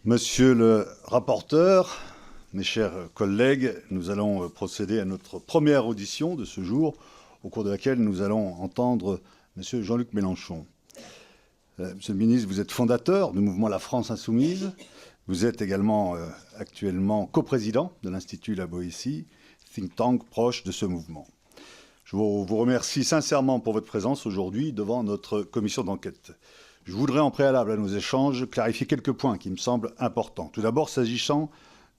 Monsieur le rapporteur, mes chers collègues, nous allons procéder à notre première audition de ce jour, au cours de laquelle nous allons entendre Monsieur Jean-Luc Mélenchon. Monsieur le ministre, vous êtes fondateur du mouvement La France Insoumise. Vous êtes également actuellement coprésident de l'Institut La Boétie, think tank proche de ce mouvement. Je vous remercie sincèrement pour votre présence aujourd'hui devant notre commission d'enquête. Je voudrais, en préalable à nos échanges, clarifier quelques points qui me semblent importants. Tout d'abord, s'agissant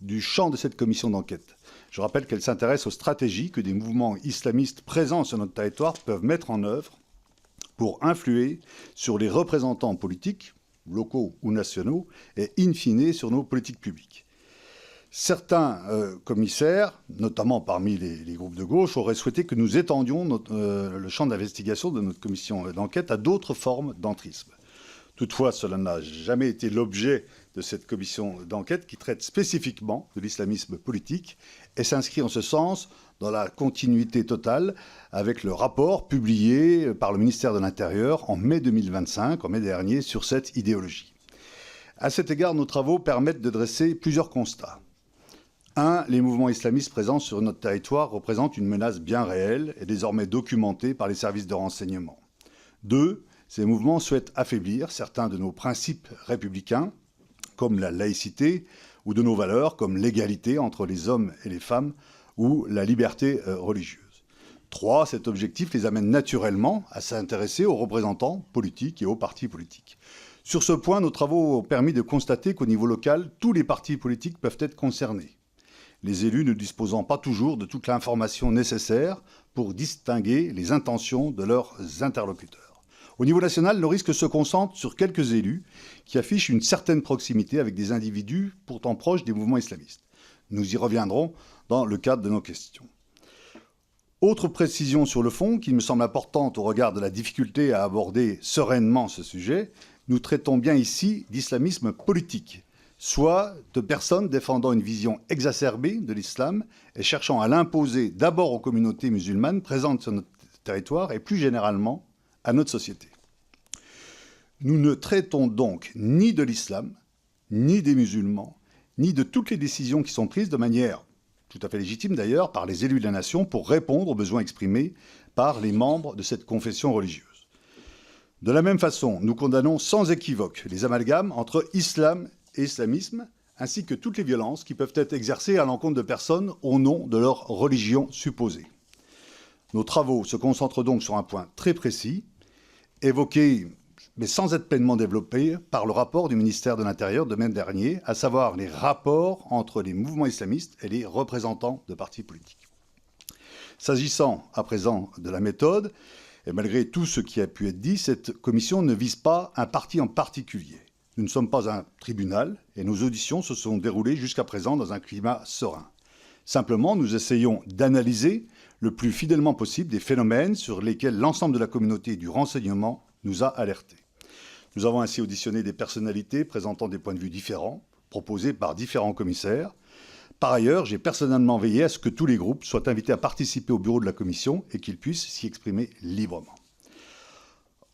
du champ de cette commission d'enquête. Je rappelle qu'elle s'intéresse aux stratégies que des mouvements islamistes présents sur notre territoire peuvent mettre en œuvre pour influer sur les représentants politiques, locaux ou nationaux, et in fine sur nos politiques publiques. Certains commissaires, notamment parmi les groupes de gauche, auraient souhaité que nous étendions le champ d'investigation de notre commission d'enquête à d'autres formes d'entrisme. Toutefois, cela n'a jamais été l'objet de cette commission d'enquête qui traite spécifiquement de l'islamisme politique et s'inscrit en ce sens dans la continuité totale avec le rapport publié par le ministère de l'Intérieur en mai 2025, en mai dernier, sur cette idéologie. À cet égard, nos travaux permettent de dresser plusieurs constats. 1. Les mouvements islamistes présents sur notre territoire représentent une menace bien réelle et désormais documentée par les services de renseignement. 2. Ces mouvements souhaitent affaiblir certains de nos principes républicains, comme la laïcité, ou de nos valeurs, comme l'égalité entre les hommes et les femmes, ou la liberté religieuse. 3. Cet objectif les amène naturellement à s'intéresser aux représentants politiques et aux partis politiques. Sur ce point, nos travaux ont permis de constater qu'au niveau local, tous les partis politiques peuvent être concernés, les élus ne disposant pas toujours de toute l'information nécessaire pour distinguer les intentions de leurs interlocuteurs. Au niveau national, le risque se concentre sur quelques élus qui affichent une certaine proximité avec des individus pourtant proches des mouvements islamistes. Nous y reviendrons dans le cadre de nos questions. Autre précision sur le fond qui me semble importante au regard de la difficulté à aborder sereinement ce sujet, nous traitons bien ici d'islamisme politique, soit de personnes défendant une vision exacerbée de l'islam et cherchant à l'imposer d'abord aux communautés musulmanes présentes sur notre territoire et plus généralement à notre société. Nous ne traitons donc ni de l'islam, ni des musulmans, ni de toutes les décisions qui sont prises de manière tout à fait légitime d'ailleurs par les élus de la nation pour répondre aux besoins exprimés par les membres de cette confession religieuse. De la même façon, nous condamnons sans équivoque les amalgames entre islam et islamisme, ainsi que toutes les violences qui peuvent être exercées à l'encontre de personnes au nom de leur religion supposée. Nos travaux se concentrent donc sur un point très précis, évoqué, mais sans être pleinement développé, par le rapport du ministère de l'Intérieur de mai dernier, à savoir les rapports entre les mouvements islamistes et les représentants de partis politiques. S'agissant à présent de la méthode, et malgré tout ce qui a pu être dit, cette commission ne vise pas un parti en particulier. Nous ne sommes pas un tribunal et nos auditions se sont déroulées jusqu'à présent dans un climat serein. Simplement, nous essayons d'analyser le plus fidèlement possible des phénomènes sur lesquels l'ensemble de la communauté du renseignement nous a alertés. Nous avons ainsi auditionné des personnalités présentant des points de vue différents, proposés par différents commissaires. Par ailleurs, j'ai personnellement veillé à ce que tous les groupes soient invités à participer au bureau de la commission et qu'ils puissent s'y exprimer librement.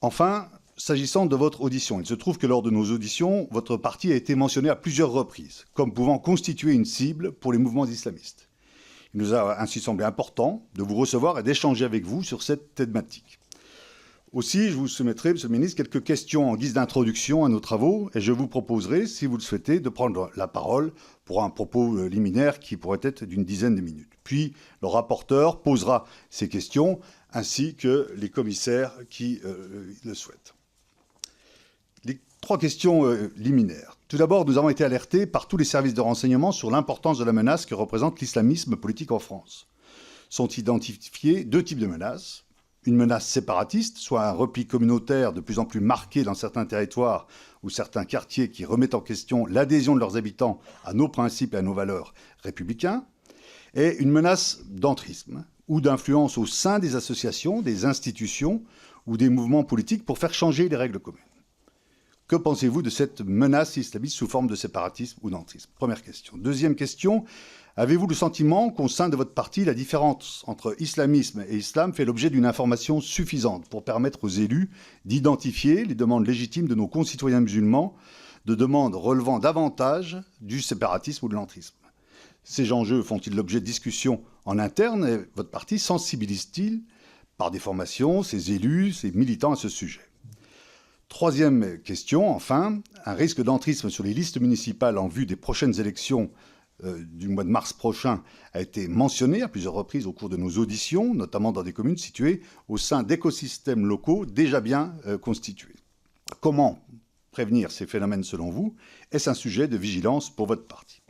Enfin, s'agissant de votre audition, il se trouve que lors de nos auditions, votre parti a été mentionné à plusieurs reprises comme pouvant constituer une cible pour les mouvements islamistes. Il nous a ainsi semblé important de vous recevoir et d'échanger avec vous sur cette thématique. Aussi, je vous soumettrai, Monsieur le ministre, quelques questions en guise d'introduction à nos travaux et je vous proposerai, si vous le souhaitez, de prendre la parole pour un propos liminaire qui pourrait être d'une dizaine de minutes. Puis, le rapporteur posera ses questions ainsi que les commissaires qui le souhaitent. Les trois questions liminaires. Tout d'abord, nous avons été alertés par tous les services de renseignement sur l'importance de la menace que représente l'islamisme politique en France. Sont identifiés deux types de menaces. Une menace séparatiste, soit un repli communautaire de plus en plus marqué dans certains territoires ou certains quartiers qui remettent en question l'adhésion de leurs habitants à nos principes et à nos valeurs républicains, et une menace d'entrisme ou d'influence au sein des associations, des institutions ou des mouvements politiques pour faire changer les règles communes. Que pensez-vous de cette menace islamiste sous forme de séparatisme ou d'entrisme? Première question. Deuxième question, avez-vous le sentiment qu'au sein de votre parti, la différence entre islamisme et islam fait l'objet d'une information suffisante pour permettre aux élus d'identifier les demandes légitimes de nos concitoyens musulmans de demandes relevant davantage du séparatisme ou de l'entrisme. Ces enjeux font-ils l'objet de discussions en interne et votre parti sensibilise-t-il par des formations ses élus, ses militants à ce sujet? Troisième question, enfin, un risque d'entrisme sur les listes municipales en vue des prochaines élections du mois de mars prochain a été mentionné à plusieurs reprises au cours de nos auditions, notamment dans des communes situées au sein d'écosystèmes locaux déjà bien constitués. Comment prévenir ces phénomènes selon vous? Est-ce un sujet de vigilance pour votre parti?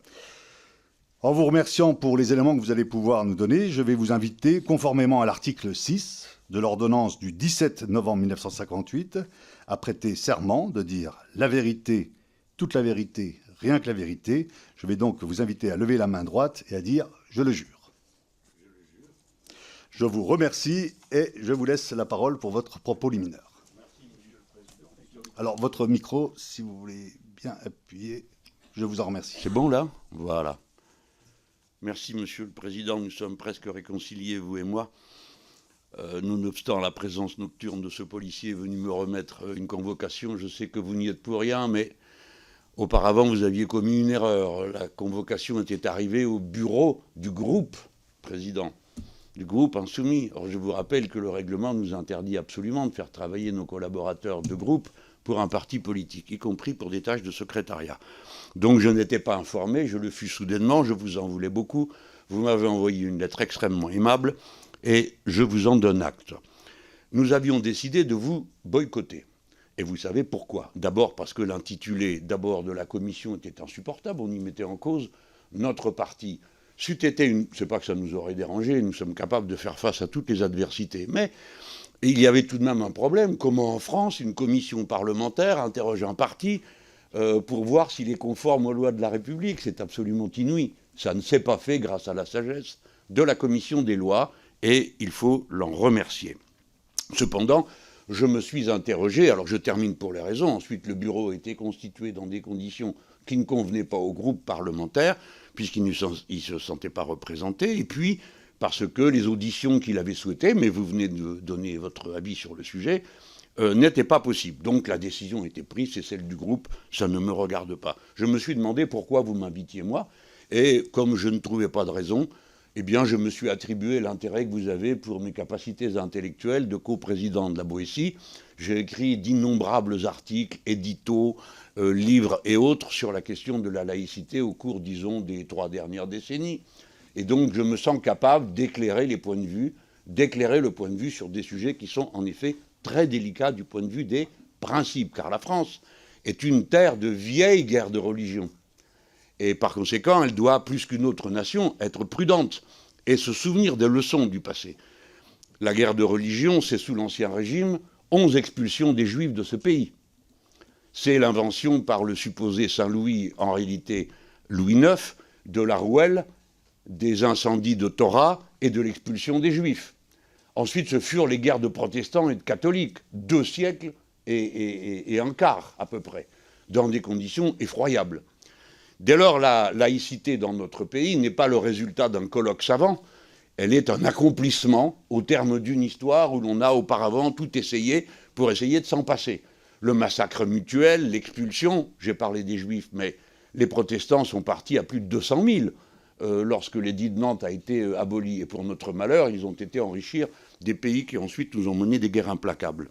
En vous remerciant pour les éléments que vous allez pouvoir nous donner, je vais vous inviter, conformément à l'article 6 de l'ordonnance du 17 novembre 1958, à prêter serment de dire la vérité, toute la vérité, rien que la vérité. Je vais donc vous inviter à lever la main droite et à dire « Je le jure ». Je vous remercie et je vous laisse la parole pour votre propos liminaire. Merci, Monsieur le Président. Alors, votre micro, si vous voulez bien appuyer, je vous en remercie. C'est bon, là? Voilà. Merci, Monsieur le Président. Nous sommes presque réconciliés, vous et moi. Nonobstant la présence nocturne de ce policier venu me remettre une convocation, je sais que vous n'y êtes pour rien, mais auparavant, vous aviez commis une erreur. La convocation était arrivée au bureau du groupe président, du groupe insoumis. Or, je vous rappelle que le règlement nous interdit absolument de faire travailler nos collaborateurs de groupe pour un parti politique, y compris pour des tâches de secrétariat. Donc, je n'étais pas informé, je le fus soudainement, je vous en voulais beaucoup. Vous m'avez envoyé une lettre extrêmement aimable et je vous en donne acte. Nous avions décidé de vous boycotter. Et vous savez pourquoi? D'abord parce que l'intitulé de la commission était insupportable, on y mettait en cause notre parti. C'eût été c'est pas que ça nous aurait dérangé, nous sommes capables de faire face à toutes les adversités, mais il y avait tout de même un problème. Comment en France, une commission parlementaire interroge un parti pour voir s'il est conforme aux lois de la République? C'est absolument inouï. Ça ne s'est pas fait grâce à la sagesse de la commission des lois, et il faut l'en remercier. Cependant, je me suis interrogé, alors je termine pour les raisons, ensuite le bureau a été constitué dans des conditions qui ne convenaient pas au groupe parlementaire, puisqu'il ne se sentait pas représenté, et puis parce que les auditions qu'il avait souhaitées, mais vous venez de donner votre avis sur le sujet, n'étaient pas possibles. Donc la décision était prise, c'est celle du groupe, ça ne me regarde pas. Je me suis demandé pourquoi vous m'invitiez moi, et comme je ne trouvais pas de raison, eh bien, je me suis attribué l'intérêt que vous avez pour mes capacités intellectuelles de coprésident de la Boétie. J'ai écrit d'innombrables articles, éditos, livres et autres sur la question de la laïcité au cours, disons, des 3 dernières décennies. Et donc, je me sens capable d'éclairer les points de vue, d'éclairer le point de vue sur des sujets qui sont en effet très délicats du point de vue des principes, car la France est une terre de vieilles guerres de religion. Et par conséquent, elle doit, plus qu'une autre nation, être prudente et se souvenir des leçons du passé. La guerre de religion, c'est sous l'Ancien Régime 11 expulsions des Juifs de ce pays. C'est l'invention par le supposé Saint-Louis, en réalité Louis IX, de la rouelle, des incendies de Torah et de l'expulsion des Juifs. Ensuite, ce furent les guerres de protestants et de catholiques, 2 siècles et un quart à peu près, dans des conditions effroyables. Dès lors, la laïcité dans notre pays n'est pas le résultat d'un colloque savant, elle est un accomplissement au terme d'une histoire où l'on a auparavant tout essayé pour essayer de s'en passer. Le massacre mutuel, l'expulsion, j'ai parlé des Juifs, mais les protestants sont partis à plus de 200 000 lorsque l'édit de Nantes a été aboli. Et pour notre malheur, ils ont été enrichir des pays qui ensuite nous ont mené des guerres implacables.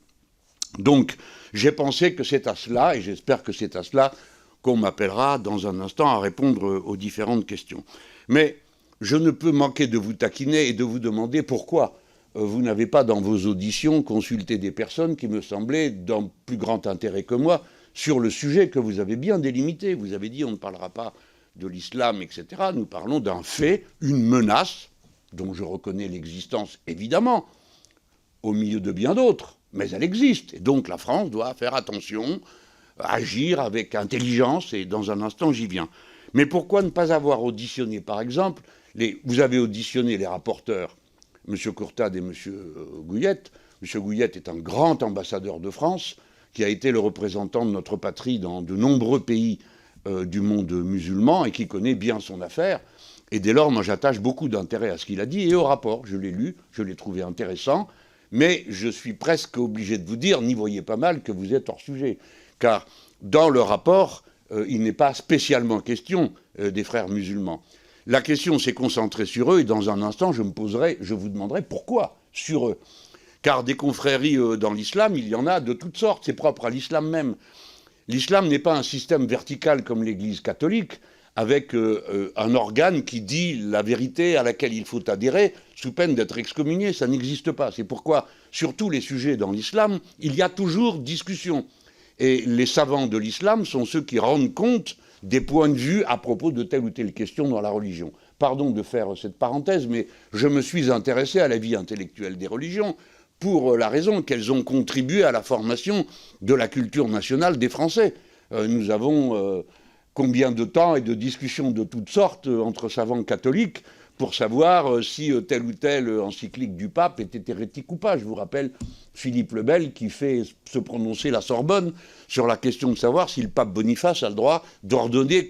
Donc, j'ai pensé que c'est à cela, et j'espère que c'est à cela, qu'on m'appellera dans un instant à répondre aux différentes questions. Mais je ne peux manquer de vous taquiner et de vous demander pourquoi vous n'avez pas dans vos auditions consulté des personnes qui me semblaient d'un plus grand intérêt que moi sur le sujet que vous avez bien délimité. Vous avez dit on ne parlera pas de l'islam, etc. Nous parlons d'un fait, une menace, dont je reconnais l'existence évidemment, au milieu de bien d'autres, mais elle existe. Et donc la France doit faire attention, agir avec intelligence, et dans un instant, j'y viens. Mais pourquoi ne pas avoir auditionné, par exemple, vous avez auditionné les rapporteurs, M. Courtade et M. Gouillette. M. Gouillette est un grand ambassadeur de France, qui a été le représentant de notre patrie dans de nombreux pays du monde musulman, et qui connaît bien son affaire. Et dès lors, moi, j'attache beaucoup d'intérêt à ce qu'il a dit, et au rapport. Je l'ai lu, je l'ai trouvé intéressant, mais je suis presque obligé de vous dire, n'y voyez pas mal que vous êtes hors sujet. Car dans le rapport, il n'est pas spécialement question des frères musulmans. La question s'est concentrée sur eux, et dans un instant, je vous demanderai pourquoi sur eux. Car des confréries dans l'islam, il y en a de toutes sortes, c'est propre à l'islam même. L'islam n'est pas un système vertical comme l'Église catholique, avec un organe qui dit la vérité à laquelle il faut adhérer, sous peine d'être excommunié, ça n'existe pas. C'est pourquoi, sur tous les sujets dans l'islam, il y a toujours discussion. Et les savants de l'islam sont ceux qui rendent compte des points de vue à propos de telle ou telle question dans la religion. Pardon de faire cette parenthèse, mais je me suis intéressé à la vie intellectuelle des religions pour la raison qu'elles ont contribué à la formation de la culture nationale des Français. Nous avons combien de temps et de discussions de toutes sortes entre savants catholiques pour savoir si telle ou telle encyclique du pape était hérétique ou pas. Je vous rappelle Philippe le Bel qui fait se prononcer la Sorbonne sur la question de savoir si le pape Boniface a le droit d'ordonner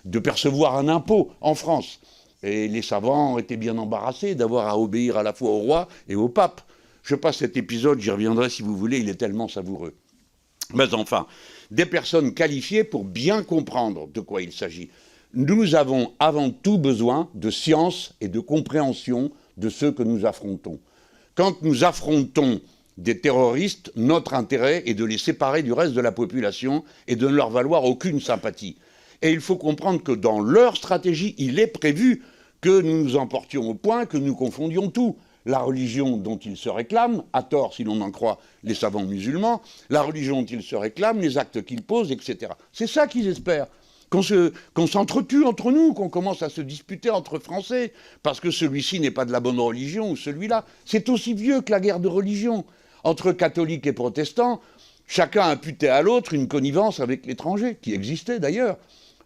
de percevoir un impôt en France. Et les savants étaient bien embarrassés d'avoir à obéir à la fois au roi et au pape. Je passe cet épisode, j'y reviendrai si vous voulez, il est tellement savoureux. Mais enfin, des personnes qualifiées pour bien comprendre de quoi il s'agit. Nous avons avant tout besoin de science et de compréhension de ce que nous affrontons. Quand nous affrontons des terroristes, notre intérêt est de les séparer du reste de la population et de ne leur valoir aucune sympathie. Et il faut comprendre que dans leur stratégie, il est prévu que nous nous emportions au point que nous confondions tout. La religion dont ils se réclament, à tort si l'on en croit les savants musulmans, la religion dont ils se réclament, les actes qu'ils posent, etc. C'est ça qu'ils espèrent. Qu'on s'entretue entre nous, qu'on commence à se disputer entre Français, parce que celui-ci n'est pas de la bonne religion ou celui-là. C'est aussi vieux que la guerre de religion. Entre catholiques et protestants, chacun imputait à l'autre une connivence avec l'étranger, qui existait d'ailleurs.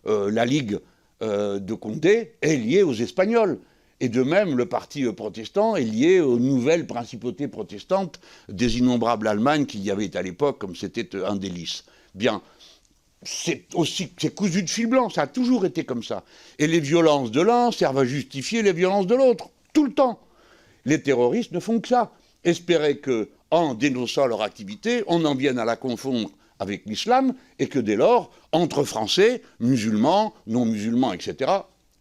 La Ligue de Condé est liée aux Espagnols. Et de même, le parti protestant est lié aux nouvelles principautés protestantes des innombrables Allemagnes qu'il y avait à l'époque, comme c'était un délice. Bien, c'est cousu de fil blanc, ça a toujours été comme ça. Et les violences de l'un servent à justifier les violences de l'autre, tout le temps. Les terroristes ne font que ça. Espérer qu'en dénonçant leur activité, on en vienne à la confondre avec l'islam, et que dès lors, entre Français, musulmans, non-musulmans, etc.,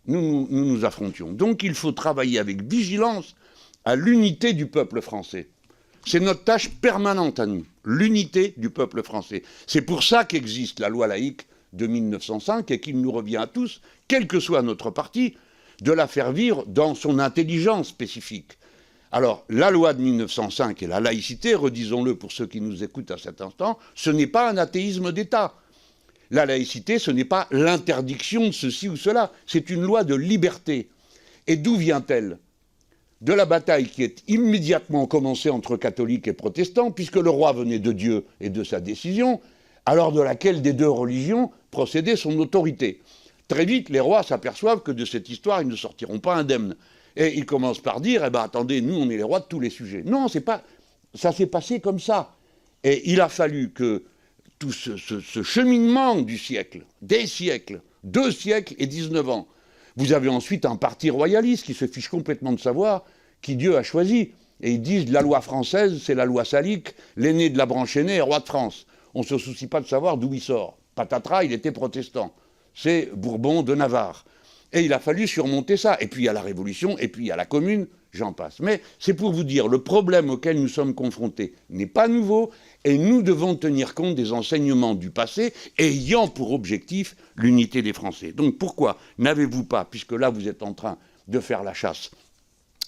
nous affrontions. Donc il faut travailler avec vigilance à l'unité du peuple français. C'est notre tâche permanente à nous, l'unité du peuple français. C'est pour ça qu'existe la loi laïque de 1905 et qu'il nous revient à tous, quel que soit notre parti, de la faire vivre dans son intelligence spécifique. Alors, la loi de 1905 et la laïcité, redisons-le pour ceux qui nous écoutent à cet instant, ce n'est pas un athéisme d'État. La laïcité, ce n'est pas l'interdiction de ceci ou cela, c'est une loi de liberté. Et d'où vient-elle ? De la bataille qui est immédiatement commencée entre catholiques et protestants, puisque le roi venait de Dieu et de sa décision, alors de laquelle des deux religions procédait son autorité. Très vite, les rois s'aperçoivent que de cette histoire, ils ne sortiront pas indemnes. Et ils commencent par dire, eh ben attendez, nous on est les rois de tous les sujets. Non, ça s'est passé comme ça. Et il a fallu que tout ce cheminement du siècle, des siècles, 2 siècles et 19 ans, vous avez ensuite un parti royaliste qui se fiche complètement de savoir qui Dieu a choisi. Et ils disent la loi française, c'est la loi salique, l'aîné de la branche aînée est roi de France. On ne se soucie pas de savoir d'où il sort. Patatras, il était protestant. C'est Bourbon de Navarre. Et il a fallu surmonter ça. Et puis il y a la Révolution, et puis il y a la Commune, j'en passe. Mais c'est pour vous dire, le problème auquel nous sommes confrontés n'est pas nouveau, et nous devons tenir compte des enseignements du passé, ayant pour objectif l'unité des Français. Donc pourquoi n'avez-vous pas, puisque là vous êtes en train de faire la chasse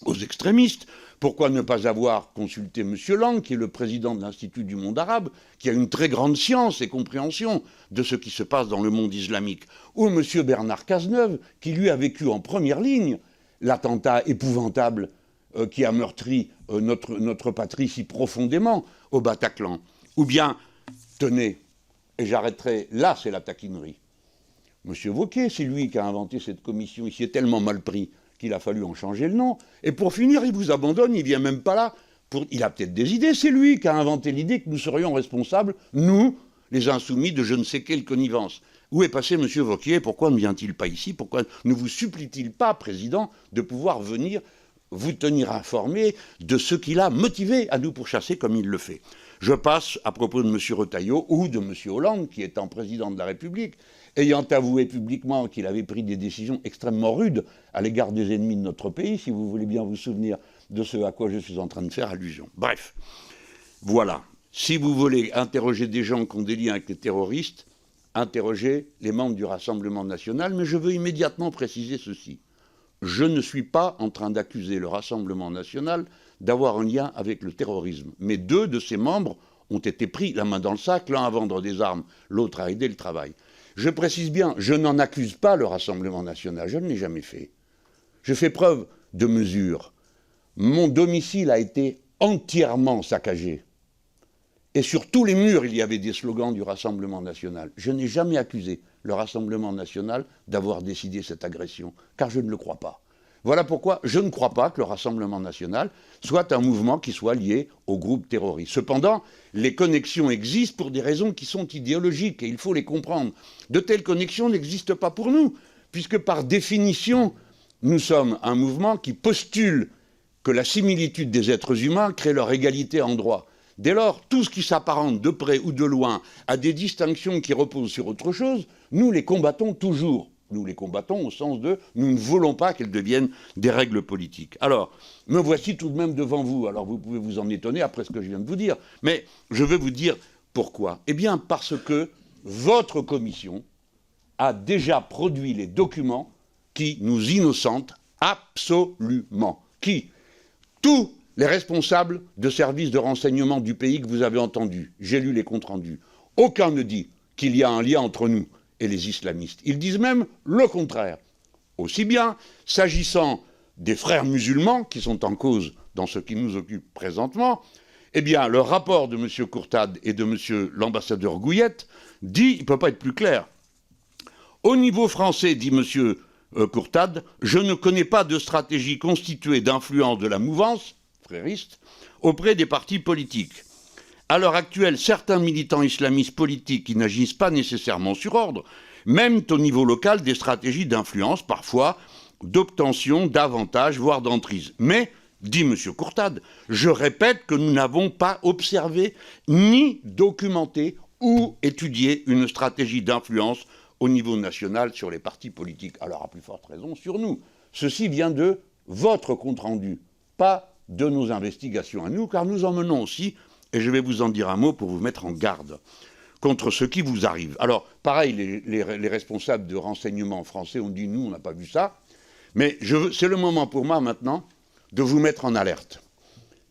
aux extrémistes, pourquoi ne pas avoir consulté M. Lang, qui est le président de l'Institut du monde arabe, qui a une très grande science et compréhension de ce qui se passe dans le monde islamique, ou M. Bernard Cazeneuve, qui lui a vécu en première ligne l'attentat épouvantable qui a meurtri notre patrie si profondément au Bataclan. Ou bien, tenez, et j'arrêterai, là c'est la taquinerie. M. Wauquiez, c'est lui qui a inventé cette commission, il s'y est tellement mal pris qu'il a fallu en changer le nom. Et pour finir, il vous abandonne, il vient même pas là. Il a peut-être des idées, c'est lui qui a inventé l'idée que nous serions responsables, nous, les insoumis, de je ne sais quelle connivence. Où est passé M. Wauquiez? Pourquoi ne vient-il pas ici? Pourquoi ne vous supplie-t-il pas, Président, de pouvoir venir vous tenir informé de ce qui l'a motivé à nous pourchasser comme il le fait? Je passe à propos de M. Retailleau ou de M. Hollande, qui étant président de la République, ayant avoué publiquement qu'il avait pris des décisions extrêmement rudes à l'égard des ennemis de notre pays, si vous voulez bien vous souvenir de ce à quoi je suis en train de faire allusion. Bref, voilà. Si vous voulez interroger des gens qui ont des liens avec les terroristes, interrogez les membres du Rassemblement national, mais je veux immédiatement préciser ceci. Je ne suis pas en train d'accuser le Rassemblement national d'avoir un lien avec le terrorisme. Mais 2 de ses membres ont été pris la main dans le sac, l'un à vendre des armes, l'autre à aider le travail. Je précise bien, je n'en accuse pas le Rassemblement national, je ne l'ai jamais fait. Je fais preuve de mesure. Mon domicile a été entièrement saccagé. Et sur tous les murs, il y avait des slogans du Rassemblement national. Je n'ai jamais accusé le Rassemblement national d'avoir décidé cette agression, car je ne le crois pas. Voilà pourquoi je ne crois pas que le Rassemblement national soit un mouvement qui soit lié au groupe terroriste. Cependant, les connexions existent pour des raisons qui sont idéologiques et il faut les comprendre. De telles connexions n'existent pas pour nous, puisque par définition, nous sommes un mouvement qui postule que la similitude des êtres humains crée leur égalité en droit. Dès lors, tout ce qui s'apparente de près ou de loin à des distinctions qui reposent sur autre chose, nous les combattons toujours. Nous les combattons au sens de nous ne voulons pas qu'elles deviennent des règles politiques. Alors, me voici tout de même devant vous. Alors, vous pouvez vous en étonner après ce que je viens de vous dire. Mais je vais vous dire pourquoi. Eh bien, parce que votre commission a déjà produit les documents qui nous innocentent absolument. Qui? Tous les responsables de services de renseignement du pays que vous avez entendus. J'ai lu les comptes rendus. Aucun ne dit qu'il y a un lien entre nous et les islamistes. Ils disent même le contraire. Aussi bien s'agissant des frères musulmans qui sont en cause dans ce qui nous occupe présentement, eh bien le rapport de M. Courtade et de M. l'ambassadeur Gouillette dit, il ne peut pas être plus clair. Au niveau français, dit M. Courtade, je ne connais pas de stratégie constituée d'influence de la mouvance frériste auprès des partis politiques. À l'heure actuelle, certains militants islamistes politiques qui n'agissent pas nécessairement sur ordre mènent au niveau local des stratégies d'influence, parfois d'obtention d'avantages, voire d'emprise. Mais, dit M. Courtade, je répète que nous n'avons pas observé ni documenté ou étudié une stratégie d'influence au niveau national sur les partis politiques. Alors, à plus forte raison, sur nous. Ceci vient de votre compte-rendu, pas de nos investigations à nous, car nous en menons aussi. Et je vais vous en dire un mot pour vous mettre en garde contre ce qui vous arrive. Alors, pareil, les responsables de renseignement français ont dit, nous, on n'a pas vu ça. Mais c'est le moment pour moi, maintenant, de vous mettre en alerte.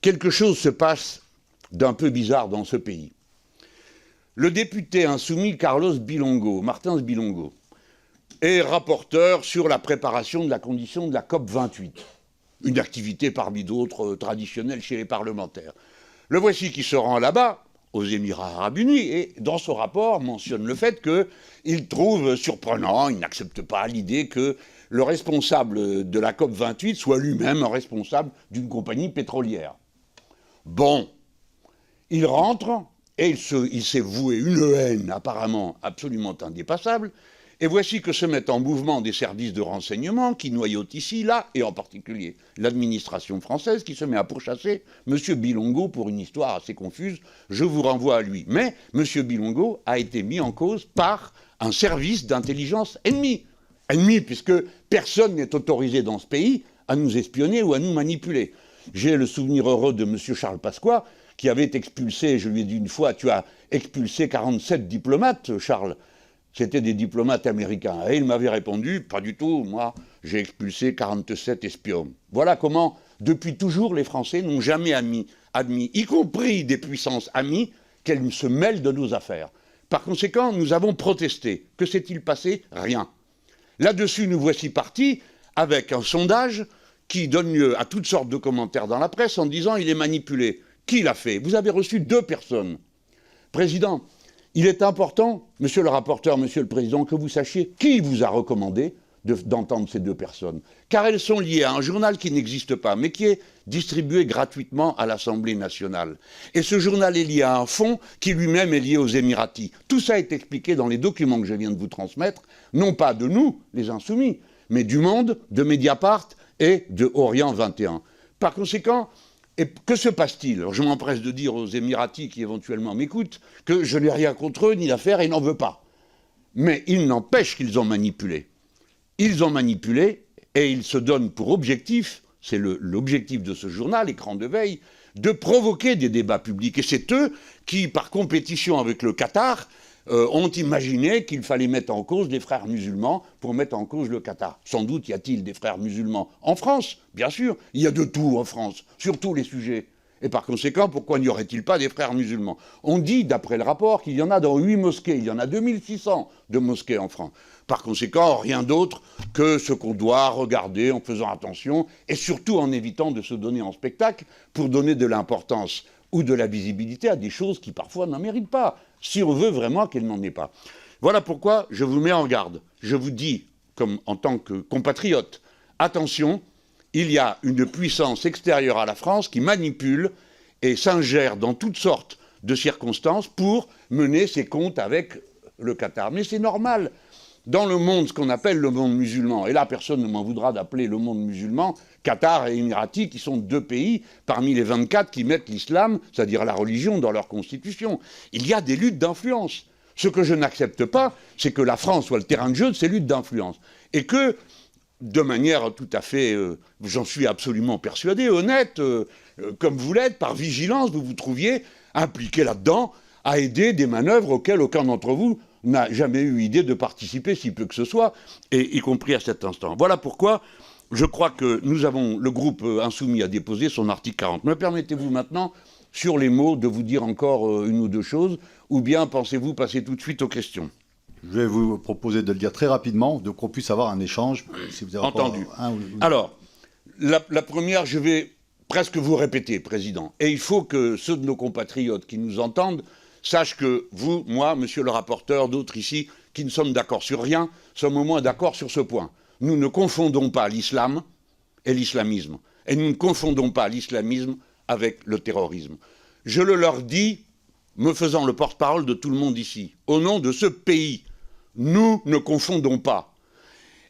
Quelque chose se passe d'un peu bizarre dans ce pays. Le député insoumis Carlos Bilongo, Martins Bilongo, est rapporteur sur la préparation de la condition de la COP28. Une activité parmi d'autres traditionnelles chez les parlementaires. Le voici qui se rend là-bas, aux Émirats arabes unis, et dans son rapport mentionne le fait qu'il trouve surprenant, il n'accepte pas l'idée que le responsable de la COP28 soit lui-même un responsable d'une compagnie pétrolière. Bon, il rentre, et il s'est voué une haine apparemment absolument indépassable, et voici que se mettent en mouvement des services de renseignement qui noyautent ici, là, et en particulier l'administration française qui se met à pourchasser M. Bilongo pour une histoire assez confuse. Je vous renvoie à lui. Mais M. Bilongo a été mis en cause par un service d'intelligence ennemi. Ennemi, puisque personne n'est autorisé dans ce pays à nous espionner ou à nous manipuler. J'ai le souvenir heureux de M. Charles Pasqua, qui avait expulsé, je lui ai dit une fois, tu as expulsé 47 diplomates, Charles. C'était des diplomates américains. Et il m'avait répondu, pas du tout, moi, j'ai expulsé 47 espions. Voilà comment, depuis toujours, les Français n'ont jamais admis, y compris des puissances amies, qu'elles se mêlent de nos affaires. Par conséquent, nous avons protesté. Que s'est-il passé? Rien. Là-dessus, nous voici partis avec un sondage qui donne lieu à toutes sortes de commentaires dans la presse en disant il est manipulé. Qui l'a fait? Vous avez reçu 2 personnes. Président, il est important, monsieur le rapporteur, monsieur le président, que vous sachiez qui vous a recommandé d'entendre ces 2 personnes. Car elles sont liées à un journal qui n'existe pas, mais qui est distribué gratuitement à l'Assemblée nationale. Et ce journal est lié à un fonds qui lui-même est lié aux Émiratis. Tout ça est expliqué dans les documents que je viens de vous transmettre, non pas de nous, les Insoumis, mais du Monde, de Mediapart et de Orient 21. Par conséquent, et que se passe-t-il? Alors je m'empresse de dire aux Émiratis qui éventuellement m'écoutent que je n'ai rien contre eux ni l'affaire et n'en veux pas. Mais il n'empêche qu'ils ont manipulé. Ils ont manipulé et ils se donnent pour objectif, c'est l'objectif de ce journal, Écran de veille, de provoquer des débats publics. Et c'est eux qui, par compétition avec le Qatar, ont imaginé qu'il fallait mettre en cause les frères musulmans pour mettre en cause le Qatar. Sans doute y a-t-il des frères musulmans en France, bien sûr. Il y a de tout en France, sur tous les sujets. Et par conséquent, pourquoi n'y aurait-il pas des frères musulmans? On dit, d'après le rapport, qu'il y en a dans 8 mosquées. Il y en a 2600 de mosquées en France. Par conséquent, rien d'autre que ce qu'on doit regarder en faisant attention et surtout en évitant de se donner en spectacle pour donner de l'importance ou de la visibilité à des choses qui parfois n'en méritent pas, si on veut vraiment qu'elles n'en aient pas. Voilà pourquoi je vous mets en garde. Je vous dis, comme en tant que compatriote, attention, il y a une puissance extérieure à la France qui manipule et s'ingère dans toutes sortes de circonstances pour mener ses comptes avec le Qatar. Mais c'est normal. Dans le monde, ce qu'on appelle le monde musulman, et là personne ne m'en voudra d'appeler le monde musulman, Qatar et Émiratis, qui sont 2 pays parmi les 24 qui mettent l'islam, c'est-à-dire la religion, dans leur constitution. Il y a des luttes d'influence. Ce que je n'accepte pas, c'est que la France soit le terrain de jeu de ces luttes d'influence. Et que, de manière tout à fait, j'en suis absolument persuadé, honnête, comme vous l'êtes, par vigilance, vous vous trouviez impliqué là-dedans, à aider des manœuvres auxquelles aucun d'entre vous n'a jamais eu idée de participer, si peu que ce soit, et y compris à cet instant. Voilà pourquoi je crois que nous avons, le groupe Insoumis a déposé son article 40. Me permettez-vous maintenant, sur les mots, de vous dire encore une ou deux choses, ou bien pensez-vous passer tout de suite aux questions? Je vais vous proposer de le dire très rapidement, de qu'on puisse avoir un échange. Si vous avez entendu. Alors, la première, je vais presque vous répéter, Président, et il faut que ceux de nos compatriotes qui nous entendent sachent que vous, moi, monsieur le rapporteur, d'autres ici, qui ne sommes d'accord sur rien, sommes au moins d'accord sur ce point. Nous ne confondons pas l'islam et l'islamisme. Et nous ne confondons pas l'islamisme avec le terrorisme. Je le leur dis, me faisant le porte-parole de tout le monde ici, au nom de ce pays. Nous ne confondons pas.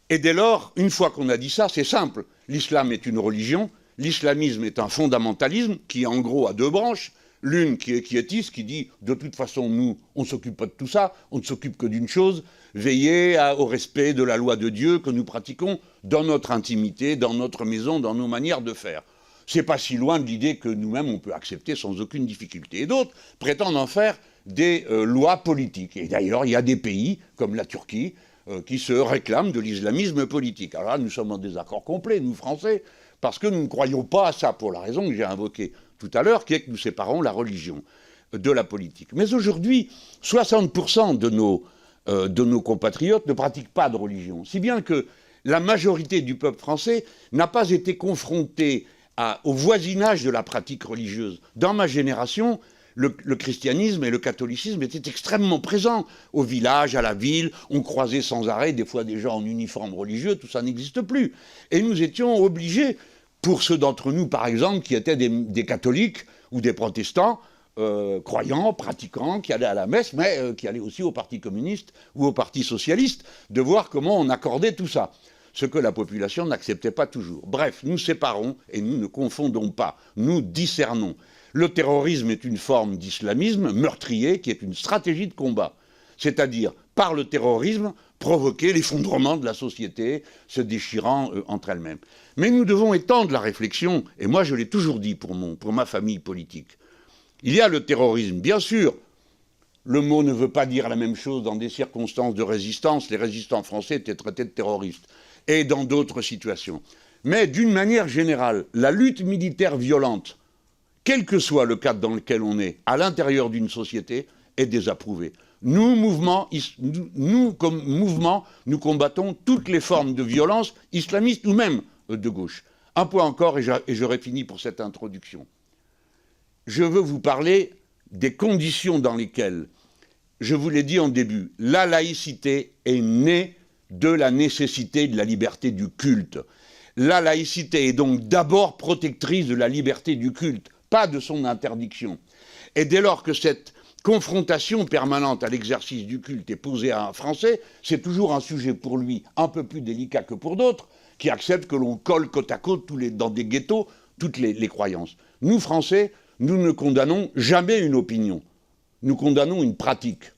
Et dès lors, une fois qu'on a dit ça, c'est simple. L'islam est une religion, l'islamisme est un fondamentalisme qui, en gros, a 2 branches. L'une qui est quiétiste, qui dit « de toute façon, nous, on ne s'occupe pas de tout ça, on ne s'occupe que d'une chose, veiller au respect de la loi de Dieu que nous pratiquons dans notre intimité, dans notre maison, dans nos manières de faire. » C'est pas si loin de l'idée que nous-mêmes, on peut accepter sans aucune difficulté. Et d'autres prétendent en faire des lois politiques. Et d'ailleurs, il y a des pays, comme la Turquie, qui se réclament de l'islamisme politique. Alors là, nous sommes en désaccord complet, nous, Français, parce que nous ne croyons pas à ça, pour la raison que j'ai invoquée tout à l'heure, qui est que nous séparons la religion de la politique. Mais aujourd'hui, 60% de nos compatriotes ne pratiquent pas de religion, si bien que la majorité du peuple français n'a pas été confrontée au voisinage de la pratique religieuse. Dans ma génération, le christianisme et le catholicisme étaient extrêmement présents au village, à la ville. On croisait sans arrêt des fois des gens en uniforme religieux, tout ça n'existe plus. Et nous étions obligés, pour ceux d'entre nous, par exemple, qui étaient des catholiques ou des protestants, croyants, pratiquants, qui allaient à la messe, mais qui allaient aussi au Parti communiste ou au Parti socialiste, de voir comment on accordait tout ça. Ce que la population n'acceptait pas toujours. Bref, nous séparons et nous ne confondons pas, nous discernons. Le terrorisme est une forme d'islamisme meurtrier qui est une stratégie de combat. C'est-à-dire, par le terrorisme, provoquer l'effondrement de la société, se déchirant entre elles-mêmes. Mais nous devons étendre la réflexion, et moi je l'ai toujours dit pour ma famille politique. Il y a le terrorisme, bien sûr. Le mot ne veut pas dire la même chose dans des circonstances de résistance. Les résistants français étaient traités de terroristes. Et dans d'autres situations. Mais d'une manière générale, la lutte militaire violente, quel que soit le cadre dans lequel on est, à l'intérieur d'une société, est désapprouvée. Nous, comme mouvement, nous combattons toutes les formes de violence islamiste ou même de gauche. Un point encore, et j'aurai fini pour cette introduction. Je veux vous parler des conditions dans lesquelles, je vous l'ai dit en début, la laïcité est née de la nécessité de la liberté du culte. La laïcité est donc d'abord protectrice de la liberté du culte, pas de son interdiction. Et dès lors que cette confrontation permanente à l'exercice du culte est posée à un Français, c'est toujours un sujet pour lui un peu plus délicat que pour d'autres, qui acceptent que l'on colle côte à côte dans des ghettos toutes les croyances. Nous, Français, nous ne condamnons jamais une opinion. Nous condamnons une pratique.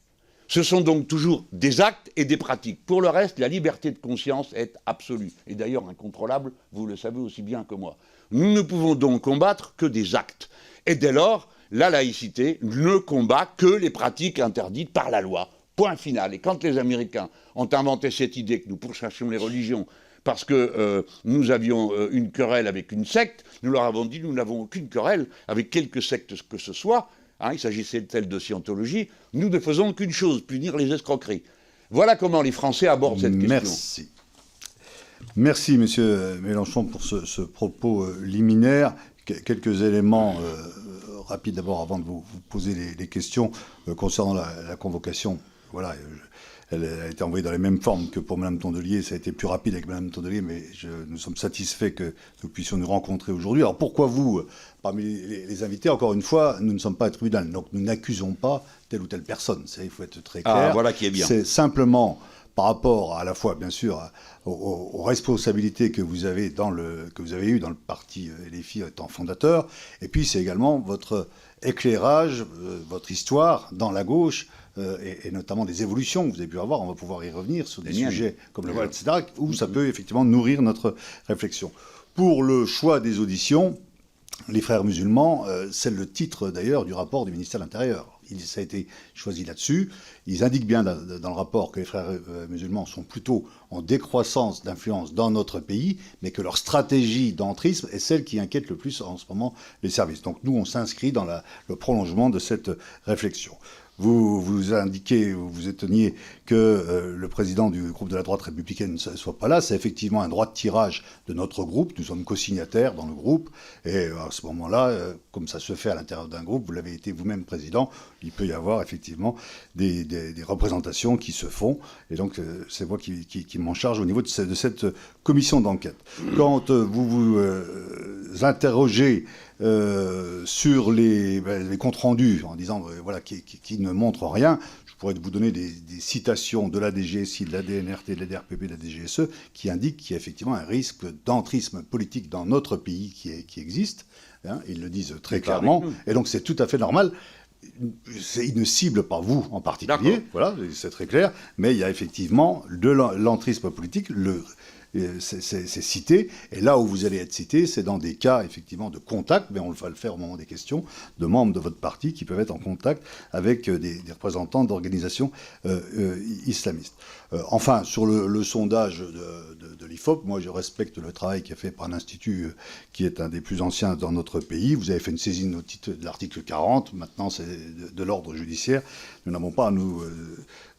Ce sont donc toujours des actes et des pratiques. Pour le reste, la liberté de conscience est absolue, et d'ailleurs incontrôlable, vous le savez aussi bien que moi. Nous ne pouvons donc combattre que des actes. Et dès lors, la laïcité ne combat que les pratiques interdites par la loi. Point final. Et quand les Américains ont inventé cette idée que nous pourchassions les religions parce que nous avions une querelle avec une secte, nous leur avons dit nous n'avons aucune querelle avec quelque secte que ce soit. Il s'agissait de celle de scientologie. Nous ne faisons qu'une chose, punir les escroqueries. Voilà comment les Français abordent cette question. Merci. Merci, Monsieur Mélenchon, pour ce propos liminaire. Quelques éléments rapides d'abord avant de vous poser les questions concernant la convocation. Voilà, elle a été envoyée dans les mêmes formes que pour Mme Tondelier. Ça a été plus rapide avec Mme Tondelier, mais nous sommes satisfaits que nous puissions nous rencontrer aujourd'hui. Alors pourquoi vous, parmi les invités, encore une fois, nous ne sommes pas un tribunal, donc nous n'accusons pas telle ou telle personne. Il faut être très clair. Voilà qui est bien. C'est simplement par rapport à la fois, bien sûr, aux responsabilités que vous avez eues dans le parti LFI étant fondateur, et puis c'est également votre éclairage, votre histoire dans la gauche, et notamment des évolutions que vous avez pu avoir. On va pouvoir y revenir sur des sujets comme le voile, etc., où ça peut effectivement nourrir notre réflexion. Pour le choix des auditions, les frères musulmans, c'est le titre d'ailleurs du rapport du ministère de l'Intérieur. Ça a été choisi là-dessus. Ils indiquent bien dans le rapport que les frères musulmans sont plutôt en décroissance d'influence dans notre pays, mais que leur stratégie d'entrisme est celle qui inquiète le plus en ce moment les services. Donc nous, on s'inscrit dans le prolongement de cette réflexion. Vous indiquez, vous étonniez que le président du groupe de la droite républicaine ne soit pas là. C'est effectivement un droit de tirage de notre groupe. Nous sommes co-signataires dans le groupe. Et à ce moment-là, comme ça se fait à l'intérieur d'un groupe, vous l'avez été vous-même président, il peut y avoir effectivement des représentations qui se font. Et donc, c'est moi qui m'en charge au niveau de cette commission d'enquête. Quand vous vous interrogez sur les comptes rendus en disant voilà, qui ne montrent rien, je pourrais vous donner des citations de la DGSI, de la DNRT, de la DRPP, de la DGSE qui indiquent qu'il y a effectivement un risque d'entrisme politique dans notre pays qui existe. Ils le disent très clairement. Et donc c'est tout à fait normal. Ils ne ciblent pas vous en particulier, voilà, c'est très clair, mais il y a effectivement de l'entrisme politique. C'est cité, et là où vous allez être cité, c'est dans des cas effectivement de contact, mais on va le faire au moment des questions, de membres de votre parti qui peuvent être en contact avec des représentants d'organisations islamistes. Enfin, sur le sondage de l'IFOP, moi je respecte le travail qui est fait par l'Institut qui est un des plus anciens dans notre pays. Vous avez fait une saisine au titre de l'article 40, maintenant c'est de l'ordre judiciaire. Nous n'avons pas à nous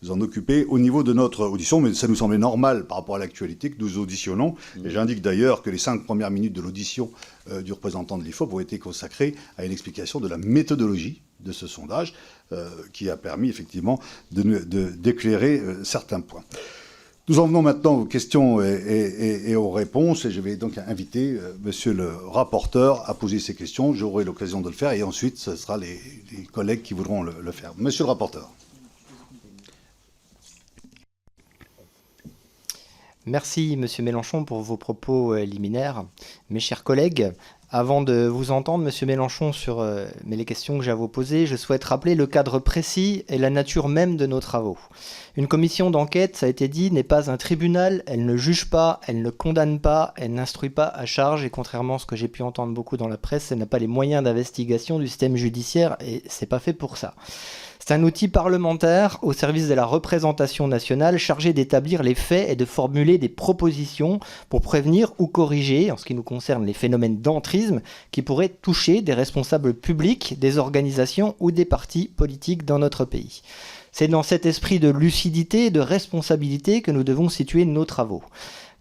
en occuper au niveau de notre audition, mais ça nous semblait normal par rapport à l'actualité que nous auditionnons. Et j'indique d'ailleurs que les 5 premières minutes de l'audition du représentant de l'IFOP ont été consacrées à une explication de la méthodologie de ce sondage qui a permis effectivement d'éclairer certains points. Nous en venons maintenant aux questions et aux réponses, et je vais donc inviter monsieur le rapporteur à poser ces questions. J'aurai l'occasion de le faire, et ensuite ce sera les collègues qui voudront le faire. Monsieur le rapporteur. Merci, Monsieur Mélenchon, pour vos propos liminaires. Mes chers collègues, avant de vous entendre, Monsieur Mélenchon, sur les questions que j'ai à vous poser, je souhaite rappeler le cadre précis et la nature même de nos travaux. Une commission d'enquête, ça a été dit, n'est pas un tribunal, elle ne juge pas, elle ne condamne pas, elle n'instruit pas à charge, et contrairement à ce que j'ai pu entendre beaucoup dans la presse, elle n'a pas les moyens d'investigation du système judiciaire, et c'est pas fait pour ça. C'est un outil parlementaire au service de la représentation nationale chargé d'établir les faits et de formuler des propositions pour prévenir ou corriger, en ce qui nous concerne, les phénomènes d'entrisme qui pourraient toucher des responsables publics, des organisations ou des partis politiques dans notre pays. C'est dans cet esprit de lucidité et de responsabilité que nous devons situer nos travaux.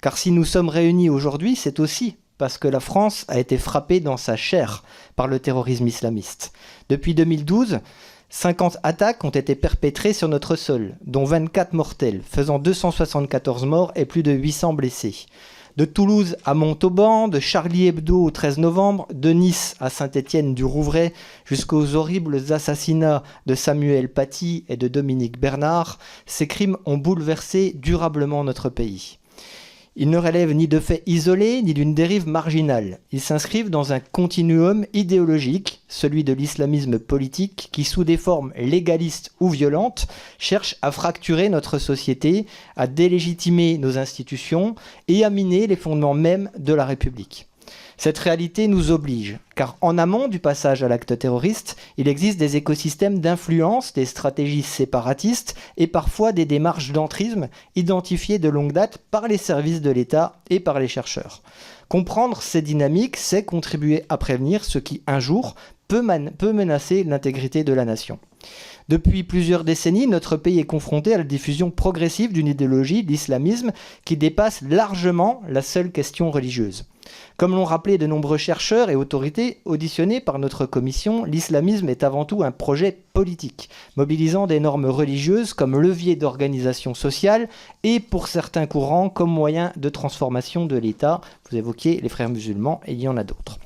Car si nous sommes réunis aujourd'hui, c'est aussi parce que la France a été frappée dans sa chair par le terrorisme islamiste. Depuis 2012, 50 attaques ont été perpétrées sur notre sol, dont 24 mortelles, faisant 274 morts et plus de 800 blessés. De Toulouse à Montauban, de Charlie Hebdo au 13 novembre, de Nice à Saint-Étienne-du-Rouvray, jusqu'aux horribles assassinats de Samuel Paty et de Dominique Bernard, ces crimes ont bouleversé durablement notre pays. Ils ne relèvent ni de faits isolés, ni d'une dérive marginale. Ils s'inscrivent dans un continuum idéologique, celui de l'islamisme politique, qui, sous des formes légalistes ou violentes, cherche à fracturer notre société, à délégitimer nos institutions et à miner les fondements mêmes de la République. Cette réalité nous oblige, car en amont du passage à l'acte terroriste, il existe des écosystèmes d'influence, des stratégies séparatistes et parfois des démarches d'entrisme identifiées de longue date par les services de l'État et par les chercheurs. Comprendre ces dynamiques, c'est contribuer à prévenir ce qui, un jour, peut menacer l'intégrité de la nation. Depuis plusieurs décennies, notre pays est confronté à la diffusion progressive d'une idéologie, l'islamisme, qui dépasse largement la seule question religieuse. Comme l'ont rappelé de nombreux chercheurs et autorités auditionnés par notre commission, l'islamisme est avant tout un projet politique, mobilisant des normes religieuses comme levier d'organisation sociale et, pour certains courants, comme moyen de transformation de l'État. Vous évoquiez les frères musulmans et il y en a d'autres.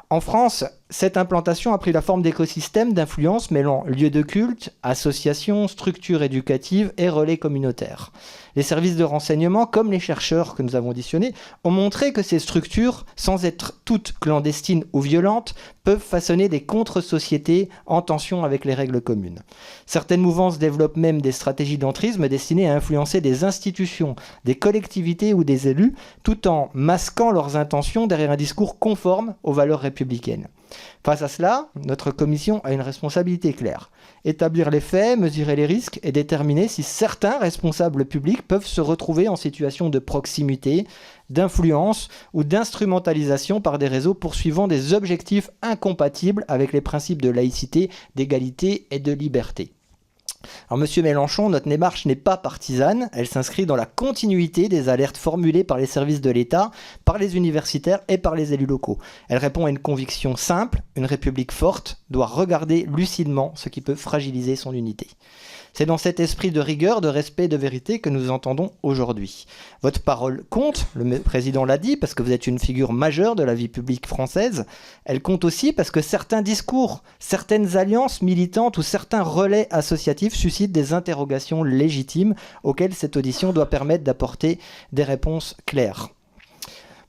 En France, cette implantation a pris la forme d'écosystèmes d'influence mêlant lieux de culte, associations, structures éducatives et relais communautaires. Les services de renseignement, comme les chercheurs que nous avons auditionnés, ont montré que ces structures, sans être toutes clandestines ou violentes, peuvent façonner des contre-sociétés en tension avec les règles communes. Certaines mouvances développent même des stratégies d'entrisme destinées à influencer des institutions, des collectivités ou des élus, tout en masquant leurs intentions derrière un discours conforme aux valeurs républicaines. Face à cela, notre commission a une responsabilité claire. Établir les faits, mesurer les risques et déterminer si certains responsables publics peuvent se retrouver en situation de proximité, d'influence ou d'instrumentalisation par des réseaux poursuivant des objectifs incompatibles avec les principes de laïcité, d'égalité et de liberté. Alors, Monsieur Mélenchon, notre démarche n'est pas partisane, elle s'inscrit dans la continuité des alertes formulées par les services de l'État, par les universitaires et par les élus locaux. Elle répond à une conviction simple, une République forte doit regarder lucidement ce qui peut fragiliser son unité. C'est dans cet esprit de rigueur, de respect et de vérité que nous entendons aujourd'hui. Votre parole compte, le président l'a dit, parce que vous êtes une figure majeure de la vie publique française. Elle compte aussi parce que certains discours, certaines alliances militantes ou certains relais associatifs suscitent des interrogations légitimes auxquelles cette audition doit permettre d'apporter des réponses claires.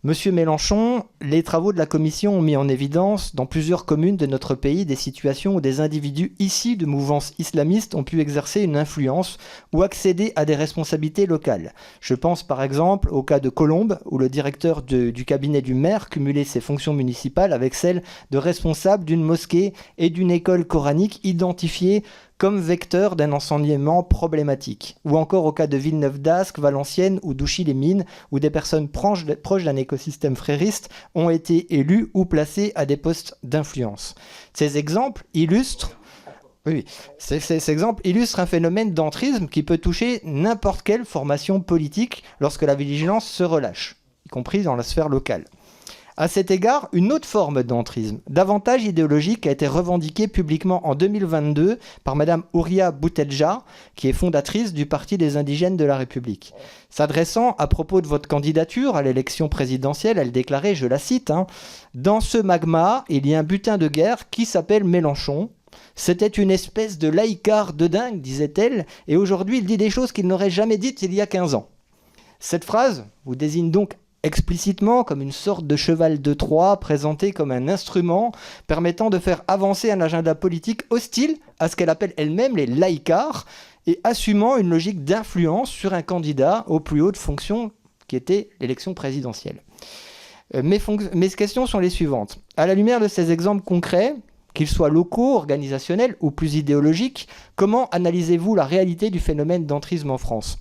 Monsieur Mélenchon, les travaux de la commission ont mis en évidence dans plusieurs communes de notre pays des situations où des individus issus de mouvances islamistes ont pu exercer une influence ou accéder à des responsabilités locales. Je pense par exemple au cas de Colombes, où le directeur du cabinet du maire cumulait ses fonctions municipales avec celles de responsable d'une mosquée et d'une école coranique identifiées comme vecteur d'un enseignement problématique. Ou encore au cas de Villeneuve-d'Ascq, Valenciennes ou Douchy-les-Mines, où des personnes proches d'un écosystème frériste ont été élues ou placées à des postes d'influence. Ces exemples illustrent un phénomène d'entrisme qui peut toucher n'importe quelle formation politique lorsque la vigilance se relâche, y compris dans la sphère locale. À cet égard, une autre forme d'entrisme, davantage idéologique, a été revendiquée publiquement en 2022 par Mme Houria Boutelja, qui est fondatrice du Parti des indigènes de la République. S'adressant à propos de votre candidature à l'élection présidentielle, elle déclarait, je la cite, « Dans ce magma, il y a un butin de guerre qui s'appelle Mélenchon. C'était une espèce de laïcard de dingue, disait-elle, et aujourd'hui il dit des choses qu'il n'aurait jamais dites il y a 15 ans. » Cette phrase vous désigne donc explicitement comme une sorte de cheval de Troie présenté comme un instrument permettant de faire avancer un agenda politique hostile à ce qu'elle appelle elle-même les laïcards et assumant une logique d'influence sur un candidat aux plus hautes fonctions qui était l'élection présidentielle. Mes questions sont les suivantes. À la lumière de ces exemples concrets, qu'ils soient locaux, organisationnels ou plus idéologiques, comment analysez-vous la réalité du phénomène d'entrisme en France ?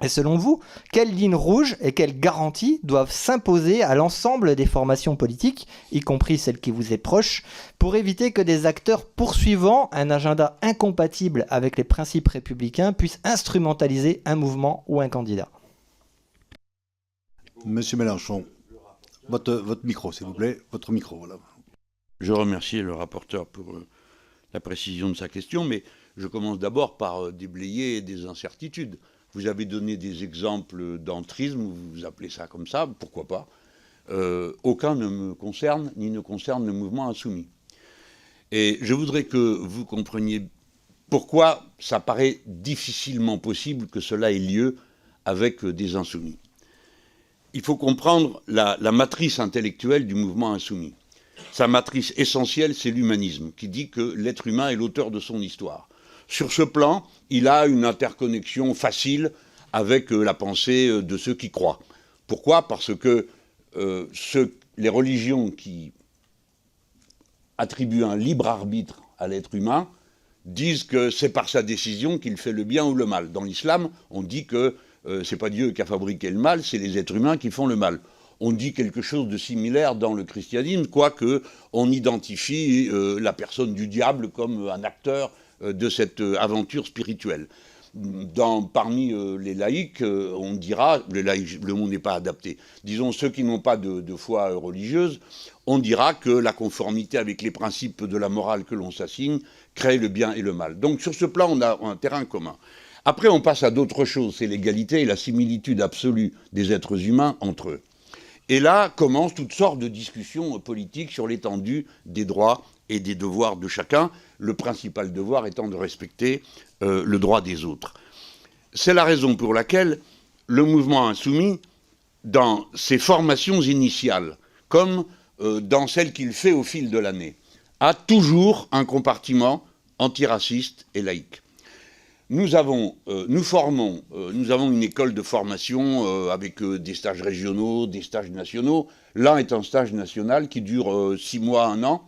Et selon vous, quelles lignes rouges et quelles garanties doivent s'imposer à l'ensemble des formations politiques, y compris celles qui vous est proche, pour éviter que des acteurs poursuivant un agenda incompatible avec les principes républicains puissent instrumentaliser un mouvement ou un candidat ? Monsieur Mélenchon, votre micro, s'il vous plaît. Votre micro, voilà. Je remercie le rapporteur pour la précision de sa question, mais je commence d'abord par déblayer des incertitudes. Vous avez donné des exemples d'entrisme, vous appelez ça comme ça, pourquoi pas. Aucun ne me concerne, ni ne concerne le mouvement insoumis. Et je voudrais que vous compreniez pourquoi ça paraît difficilement possible que cela ait lieu avec des insoumis. il faut comprendre la matrice intellectuelle du mouvement insoumis. Sa matrice essentielle, c'est l'humanisme, qui dit que l'être humain est l'auteur de son histoire. Sur ce plan, il a une interconnexion facile avec la pensée de ceux qui croient. Pourquoi ? Parce que les religions qui attribuent un libre arbitre à l'être humain disent que c'est par sa décision qu'il fait le bien ou le mal. Dans l'islam, on dit que c'est pas Dieu qui a fabriqué le mal, c'est les êtres humains qui font le mal. On dit quelque chose de similaire dans le christianisme, quoique on identifie la personne du diable comme un acteur de cette aventure spirituelle. Parmi les laïcs, on dira, le mot n'est pas adapté, disons ceux qui n'ont pas de foi religieuse, on dira que la conformité avec les principes de la morale que l'on s'assigne crée le bien et le mal. Donc sur ce plan, on a un terrain commun. Après, on passe à d'autres choses, c'est l'égalité et la similitude absolue des êtres humains entre eux. Et là commencent toutes sortes de discussions politiques sur l'étendue des droits et des devoirs de chacun, le principal devoir étant de respecter le droit des autres. C'est la raison pour laquelle le mouvement insoumis, dans ses formations initiales, comme dans celles qu'il fait au fil de l'année, a toujours un compartiment antiraciste et laïque. Nous avons une école de formation avec des stages régionaux, des stages nationaux. L'un est un stage national qui dure 6 mois, 1 an,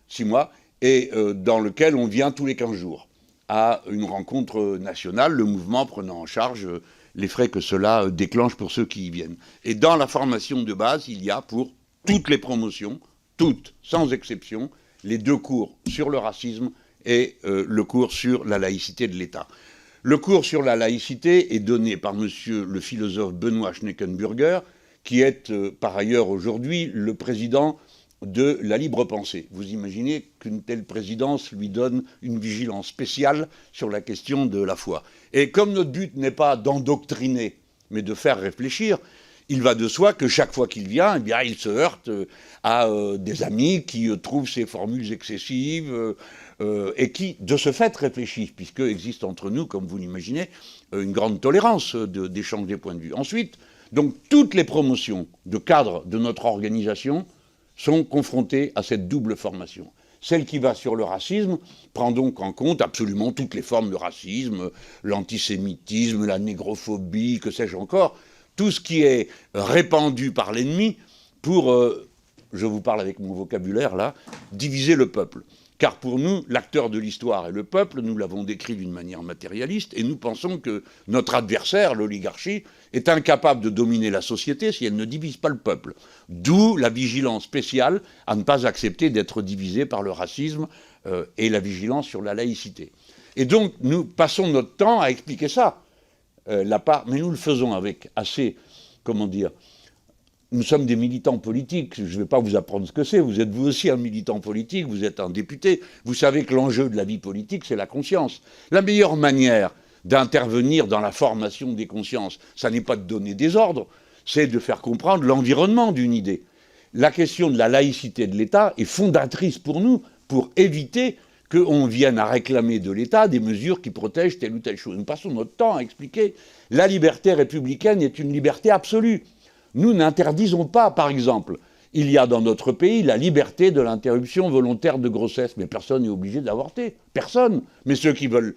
6 mois, et dans lequel on vient tous les 15 jours à une rencontre nationale, le mouvement prenant en charge les frais que cela déclenche pour ceux qui y viennent. Et dans la formation de base, il y a pour toutes les promotions, toutes, sans exception, les 2 cours sur le racisme et le cours sur la laïcité de l'État. Le cours sur la laïcité est donné par monsieur le philosophe Benoît Schneckenburger, qui est par ailleurs aujourd'hui le président de la libre pensée. Vous imaginez qu'une telle présidence lui donne une vigilance spéciale sur la question de la foi. Et comme notre but n'est pas d'endoctriner, mais de faire réfléchir, il va de soi que chaque fois qu'il vient, eh bien, il se heurte à des amis qui trouvent ces formules excessives et qui, de ce fait, réfléchissent, puisque existe entre nous, comme vous l'imaginez, une grande tolérance d'échange des points de vue. Ensuite, donc, toutes les promotions de cadres de notre organisation sont confrontées à cette double formation. Celle qui va sur le racisme prend donc en compte absolument toutes les formes de racisme, l'antisémitisme, la négrophobie, que sais-je encore, tout ce qui est répandu par l'ennemi pour, je vous parle avec mon vocabulaire là, diviser le peuple. Car pour nous, l'acteur de l'histoire est le peuple, nous l'avons décrit d'une manière matérialiste, et nous pensons que notre adversaire, l'oligarchie, est incapable de dominer la société si elle ne divise pas le peuple. D'où la vigilance spéciale à ne pas accepter d'être divisé par le racisme et la vigilance sur la laïcité. Et donc, nous passons notre temps à expliquer ça. Mais nous le faisons avec assez, comment dire, nous sommes des militants politiques, je ne vais pas vous apprendre ce que c'est, vous êtes vous aussi un militant politique, vous êtes un député, vous savez que l'enjeu de la vie politique, c'est la conscience. La meilleure manière d'intervenir dans la formation des consciences, ça n'est pas de donner des ordres, c'est de faire comprendre l'environnement d'une idée. La question de la laïcité de l'État est fondatrice pour nous, pour éviter qu'on vienne à réclamer de l'État des mesures qui protègent telle ou telle chose. Nous passons notre temps à expliquer la liberté républicaine est une liberté absolue. Nous n'interdisons pas, par exemple, il y a dans notre pays la liberté de l'interruption volontaire de grossesse, mais personne n'est obligé d'avorter, personne. Mais celles qui veulent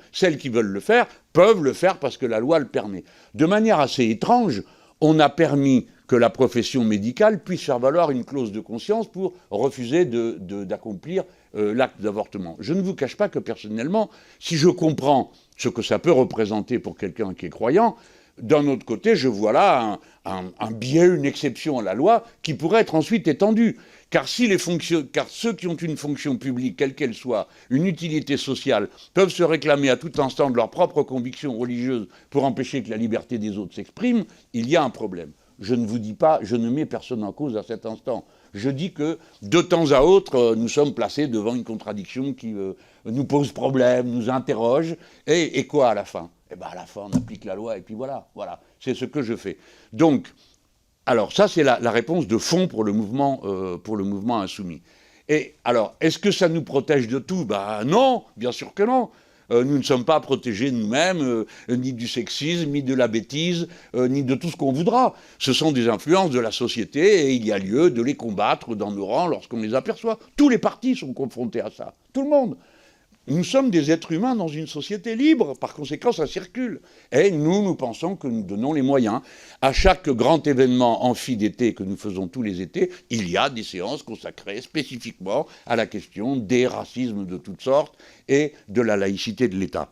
le faire peuvent le faire parce que la loi le permet. De manière assez étrange, on a permis que la profession médicale puisse faire valoir une clause de conscience pour refuser d'accomplir l'acte d'avortement. Je ne vous cache pas que personnellement, si je comprends ce que ça peut représenter pour quelqu'un qui est croyant, d'un autre côté, je vois là un biais, une exception à la loi qui pourrait être ensuite étendue. Car ceux qui ont une fonction publique, quelle qu'elle soit, une utilité sociale, peuvent se réclamer à tout instant de leur propre conviction religieuse pour empêcher que la liberté des autres s'exprime, il y a un problème. Je ne vous dis pas, je ne mets personne en cause à cet instant. Je dis que, de temps à autre, nous sommes placés devant une contradiction qui nous pose problème, nous interroge, et quoi à la fin ? Eh bien, à la fin, on applique la loi, et puis voilà. C'est ce que je fais. Donc, alors, ça, c'est la réponse de fond pour le mouvement insoumis. Et alors, est-ce que ça nous protège de tout ? Ben non, bien sûr que non. Nous ne sommes pas protégés nous-mêmes, ni du sexisme, ni de la bêtise, ni de tout ce qu'on voudra. Ce sont des influences de la société et il y a lieu de les combattre dans nos rangs lorsqu'on les aperçoit. Tous les partis sont confrontés à ça. Tout le monde. Nous sommes des êtres humains dans une société libre, par conséquent ça circule. Et nous pensons que nous donnons les moyens. À chaque grand événement amphi d'été que nous faisons tous les étés, il y a des séances consacrées spécifiquement à la question des racismes de toutes sortes et de la laïcité de l'État.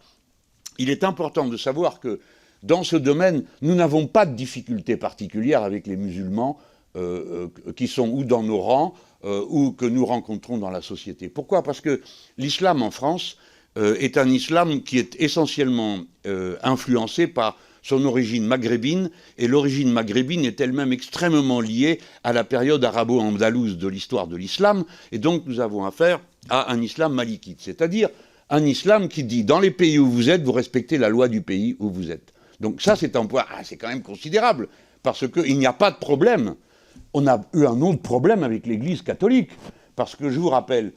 Il est important de savoir que dans ce domaine, nous n'avons pas de difficultés particulières avec les musulmans qui sont ou dans nos rangs, ou que nous rencontrons dans la société. Pourquoi ? Parce que l'islam en France est un islam qui est essentiellement influencé par son origine maghrébine, et l'origine maghrébine est elle-même extrêmement liée à la période arabo-andalouse de l'histoire de l'islam, et donc nous avons affaire à un islam malikite, c'est-à-dire un islam qui dit, dans les pays où vous êtes, vous respectez la loi du pays où vous êtes. Donc ça, c'est un point, c'est quand même considérable, parce qu'il n'y a pas de problème. On a eu un autre problème avec l'Église catholique, parce que je vous rappelle,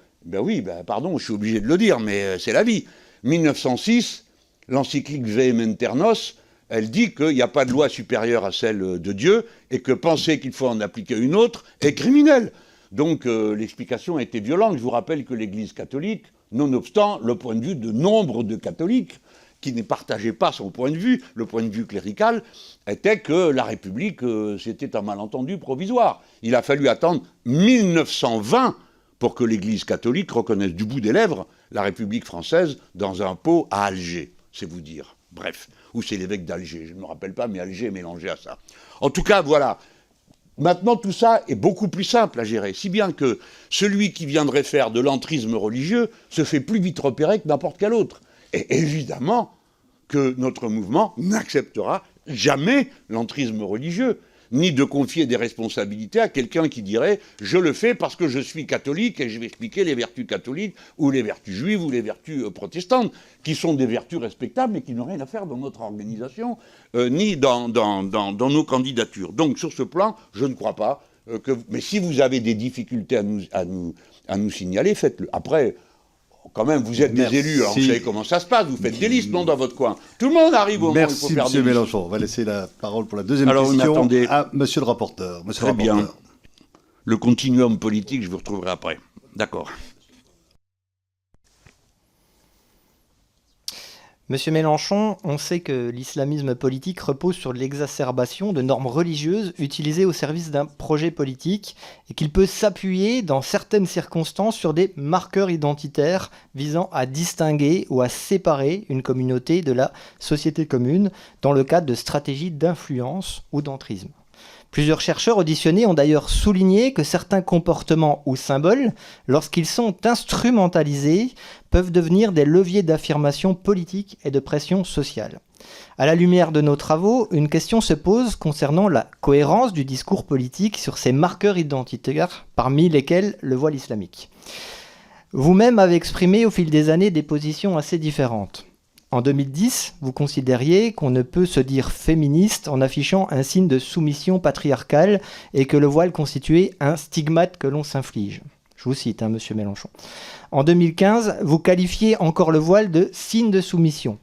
pardon, je suis obligé de le dire, mais c'est la vie. 1906, l'encyclique Vehementernos, elle dit qu'il n'y a pas de loi supérieure à celle de Dieu, et que penser qu'il faut en appliquer une autre est criminel. Donc l'explication a été violente. Je vous rappelle que l'Église catholique, nonobstant le point de vue de nombre de catholiques, qui ne partageaient pas son point de vue, le point de vue clérical, était que la République, c'était un malentendu provisoire. Il a fallu attendre 1920 pour que l'Église catholique reconnaisse du bout des lèvres la République française dans un pot à Alger, c'est vous dire. Bref, ou c'est l'évêque d'Alger, je ne me rappelle pas, mais Alger est mélangé à ça. En tout cas, voilà. Maintenant, tout ça est beaucoup plus simple à gérer, si bien que celui qui viendrait faire de l'entrisme religieux se fait plus vite repérer que n'importe quel autre. Et évidemment que notre mouvement n'acceptera jamais l'entrisme religieux, ni de confier des responsabilités à quelqu'un qui dirait « je le fais parce que je suis catholique et je vais expliquer les vertus catholiques ou les vertus juives ou les vertus protestantes », qui sont des vertus respectables mais qui n'ont rien à faire dans notre organisation, ni dans nos candidatures. Donc sur ce plan, je ne crois pas que... Mais si vous avez des difficultés à nous signaler, faites-le. Après... Quand même, vous êtes des élus, alors vous savez comment ça se passe, vous faites des listes, non, dans votre coin. Tout le monde arrive au moment où il faut faire des listes. Merci, M. Mélenchon. On va laisser la parole pour la deuxième question à M. le rapporteur. Très bien. Le continuum politique, je vous retrouverai après. D'accord. Monsieur Mélenchon, on sait que l'islamisme politique repose sur l'exacerbation de normes religieuses utilisées au service d'un projet politique et qu'il peut s'appuyer dans certaines circonstances sur des marqueurs identitaires visant à distinguer ou à séparer une communauté de la société commune dans le cadre de stratégies d'influence ou d'entrisme. Plusieurs chercheurs auditionnés ont d'ailleurs souligné que certains comportements ou symboles, lorsqu'ils sont instrumentalisés, peuvent devenir des leviers d'affirmation politique et de pression sociale. À la lumière de nos travaux, une question se pose concernant la cohérence du discours politique sur ces marqueurs identitaires, parmi lesquels le voile islamique. Vous-même avez exprimé au fil des années des positions assez différentes. En 2010, vous considériez qu'on ne peut se dire féministe en affichant un signe de soumission patriarcale et que le voile constituait un stigmate que l'on s'inflige. Je vous cite, Monsieur Mélenchon. En 2015, vous qualifiez encore le voile de signe de soumission.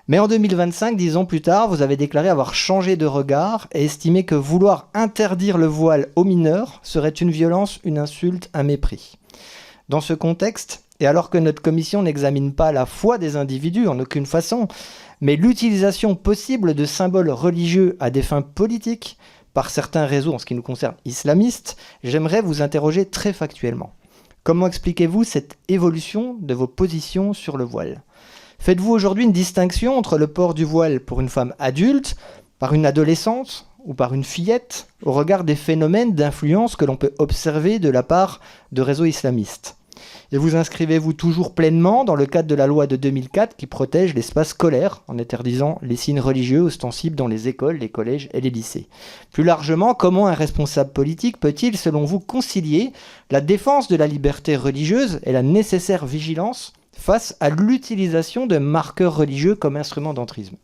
Mais en 2025, 10 ans plus tard, vous avez déclaré avoir changé de regard et estimé que vouloir interdire le voile aux mineurs serait une violence, une insulte, un mépris. Dans ce contexte, et alors que notre commission n'examine pas la foi des individus en aucune façon, mais l'utilisation possible de symboles religieux à des fins politiques par certains réseaux en ce qui nous concerne islamistes, j'aimerais vous interroger très factuellement. Comment expliquez-vous cette évolution de vos positions sur le voile ? Faites-vous aujourd'hui une distinction entre le port du voile pour une femme adulte, par une adolescente ou par une fillette, au regard des phénomènes d'influence que l'on peut observer de la part de réseaux islamistes ? Et vous inscrivez-vous toujours pleinement dans le cadre de la loi de 2004 qui protège l'espace scolaire en interdisant les signes religieux ostensibles dans les écoles, les collèges et les lycées. Plus largement, comment un responsable politique peut-il, selon vous, concilier la défense de la liberté religieuse et la nécessaire vigilance face à l'utilisation de marqueurs religieux comme instrument d'entrisme ?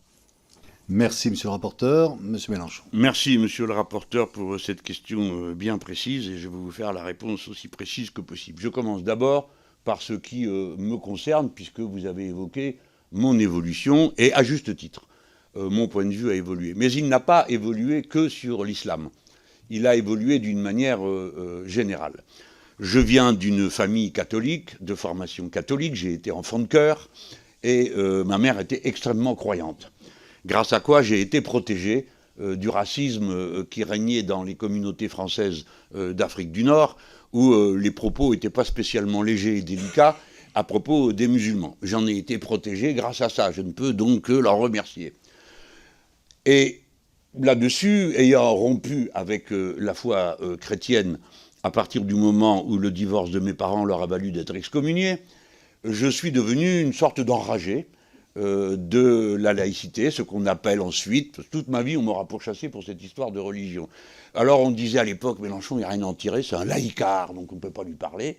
Merci, monsieur le rapporteur. Monsieur Mélenchon. Merci, monsieur le rapporteur, pour cette question bien précise, et je vais vous faire la réponse aussi précise que possible. Je commence d'abord par ce qui me concerne, puisque vous avez évoqué mon évolution, et à juste titre. Mon point de vue a évolué. Mais il n'a pas évolué que sur l'islam. Il a évolué d'une manière générale. Je viens d'une famille catholique, de formation catholique, j'ai été enfant de chœur, et ma mère était extrêmement croyante. Grâce à quoi j'ai été protégé du racisme qui régnait dans les communautés françaises d'Afrique du Nord, où les propos n'étaient pas spécialement légers et délicats à propos des musulmans. J'en ai été protégé grâce à ça, je ne peux donc que leur remercier. Et là-dessus, ayant rompu avec la foi chrétienne à partir du moment où le divorce de mes parents leur a valu d'être excommuniés, je suis devenu une sorte d'enragé de la laïcité, ce qu'on appelle ensuite, toute ma vie on m'aura pourchassé pour cette histoire de religion. Alors on disait à l'époque, Mélenchon, il n'y a rien à en tirer, c'est un laïcard, donc on ne peut pas lui parler.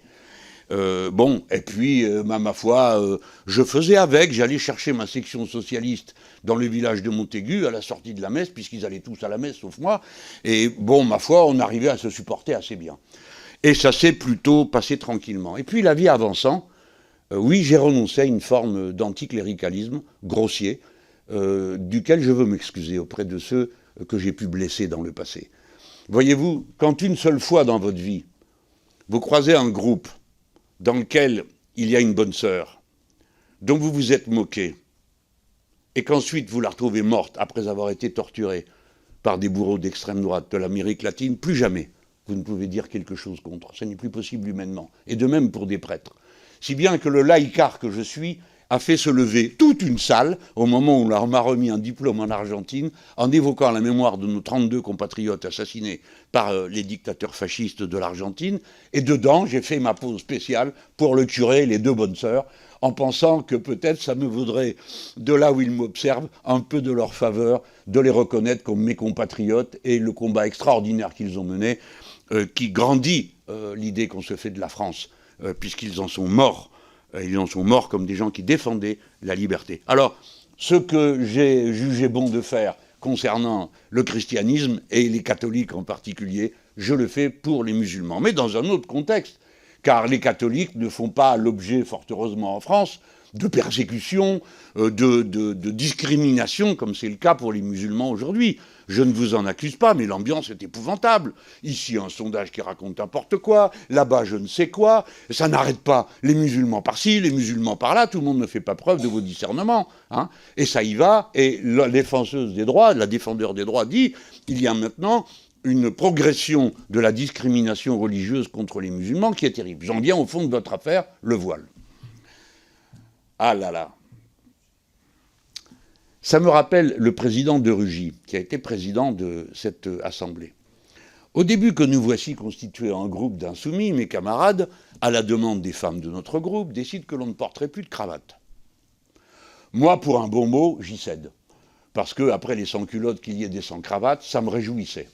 Et puis, ma foi, je faisais avec, j'allais chercher ma section socialiste dans le village de Montaigu, à la sortie de la messe, puisqu'ils allaient tous à la messe, sauf moi, et bon, ma foi, on arrivait à se supporter assez bien. Et ça s'est plutôt passé tranquillement. Et puis, la vie avançant, oui, j'ai renoncé à une forme d'anticléricalisme grossier, duquel je veux m'excuser auprès de ceux que j'ai pu blesser dans le passé. Voyez-vous, quand une seule fois dans votre vie, vous croisez un groupe dans lequel il y a une bonne sœur, dont vous vous êtes moqué, et qu'ensuite vous la retrouvez morte après avoir été torturée par des bourreaux d'extrême droite de l'Amérique latine, plus jamais vous ne pouvez dire quelque chose contre. Ce n'est plus possible humainement. Et de même pour des prêtres. Si bien que le laïcard que je suis a fait se lever toute une salle au moment où on m'a remis un diplôme en Argentine en évoquant la mémoire de nos 32 compatriotes assassinés par les dictateurs fascistes de l'Argentine. Et dedans, j'ai fait ma pause spéciale pour le curé et les deux bonnes sœurs en pensant que peut-être ça me vaudrait, de là où ils m'observent, un peu de leur faveur, de les reconnaître comme mes compatriotes et le combat extraordinaire qu'ils ont mené, qui grandit l'idée qu'on se fait de la France, puisqu'ils en sont morts. Ils en sont morts comme des gens qui défendaient la liberté. Alors, ce que j'ai jugé bon de faire concernant le christianisme, et les catholiques en particulier, je le fais pour les musulmans. Mais dans un autre contexte, car les catholiques ne font pas l'objet, fort heureusement en France, de persécution, de discrimination, comme c'est le cas pour les musulmans aujourd'hui. Je ne vous en accuse pas, mais l'ambiance est épouvantable. Ici, un sondage qui raconte n'importe quoi, là-bas, je ne sais quoi. Ça n'arrête pas. Les musulmans par-ci, les musulmans par-là, tout le monde ne fait pas preuve de vos discernements. Hein. Et ça y va, et la défenseuse des droits, la défendeur des droits dit, il y a maintenant une progression de la discrimination religieuse contre les musulmans qui est terrible. J'en viens au fond de votre affaire, le voile. Ah là là. Ça me rappelle le président de Rugy, qui a été président de cette assemblée. Au début que nous voici constitués en groupe d'insoumis, mes camarades, à la demande des femmes de notre groupe, décident que l'on ne porterait plus de cravate. Moi, pour un bon mot, j'y cède. Parce que, après les sans-culottes, qu'il y ait des sans-cravates, ça me réjouissait.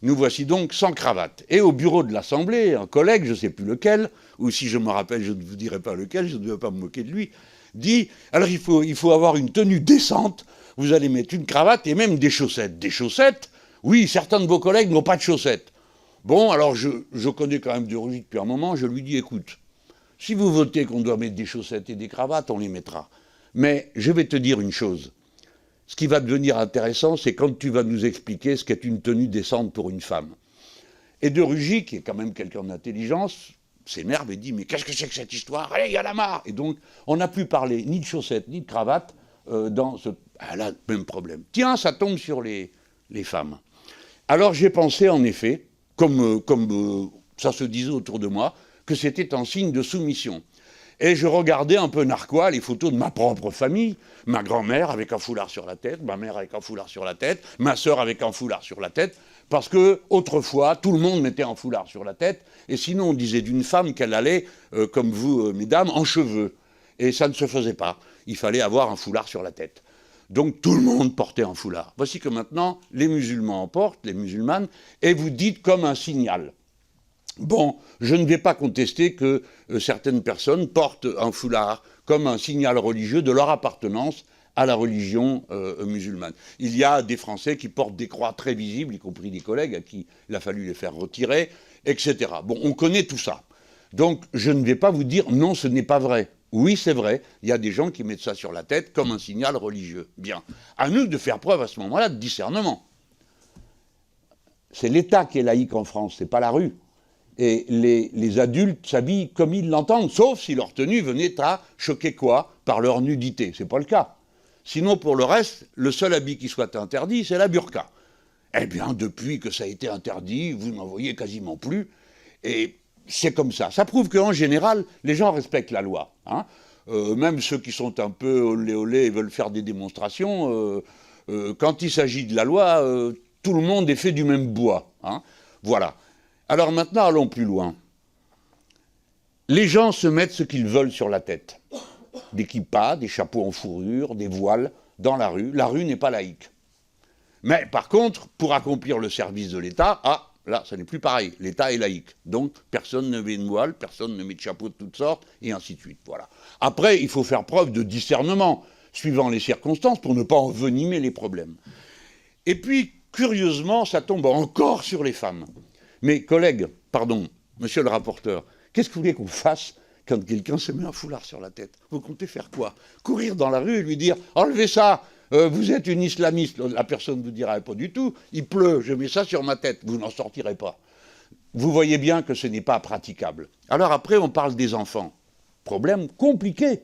Nous voici donc sans cravate. Et au bureau de l'Assemblée, un collègue, je ne sais plus lequel, ou si je me rappelle, je ne vous dirai pas lequel, je ne dois pas me moquer de lui, dit, alors il faut avoir une tenue décente, vous allez mettre une cravate et même des chaussettes. Des chaussettes? Oui, certains de vos collègues n'ont pas de chaussettes. Bon, alors je connais quand même de Rugy depuis un moment, je lui dis, écoute, si vous votez qu'on doit mettre des chaussettes et des cravates, on les mettra. Mais je vais te dire une chose. Ce qui va devenir intéressant, c'est quand tu vas nous expliquer ce qu'est une tenue décente pour une femme. Et de Rugy, qui est quand même quelqu'un d'intelligence, s'énerve et dit « Mais qu'est-ce que c'est que cette histoire? Allez, il y en a marre !» Et donc, on n'a plus parlé ni de chaussettes, ni de cravates dans ce... Ah là, même problème. Tiens, ça tombe sur les femmes. Alors j'ai pensé, en effet, comme ça se disait autour de moi, que c'était un signe de soumission. Et je regardais un peu narquois les photos de ma propre famille, ma grand-mère avec un foulard sur la tête, ma mère avec un foulard sur la tête, ma sœur avec un foulard sur la tête, parce que autrefois, tout le monde mettait un foulard sur la tête, et sinon on disait d'une femme qu'elle allait, comme vous, mesdames, en cheveux. Et ça ne se faisait pas. Il fallait avoir un foulard sur la tête. Donc tout le monde portait un foulard. Voici que maintenant, les musulmans en portent, les musulmanes, et vous dites comme un signal. Bon, je ne vais pas contester que certaines personnes portent un foulard comme un signal religieux de leur appartenance à la religion musulmane. Il y a des Français qui portent des croix très visibles, y compris des collègues à qui il a fallu les faire retirer, etc. Bon, on connaît tout ça. Donc, je ne vais pas vous dire non, ce n'est pas vrai. Oui, c'est vrai, il y a des gens qui mettent ça sur la tête comme un signal religieux. Bien. À nous de faire preuve à ce moment-là de discernement. C'est l'État qui est laïque en France, c'est pas la rue. Et les adultes s'habillent comme ils l'entendent, sauf si leur tenue venait à choquer quoi? Par leur nudité. C'est pas le cas. Sinon, pour le reste, le seul habit qui soit interdit, c'est la burqa. Eh bien, depuis que ça a été interdit, vous n'en voyez quasiment plus. Et c'est comme ça. Ça prouve qu'en général, les gens respectent la loi. Hein. Même ceux qui sont un peu olé olé et veulent faire des démonstrations, quand il s'agit de la loi, tout le monde est fait du même bois. Hein. Voilà. Alors maintenant, allons plus loin. Les gens se mettent ce qu'ils veulent sur la tête. Des kippas, des chapeaux en fourrure, des voiles, dans la rue. La rue n'est pas laïque. Mais par contre, pour accomplir le service de l'État, là, ça n'est plus pareil. L'État est laïque. Donc, personne ne met de voile, personne ne met de chapeau de toutes sortes, et ainsi de suite. Voilà. Après, il faut faire preuve de discernement, suivant les circonstances, pour ne pas envenimer les problèmes. Et puis, curieusement, ça tombe encore sur les femmes. Mes collègues, pardon, monsieur le rapporteur, qu'est-ce que vous voulez qu'on fasse quand quelqu'un se met un foulard sur la tête? Vous comptez faire quoi? Courir dans la rue et lui dire « Enlevez ça, vous êtes une islamiste ». La personne vous dira « Pas du tout, il pleut, je mets ça sur ma tête ». Vous n'en sortirez pas. Vous voyez bien que ce n'est pas praticable. Alors après, on parle des enfants. Problème compliqué,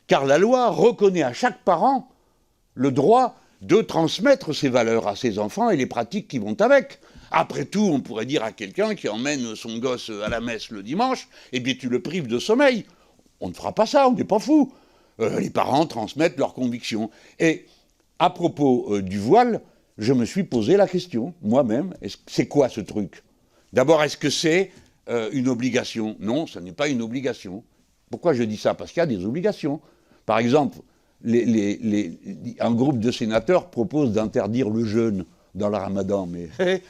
car la loi reconnaît à chaque parent le droit de transmettre ses valeurs à ses enfants et les pratiques qui vont avec. Après tout, on pourrait dire à quelqu'un qui emmène son gosse à la messe le dimanche, eh bien tu le prives de sommeil. On ne fera pas ça, on n'est pas fous. Les parents transmettent leurs convictions. Et à propos du voile, je me suis posé la question, moi-même, c'est quoi ce truc? D'abord, est-ce que c'est une obligation? Non, ce n'est pas une obligation. Pourquoi je dis ça? Parce qu'il y a des obligations. Par exemple, un groupe de sénateurs propose d'interdire le jeûne dans le ramadan, mais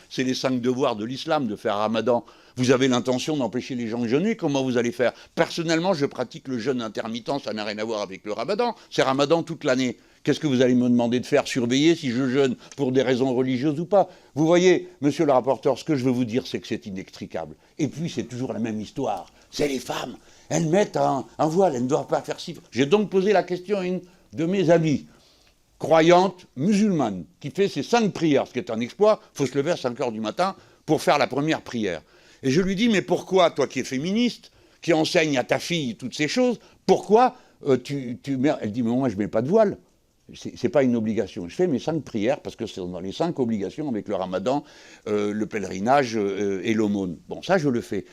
c'est les 5 devoirs de l'islam de faire ramadan. Vous avez l'intention d'empêcher les gens de jeûner, comment vous allez faire? Personnellement, je pratique le jeûne intermittent, ça n'a rien à voir avec le ramadan, c'est ramadan toute l'année. Qu'est-ce que vous allez me demander de faire? Surveiller si je jeûne pour des raisons religieuses ou pas? Vous voyez, monsieur le rapporteur, ce que je veux vous dire, c'est que c'est inextricable. Et puis, c'est toujours la même histoire. C'est les femmes. Elles mettent un voile, elles ne doivent pas faire ci. J'ai donc posé la question à une de mes amies, croyante musulmane, qui fait ses 5 prières, ce qui est un exploit. Il faut se lever à 5 heures du matin pour faire la première prière. Et je lui dis, mais pourquoi, toi qui es féministe, qui enseigne à ta fille toutes ces choses, pourquoi tu mets... Elle dit, mais moi, je ne mets pas de voile. C'est pas une obligation. Je fais mes 5 prières, parce que c'est dans les 5 obligations avec le ramadan, le pèlerinage et l'aumône. Bon, ça, je le fais.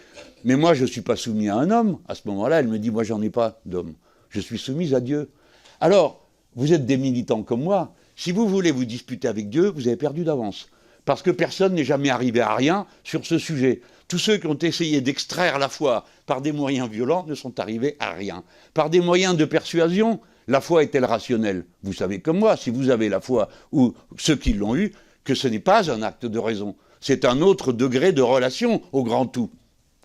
Mais moi, je ne suis pas soumis à un homme. À ce moment-là, elle me dit, moi, j'en ai pas d'homme. Je suis soumise à Dieu. Alors, vous êtes des militants comme moi. Si vous voulez vous disputer avec Dieu, vous avez perdu d'avance. Parce que personne n'est jamais arrivé à rien sur ce sujet. Tous ceux qui ont essayé d'extraire la foi par des moyens violents ne sont arrivés à rien. Par des moyens de persuasion, la foi est-elle rationnelle? Vous savez comme moi, si vous avez la foi, ou ceux qui l'ont eue, que ce n'est pas un acte de raison. C'est un autre degré de relation au grand tout.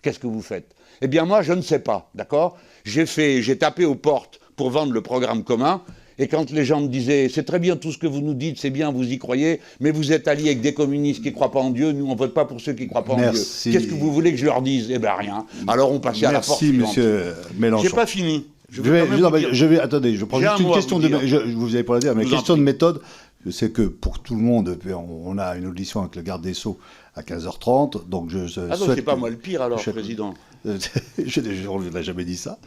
Qu'est-ce que vous faites? Eh bien moi, je ne sais pas, d'accord? J'ai tapé aux portes pour vendre le programme commun. Et quand les gens me disaient, c'est très bien tout ce que vous nous dites, c'est bien, vous y croyez, mais vous êtes alliés avec des communistes qui ne croient pas en Dieu, nous on ne vote pas pour ceux qui ne croient pas en Dieu. Qu'est-ce que vous voulez que je leur dise? Eh bien rien. Alors on passait à la porte suivante. Merci, monsieur Mélenchon. J'ai pas fini. Attendez, je prends juste une question vous avez pas la dire, mais question de méthode. Je sais que pour tout le monde, on a une audition avec le garde des Sceaux à 15h30, donc je souhaite... Ah non, c'est pas moi le pire alors, Président. Je n'ai jamais dit ça,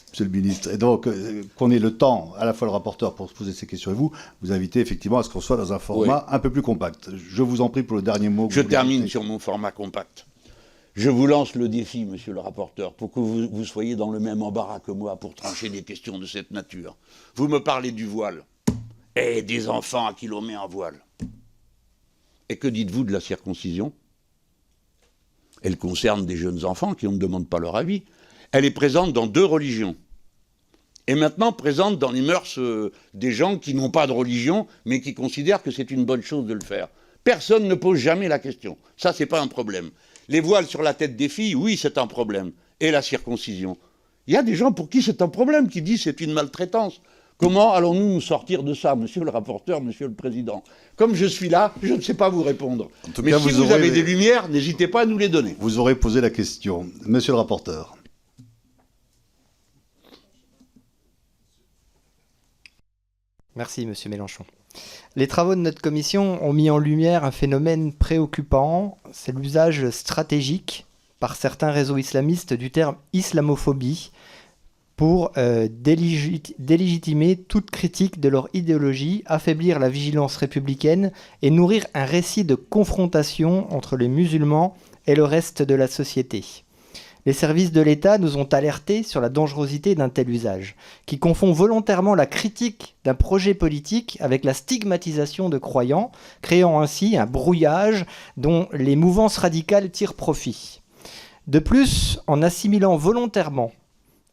monsieur le ministre. Et donc, qu'on ait le temps, à la fois le rapporteur pour se poser ces questions et vous invitez effectivement à ce qu'on soit dans un format un peu plus compact. Je vous en prie pour le dernier mot. Je termine sur mon format compact. Je vous lance le défi, monsieur le rapporteur, pour que vous soyez dans le même embarras que moi pour trancher des questions de cette nature. Vous me parlez du voile. Et des enfants à qui l'on met un voile. Et que dites-vous de la circoncision? Elle concerne des jeunes enfants qui on ne demande pas leur avis. Elle est présente dans 2 religions. Et maintenant présente dans les mœurs des gens qui n'ont pas de religion, mais qui considèrent que c'est une bonne chose de le faire. Personne ne pose jamais la question. Ça, c'est pas un problème. Les voiles sur la tête des filles, oui, c'est un problème. Et la circoncision. Il y a des gens pour qui c'est un problème, qui disent c'est une maltraitance. Comment allons-nous nous sortir de ça, monsieur le rapporteur, monsieur le président? Comme je suis là, je ne sais pas vous répondre. En tout cas, si vous avez des lumières, n'hésitez pas à nous les donner. Vous aurez posé la question. Monsieur le rapporteur. Merci, Monsieur Mélenchon. Les travaux de notre commission ont mis en lumière un phénomène préoccupant, c'est l'usage stratégique par certains réseaux islamistes du terme islamophobie pour délégitimer toute critique de leur idéologie, affaiblir la vigilance républicaine et nourrir un récit de confrontation entre les musulmans et le reste de la société. Les services de l'État nous ont alertés sur la dangerosité d'un tel usage, qui confond volontairement la critique d'un projet politique avec la stigmatisation de croyants, créant ainsi un brouillage dont les mouvances radicales tirent profit. De plus, en assimilant volontairement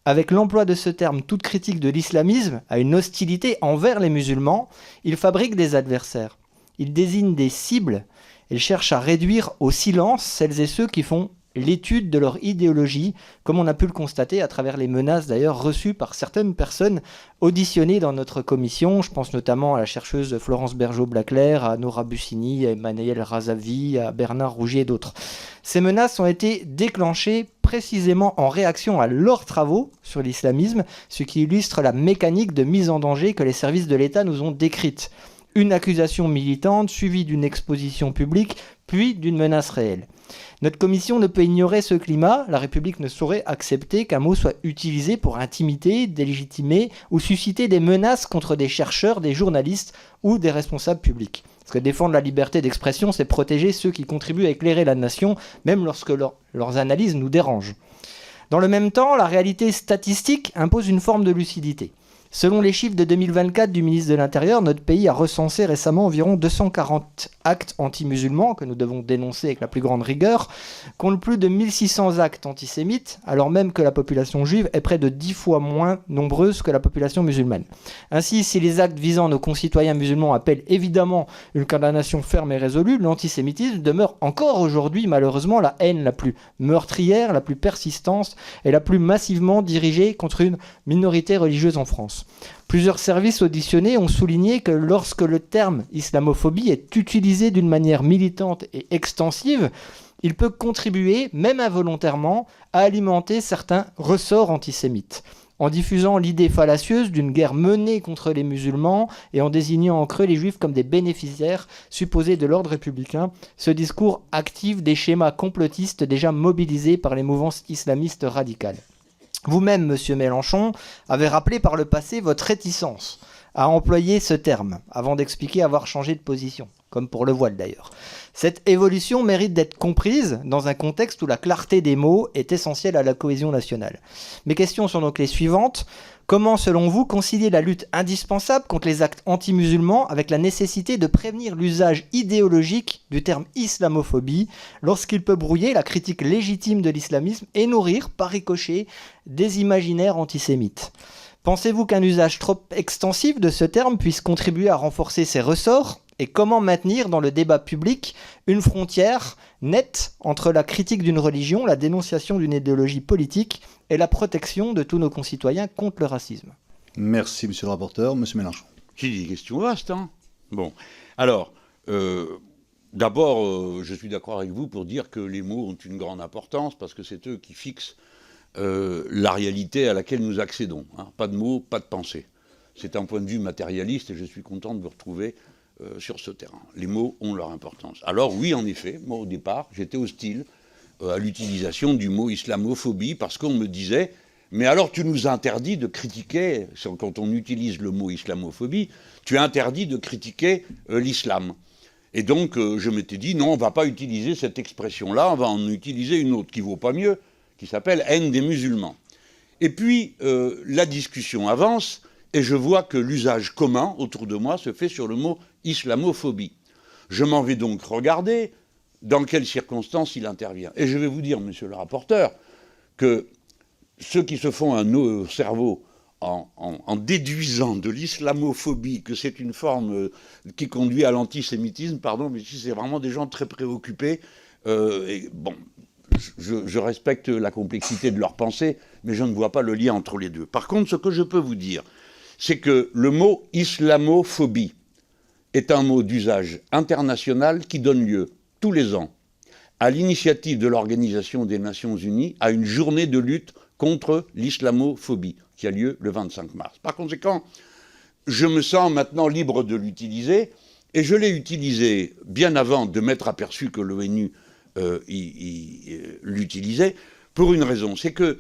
avec l'emploi de ce terme toute critique de l'islamisme à une hostilité envers les musulmans, ils fabriquent des adversaires. Ils désignent des cibles, ils cherchent à réduire au silence celles et ceux qui font l'étude de leur idéologie, comme on a pu le constater à travers les menaces d'ailleurs reçues par certaines personnes auditionnées dans notre commission. Je pense notamment à la chercheuse Florence Bergeau-Blaclair, à Nora Bussini, à Emmanuel Razavi, à Bernard Rougier et d'autres. Ces menaces ont été déclenchées précisément en réaction à leurs travaux sur l'islamisme, ce qui illustre la mécanique de mise en danger que les services de l'État nous ont décrite. Une accusation militante suivie d'une exposition publique, puis d'une menace réelle. Notre commission ne peut ignorer ce climat. La République ne saurait accepter qu'un mot soit utilisé pour intimider, délégitimer ou susciter des menaces contre des chercheurs, des journalistes ou des responsables publics. Parce que défendre la liberté d'expression, c'est protéger ceux qui contribuent à éclairer la nation, même lorsque leurs analyses nous dérangent. Dans le même temps, la réalité statistique impose une forme de lucidité. Selon les chiffres de 2024 du ministre de l'Intérieur, notre pays a recensé récemment environ 240 actes anti-musulmans que nous devons dénoncer avec la plus grande rigueur, compte plus de 1600 actes antisémites, alors même que la population juive est près de 10 fois moins nombreuse que la population musulmane. Ainsi, si les actes visant nos concitoyens musulmans appellent évidemment une condamnation ferme et résolue, l'antisémitisme demeure encore aujourd'hui malheureusement la haine la plus meurtrière, la plus persistante et la plus massivement dirigée contre une minorité religieuse en France. Plusieurs services auditionnés ont souligné que lorsque le terme islamophobie est utilisé d'une manière militante et extensive, il peut contribuer, même involontairement, à alimenter certains ressorts antisémites. En diffusant l'idée fallacieuse d'une guerre menée contre les musulmans et en désignant en creux les juifs comme des bénéficiaires supposés de l'ordre républicain, ce discours active des schémas complotistes déjà mobilisés par les mouvances islamistes radicales. Vous-même, Monsieur Mélenchon, avez rappelé par le passé votre réticence à employer ce terme, avant d'expliquer avoir changé de position, comme pour le voile d'ailleurs. Cette évolution mérite d'être comprise dans un contexte où la clarté des mots est essentielle à la cohésion nationale. Mes questions sont donc les suivantes. Comment, selon vous, concilier la lutte indispensable contre les actes anti-musulmans avec la nécessité de prévenir l'usage idéologique du terme islamophobie lorsqu'il peut brouiller la critique légitime de l'islamisme et nourrir, par ricochet, des imaginaires antisémites ? Pensez-vous qu'un usage trop extensif de ce terme puisse contribuer à renforcer ses ressorts ? Et comment maintenir dans le débat public une frontière nette entre la critique d'une religion, la dénonciation d'une idéologie politique et la protection de tous nos concitoyens contre le racisme ? Merci, monsieur le rapporteur. Monsieur Mélenchon. C'est des questions vastes, hein. Bon, alors, d'abord, je suis d'accord avec vous pour dire que les mots ont une grande importance parce que c'est eux qui fixent la réalité à laquelle nous accédons. Hein. Pas de mots, pas de pensée. C'est un point de vue matérialiste et je suis content de vous retrouver sur ce terrain. Les mots ont leur importance. Alors oui, en effet, moi au départ, j'étais hostile à l'utilisation du mot islamophobie parce qu'on me disait « mais alors tu nous interdis de critiquer, quand on utilise le mot islamophobie, tu interdis de critiquer l'islam ». Et donc je m'étais dit « non, on ne va pas utiliser cette expression-là, on va en utiliser une autre qui ne vaut pas mieux, qui s'appelle « haine des musulmans ». Et puis la discussion avance et je vois que l'usage commun autour de moi se fait sur le mot islamophobie. Je m'en vais donc regarder dans quelles circonstances il intervient. Et je vais vous dire, monsieur le rapporteur, que ceux qui se font un nœud au cerveau en déduisant de l'islamophobie que c'est une forme qui conduit à l'antisémitisme, pardon, mais si c'est vraiment des gens très préoccupés, et bon, je respecte la complexité de leur pensée, mais je ne vois pas le lien entre les deux. Par contre, ce que je peux vous dire, c'est que le mot islamophobie est un mot d'usage international qui donne lieu, tous les ans, à l'initiative de l'Organisation des Nations Unies, à une journée de lutte contre l'islamophobie, qui a lieu le 25 mars. Par conséquent, je me sens maintenant libre de l'utiliser, et je l'ai utilisé bien avant de m'être aperçu que l'ONU l'utilisait, pour une raison, c'est que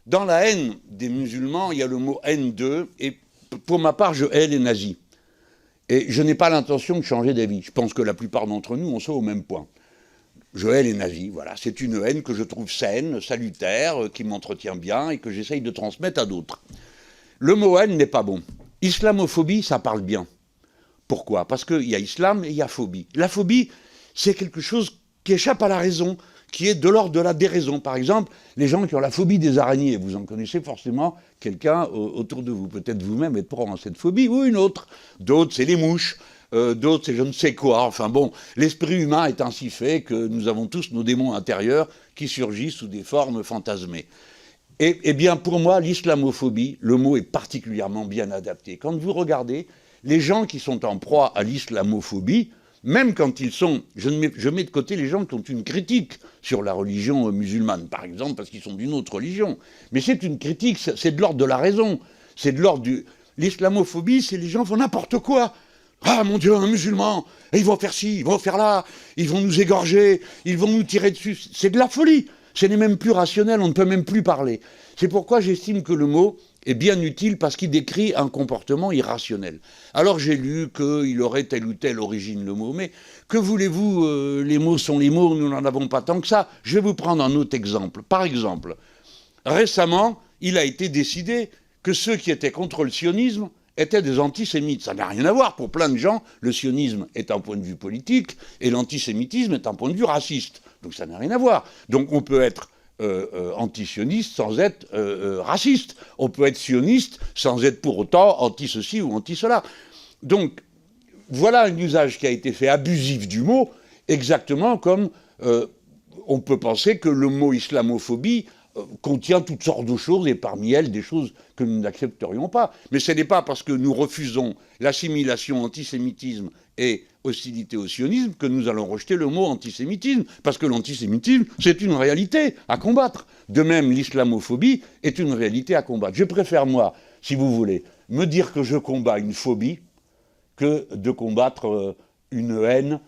dans la haine des musulmans, il y a le mot haine d'eux, et pour ma part, je hais les nazis. Et je n'ai pas l'intention de changer d'avis. Je pense que la plupart d'entre nous, on soit au même point. Je hais les nazis, voilà. C'est une haine que je trouve saine, salutaire, qui m'entretient bien et que j'essaye de transmettre à d'autres. Le mot haine n'est pas bon. Islamophobie, ça parle bien. Pourquoi? Parce qu'il y a islam et il y a phobie. La phobie, c'est quelque chose qui échappe à la raison, qui est de l'ordre de la déraison. Par exemple, les gens qui ont la phobie des araignées, vous en connaissez forcément quelqu'un autour de vous. Peut-être vous-même êtes proche de cette phobie ou une autre. D'autres, c'est les mouches. D'autres, c'est je ne sais quoi. Enfin bon, l'esprit humain est ainsi fait que nous avons tous nos démons intérieurs qui surgissent sous des formes fantasmées. Eh bien, pour moi, l'islamophobie, le mot est particulièrement bien adapté. Quand vous regardez, les gens qui sont en proie à l'islamophobie, même quand ils sont... Je mets de côté les gens qui ont une critique sur la religion musulmane, par exemple, parce qu'ils sont d'une autre religion. Mais c'est une critique, c'est de l'ordre de la raison. C'est de l'ordre du... L'islamophobie, c'est les gens font n'importe quoi. Ah, mon Dieu, un musulman, et ils vont faire ci, ils vont faire là, ils vont nous égorger, ils vont nous tirer dessus. C'est de la folie. Ce n'est même plus rationnel, on ne peut même plus parler. C'est pourquoi j'estime que le mot est bien utile parce qu'il décrit un comportement irrationnel. Alors j'ai lu qu'il aurait telle ou telle origine le mot, mais que voulez-vous, les mots sont les mots, nous n'en avons pas tant que ça. Je vais vous prendre un autre exemple. Par exemple, récemment, il a été décidé que ceux qui étaient contre le sionisme étaient des antisémites. Ça n'a rien à voir. Pour plein de gens, le sionisme est un point de vue politique et l'antisémitisme est un point de vue raciste. Donc ça n'a rien à voir. Donc on peut être anti-sioniste sans être raciste. On peut être sioniste sans être pour autant anti-ceci ou anti-cela. Donc voilà un usage qui a été fait abusif du mot, exactement comme on peut penser que le mot islamophobie contient toutes sortes de choses, et parmi elles des choses que nous n'accepterions pas. Mais ce n'est pas parce que nous refusons l'assimilation antisémitisme et hostilité au sionisme que nous allons rejeter le mot antisémitisme, parce que l'antisémitisme, c'est une réalité à combattre. De même, l'islamophobie est une réalité à combattre. Je préfère, moi, si vous voulez, me dire que je combats une phobie que de combattre une haine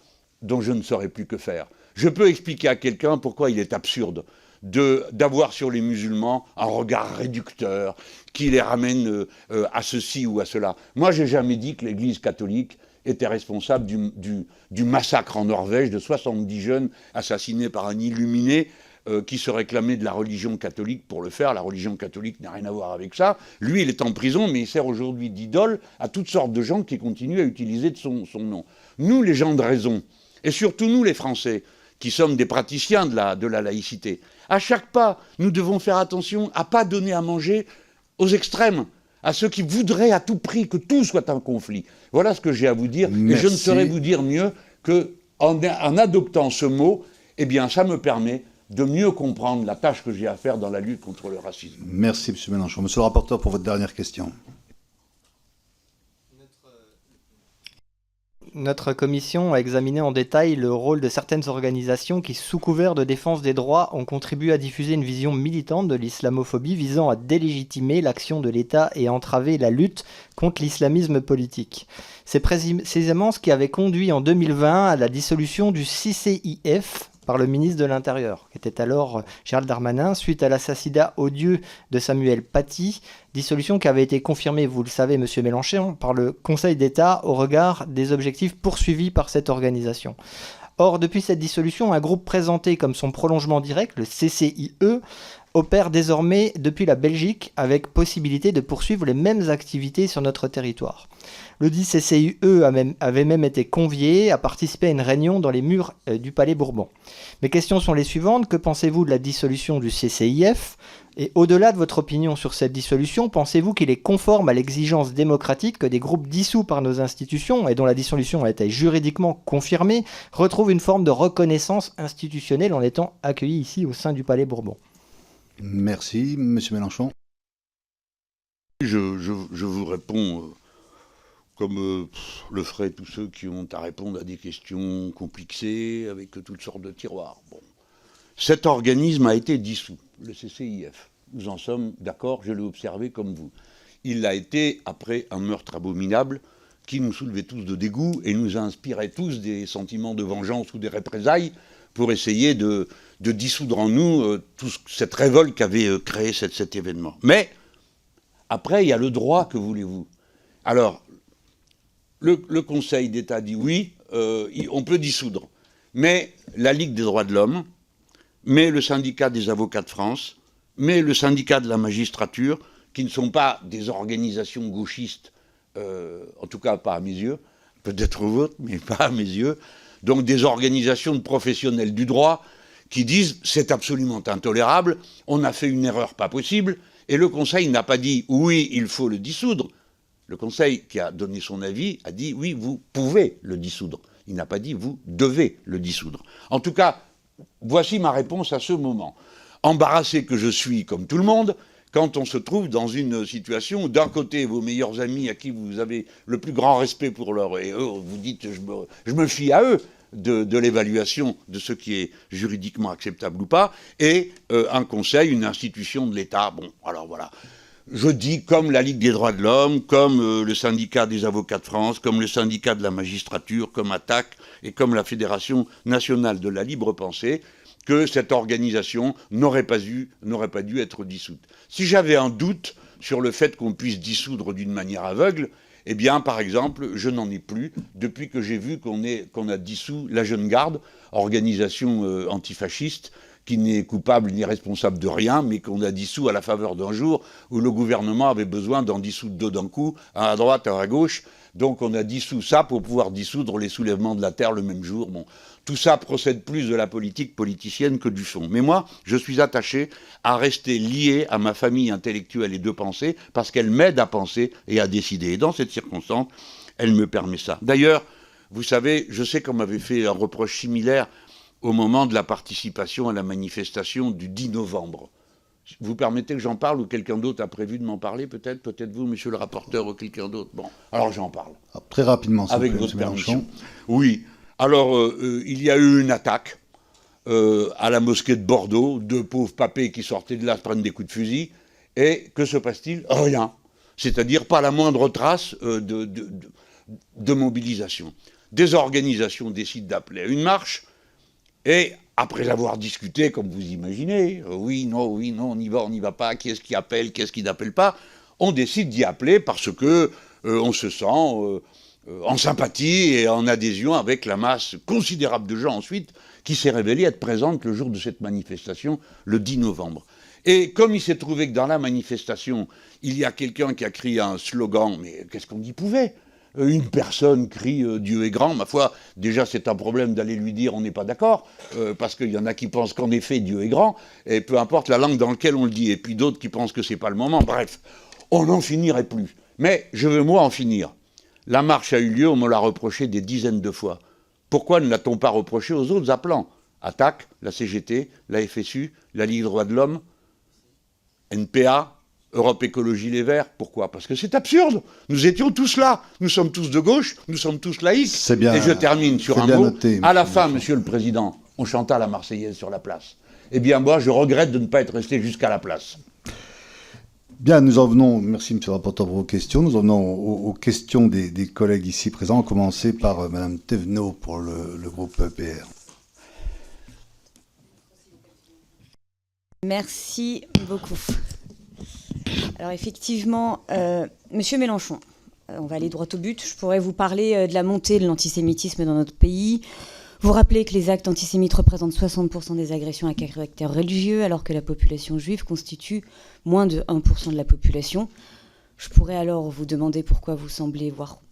dont je ne saurais plus que faire. Je peux expliquer à quelqu'un pourquoi il est absurde d'avoir sur les musulmans un regard réducteur qui les ramène à ceci ou à cela. Moi, j'ai jamais dit que l'Église catholique était responsable du massacre en Norvège de 70 jeunes assassinés par un illuminé qui se réclamait de la religion catholique pour le faire. La religion catholique n'a rien à voir avec ça. Lui, il est en prison, mais il sert aujourd'hui d'idole à toutes sortes de gens qui continuent à utiliser son nom. Nous, les gens de raison, et surtout nous, les Français, qui sommes des praticiens de la laïcité, à chaque pas, nous devons faire attention à ne pas donner à manger aux extrêmes, à ceux qui voudraient à tout prix que tout soit un conflit. Voilà ce que j'ai à vous dire. Merci. Et je ne saurais vous dire mieux qu'en adoptant ce mot, eh bien, ça me permet de mieux comprendre la tâche que j'ai à faire dans la lutte contre le racisme. Merci, M. Mélenchon. Monsieur le rapporteur, pour votre dernière question. Notre commission a examiné en détail le rôle de certaines organisations qui, sous couvert de défense des droits, ont contribué à diffuser une vision militante de l'islamophobie visant à délégitimer l'action de l'État et entraver la lutte contre l'islamisme politique. C'est précisément ce qui avait conduit en 2020 à la dissolution du CCIF par le ministre de l'Intérieur, qui était alors Gérald Darmanin, suite à l'assassinat odieux de Samuel Paty, dissolution qui avait été confirmée, vous le savez, Monsieur Mélenchon, par le Conseil d'État au regard des objectifs poursuivis par cette organisation. Or, depuis cette dissolution, un groupe présenté comme son prolongement direct, le CCIE, opère désormais depuis la Belgique avec possibilité de poursuivre les mêmes activités sur notre territoire. Le dit CCIE avait même été convié à participer à une réunion dans les murs du Palais Bourbon. Mes questions sont les suivantes. Que pensez-vous de la dissolution du CCIF ? Et au-delà de votre opinion sur cette dissolution, pensez-vous qu'il est conforme à l'exigence démocratique que des groupes dissous par nos institutions et dont la dissolution a été juridiquement confirmée retrouvent une forme de reconnaissance institutionnelle en étant accueillis ici au sein du Palais Bourbon ? Merci, M. Mélenchon. Je vous réponds comme le feraient tous ceux qui ont à répondre à des questions complexées avec toutes sortes de tiroirs. Bon. Cet organisme a été dissous, le CCIF. Nous en sommes d'accord, je l'ai observé comme vous. il l'a été après un meurtre abominable qui nous soulevait tous de dégoût et nous inspirait tous des sentiments de vengeance ou des représailles pour essayer de dissoudre en nous toute cette révolte qu'avait créé cet événement. Mais après, il y a le droit, que voulez-vous? Alors, le Conseil d'État dit oui, on peut dissoudre. Mais la Ligue des droits de l'homme, mais le syndicat des avocats de France, mais le syndicat de la magistrature, qui ne sont pas des organisations gauchistes, en tout cas pas à mes yeux, peut-être aux vôtres, mais pas à mes yeux, donc des organisations de professionnels du droit qui disent c'est absolument intolérable, on a fait une erreur pas possible, et le Conseil n'a pas dit oui, il faut le dissoudre. Le Conseil qui a donné son avis a dit oui, vous pouvez le dissoudre. Il n'a pas dit vous devez le dissoudre. En tout cas, voici ma réponse à ce moment. Embarrassé que je suis comme tout le monde, quand on se trouve dans une situation où d'un côté vos meilleurs amis à qui vous avez le plus grand respect pour leur... et eux, vous dites je me fie à eux de l'évaluation de ce qui est juridiquement acceptable ou pas, et un conseil, une institution de l'État. Bon, alors voilà. Je dis comme la Ligue des droits de l'homme, comme le syndicat des avocats de France, comme le syndicat de la magistrature, comme ATTAC et comme la Fédération nationale de la libre pensée, que cette organisation n'aurait pas dû être dissoute. Si j'avais un doute sur le fait qu'on puisse dissoudre d'une manière aveugle, eh bien, par exemple, je n'en ai plus depuis que j'ai vu qu'on a dissous la Jeune Garde, organisation antifasciste, qui n'est coupable ni responsable de rien, mais qu'on a dissous à la faveur d'un jour où le gouvernement avait besoin d'en dissoudre deux d'un coup, un à droite, un à gauche. Donc on a dissous ça pour pouvoir dissoudre les soulèvements de la terre le même jour. Bon, tout ça procède plus de la politique politicienne que du fond. Mais moi, je suis attaché à rester lié à ma famille intellectuelle et de pensée, parce qu'elle m'aide à penser et à décider. Et dans cette circonstance, elle me permet ça. D'ailleurs, vous savez, je sais qu'on m'avait fait un reproche similaire au moment de la participation à la manifestation du 10 novembre. Vous permettez que j'en parle ou quelqu'un d'autre a prévu de m'en parler peut-être? Peut-être vous, monsieur le rapporteur, ou quelqu'un d'autre. Bon, alors j'en parle. Alors, très rapidement, avec votre permission. Oui. Alors, il y a eu une attaque à la mosquée de Bordeaux. Deux pauvres papés qui sortaient de là se prennent des coups de fusil. Et que se passe-t-il? Rien. C'est-à-dire pas la moindre trace de mobilisation. Des organisations décident d'appeler à une marche. Et après avoir discuté, comme vous imaginez, oui, non, on n'y va pas, qui est-ce qui appelle, qui est-ce qui n'appelle pas, on décide d'y appeler parce que on se sent en sympathie et en adhésion avec la masse considérable de gens ensuite qui s'est révélée être présente le jour de cette manifestation, le 10 novembre. Et comme il s'est trouvé que dans la manifestation, il y a quelqu'un qui a crié un slogan, mais qu'est-ce qu'on y pouvait ? Une personne crie « Dieu est grand », ma foi, déjà c'est un problème d'aller lui dire « on n'est pas d'accord », parce qu'il y en a qui pensent qu'en effet Dieu est grand, et peu importe la langue dans laquelle on le dit, et puis d'autres qui pensent que c'est pas le moment, bref, on n'en finirait plus. Mais je veux moi en finir. La marche a eu lieu, on me l'a reproché des dizaines de fois. Pourquoi ne l'a-t-on pas reproché aux autres appelants? ATTAC, la CGT, la FSU, la Ligue des droits de l'homme, NPA, Europe Écologie Les Verts. Pourquoi? Parce que c'est absurde. Nous étions tous là. Nous sommes tous de gauche, nous sommes tous laïcs. C'est bien, et je termine sur un mot. Noté, à la fin, Monsieur le Président, on chanta la Marseillaise sur la place. Eh bien, moi, je regrette de ne pas être resté jusqu'à la place. Bien, nous en venons, merci Monsieur le rapporteur pour vos questions, nous en venons aux questions des collègues ici présents, à commencer par Madame Thévenot pour le groupe PR. Merci beaucoup. Alors effectivement, Monsieur Mélenchon, on va aller droit au but. Je pourrais vous parler de la montée de l'antisémitisme dans notre pays, vous rappeler que les actes antisémites représentent 60% des agressions à caractère religieux, alors que la population juive constitue moins de 1% de la population. Je pourrais alors vous demander pourquoi vous semblez voir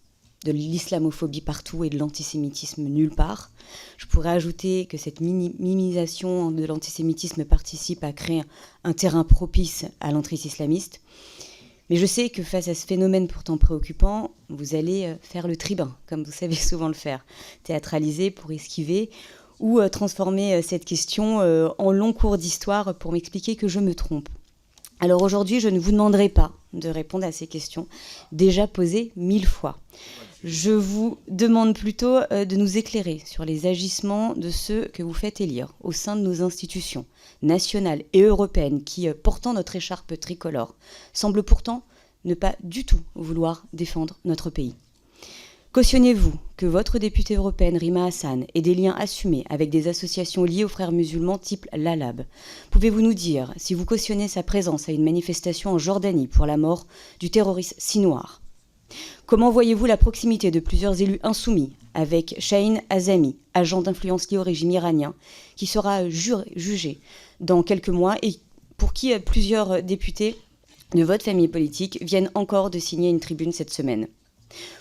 de l'islamophobie partout et de l'antisémitisme nulle part. Je pourrais ajouter que cette minimisation de l'antisémitisme participe à créer un terrain propice à l'entrise islamiste. Mais je sais que face à ce phénomène pourtant préoccupant, vous allez faire le tribun, comme vous savez souvent le faire, théâtraliser pour esquiver ou transformer cette question en long cours d'histoire pour m'expliquer que je me trompe. Alors aujourd'hui, je ne vous demanderai pas de répondre à ces questions déjà posées 1000 fois. Je vous demande plutôt de nous éclairer sur les agissements de ceux que vous faites élire au sein de nos institutions nationales et européennes qui, portant notre écharpe tricolore, semblent pourtant ne pas du tout vouloir défendre notre pays. Cautionnez-vous que votre députée européenne Rima Hassan ait des liens assumés avec des associations liées aux frères musulmans type l'Alab? Pouvez-vous nous dire si vous cautionnez sa présence à une manifestation en Jordanie pour la mort du terroriste Sinoir? Comment voyez-vous la proximité de plusieurs élus insoumis avec Shaheen Azami, agent d'influence lié au régime iranien, qui sera jugé dans quelques mois et pour qui plusieurs députés de votre famille politique viennent encore de signer une tribune cette semaine?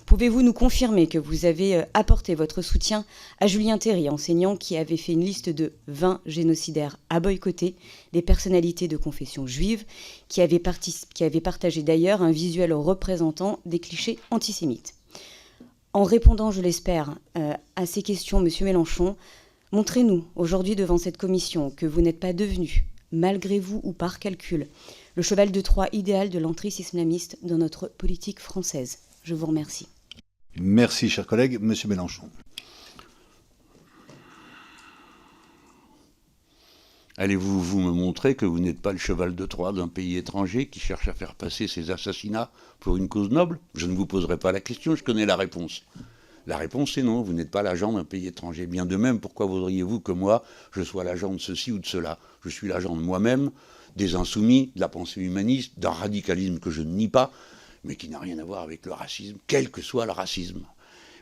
Pouvez-vous nous confirmer que vous avez apporté votre soutien à Julien Terry, enseignant qui avait fait une liste de 20 génocidaires à boycotter, des personnalités de confession juive, qui avait partagé d'ailleurs un visuel représentant des clichés antisémites? En répondant, je l'espère, à ces questions, Monsieur Mélenchon, montrez-nous aujourd'hui devant cette commission que vous n'êtes pas devenu, malgré vous ou par calcul, le cheval de Troie idéal de l'entrisme islamiste dans notre politique française. Je vous remercie. Merci, cher collègue. Monsieur Mélenchon. Allez-vous vous me montrer que vous n'êtes pas le cheval de Troie d'un pays étranger qui cherche à faire passer ses assassinats pour une cause noble? Je ne vous poserai pas la question, je connais la réponse. La réponse est non, vous n'êtes pas l'agent d'un pays étranger. Bien de même, pourquoi voudriez-vous que moi, je sois l'agent de ceci ou de cela? Je suis l'agent de moi-même, des insoumis, de la pensée humaniste, d'un radicalisme que je ne nie pas, mais qui n'a rien à voir avec le racisme, quel que soit le racisme.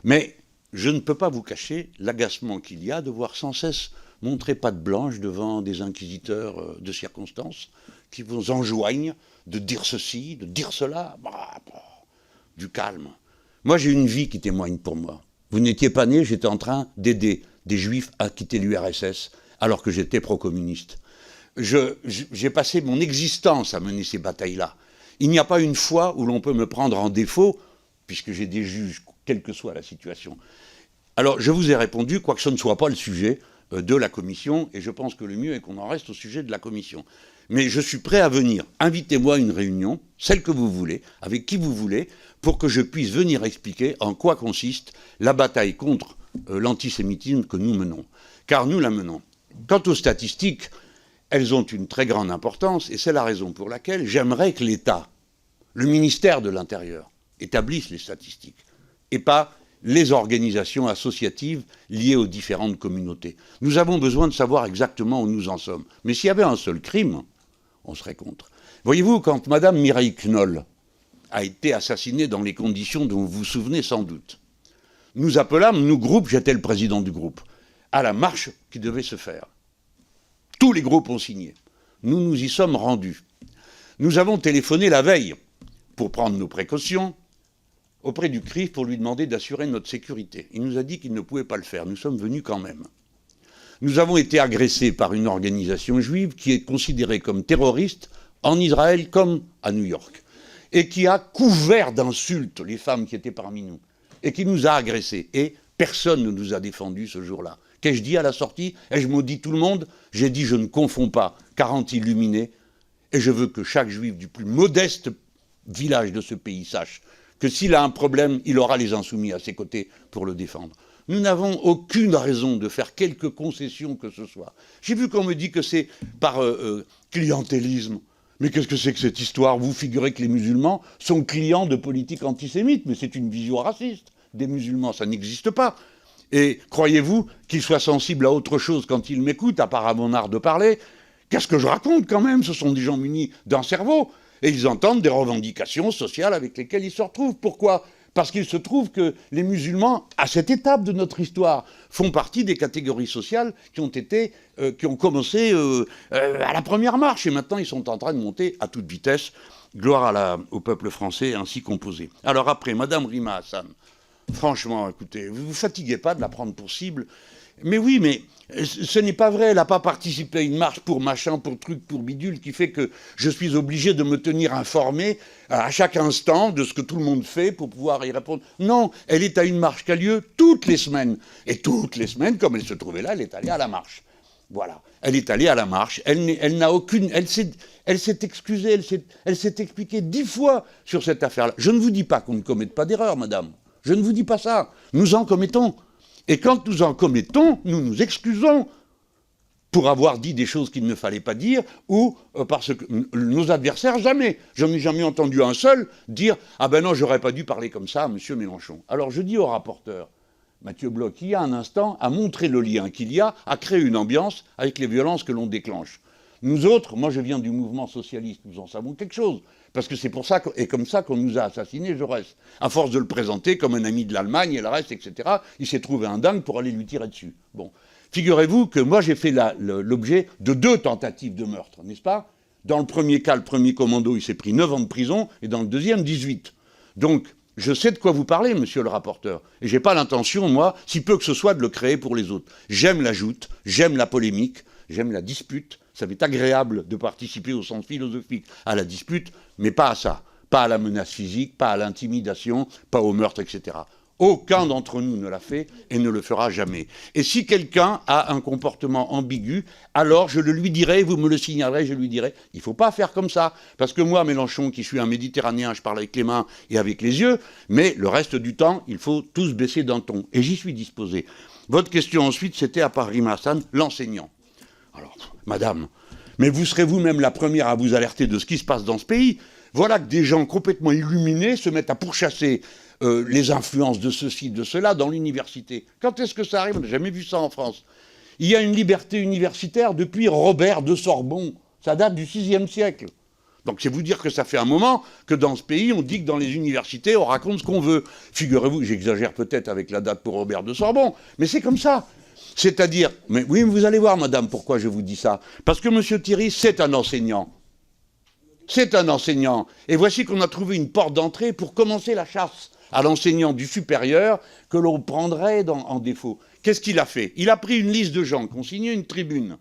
Mais je ne peux pas vous cacher l'agacement qu'il y a de voir sans cesse montrer patte blanche devant des inquisiteurs de circonstance qui vous enjoignent de dire ceci, de dire cela. Du calme. Moi, j'ai une vie qui témoigne pour moi. Vous n'étiez pas né, j'étais en train d'aider des juifs à quitter l'URSS alors que j'étais pro-communiste. J'ai passé mon existence à mener ces batailles-là. Il n'y a pas une fois où l'on peut me prendre en défaut, puisque j'ai des juges, quelle que soit la situation. Alors, je vous ai répondu, quoique ce ne soit pas le sujet de la commission, et je pense que le mieux est qu'on en reste au sujet de la commission. Mais je suis prêt à venir. Invitez-moi à une réunion, celle que vous voulez, avec qui vous voulez, pour que je puisse venir expliquer en quoi consiste la bataille contre l'antisémitisme que nous menons. Car nous la menons. Quant aux statistiques, elles ont une très grande importance, et c'est la raison pour laquelle j'aimerais que l'État, le ministère de l'Intérieur, établisse les statistiques, et pas les organisations associatives liées aux différentes communautés. Nous avons besoin de savoir exactement où nous en sommes. Mais s'il y avait un seul crime, on serait contre. Voyez-vous, quand Mme Mireille Knoll a été assassinée dans les conditions dont vous vous souvenez sans doute, nous appelâmes, nous groupes, j'étais le président du groupe, à la marche qui devait se faire. Tous les groupes ont signé. Nous nous y sommes rendus. Nous avons téléphoné la veille pour prendre nos précautions auprès du CRIF pour lui demander d'assurer notre sécurité. Il nous a dit qu'il ne pouvait pas le faire. Nous sommes venus quand même. Nous avons été agressés par une organisation juive qui est considérée comme terroriste en Israël comme à New York et qui a couvert d'insultes les femmes qui étaient parmi nous et qui nous a agressés. Et personne ne nous a défendus ce jour-là. Qu'ai-je dit à la sortie? Ai-je maudit tout le monde? J'ai dit je ne confonds pas 40 illuminés et je veux que chaque juif du plus modeste village de ce pays sache que s'il a un problème, il aura les insoumis à ses côtés pour le défendre. Nous n'avons aucune raison de faire quelque concession que ce soit. J'ai vu qu'on me dit que c'est par clientélisme. Mais qu'est-ce que c'est que cette histoire? Vous figurez que les musulmans sont clients de politique antisémite, mais c'est une vision raciste des musulmans, ça n'existe pas. Et croyez-vous qu'ils soient sensibles à autre chose quand ils m'écoutent, à part à mon art de parler? Qu'est-ce que je raconte quand même? Ce sont des gens munis d'un cerveau. Et ils entendent des revendications sociales avec lesquelles ils se retrouvent. Pourquoi? Parce qu'il se trouve que les musulmans, à cette étape de notre histoire, font partie des catégories sociales qui ont commencé à la première marche. Et maintenant, ils sont en train de monter à toute vitesse. Gloire au peuple français ainsi composé. Alors après, Madame Rima Hassan, franchement, écoutez, vous ne vous fatiguez pas de la prendre pour cible. Mais oui, mais ce n'est pas vrai, elle n'a pas participé à une marche pour machin, pour truc, pour bidule, qui fait que je suis obligé de me tenir informé à chaque instant de ce que tout le monde fait pour pouvoir y répondre. Non, elle est à une marche qui a lieu toutes les semaines. Et toutes les semaines, comme elle se trouvait là, elle est allée à la marche. Voilà, elle est allée à la marche, elle n'a aucune... Elle s'est excusée, elle s'est expliquée 10 fois sur cette affaire-là. Je ne vous dis pas qu'on ne commette pas d'erreur, madame. Je ne vous dis pas ça. Nous en commettons. Et quand nous en commettons, nous nous excusons. pour avoir dit des choses qu'il ne fallait pas dire, ou parce que nos adversaires, jamais. J'en ai jamais entendu un seul dire « Ah ben non, j'aurais pas dû parler comme ça, monsieur Mélenchon ». Alors je dis au rapporteur, Mathieu Bloch, il y a un instant, a montré le lien qu'il y a, a créé une ambiance avec les violences que l'on déclenche. Nous autres, moi je viens du mouvement socialiste, nous en savons quelque chose, parce que c'est pour ça et comme ça qu'on nous a assassinés, Jaurès. À force de le présenter comme un ami de l'Allemagne et le reste, etc., il s'est trouvé un dingue pour aller lui tirer dessus. Bon. Figurez-vous que moi j'ai fait l'objet de 2 tentatives de meurtre, n'est-ce pas? Dans le premier cas, le premier commando, il s'est pris 9 ans de prison, et dans le deuxième, 18. Donc, je sais de quoi vous parlez, monsieur le rapporteur. Et j'ai pas l'intention, moi, si peu que ce soit, de le créer pour les autres. J'aime la joute, j'aime la polémique, j'aime la dispute. Ça m'est agréable de participer au sens philosophique à la dispute, mais pas à ça. Pas à la menace physique, pas à l'intimidation, pas au meurtre, etc. Aucun d'entre nous ne l'a fait et ne le fera jamais. Et si quelqu'un a un comportement ambigu, alors je le lui dirai, vous me le signalerez, je lui dirai, il ne faut pas faire comme ça. Parce que moi, Mélenchon, qui suis un Méditerranéen, je parle avec les mains et avec les yeux, mais le reste du temps, il faut tous baisser d'un ton. Et j'y suis disposé. Votre question ensuite, c'était à Rima Hassan, l'enseignant. Alors, madame, mais vous serez vous-même la première à vous alerter de ce qui se passe dans ce pays. Voilà que des gens complètement illuminés se mettent à pourchasser les influences de ceci, de cela dans l'université. Quand est-ce que ça arrive? On n'a jamais vu ça en France. Il y a une liberté universitaire depuis Robert de Sorbonne. Ça date du VIe siècle. Donc c'est vous dire que ça fait un moment que dans ce pays, on dit que dans les universités, on raconte ce qu'on veut. Figurez-vous, j'exagère peut-être avec la date pour Robert de Sorbonne, mais c'est comme ça. C'est-à-dire, mais oui, vous allez voir, madame, pourquoi je vous dis ça. Parce que M. Thierry, c'est un enseignant. C'est un enseignant. Et voici qu'on a trouvé une porte d'entrée pour commencer la chasse à l'enseignant du supérieur que l'on prendrait en défaut. Qu'est-ce qu'il a fait? Il a pris une liste de gens qui ont signé une tribune.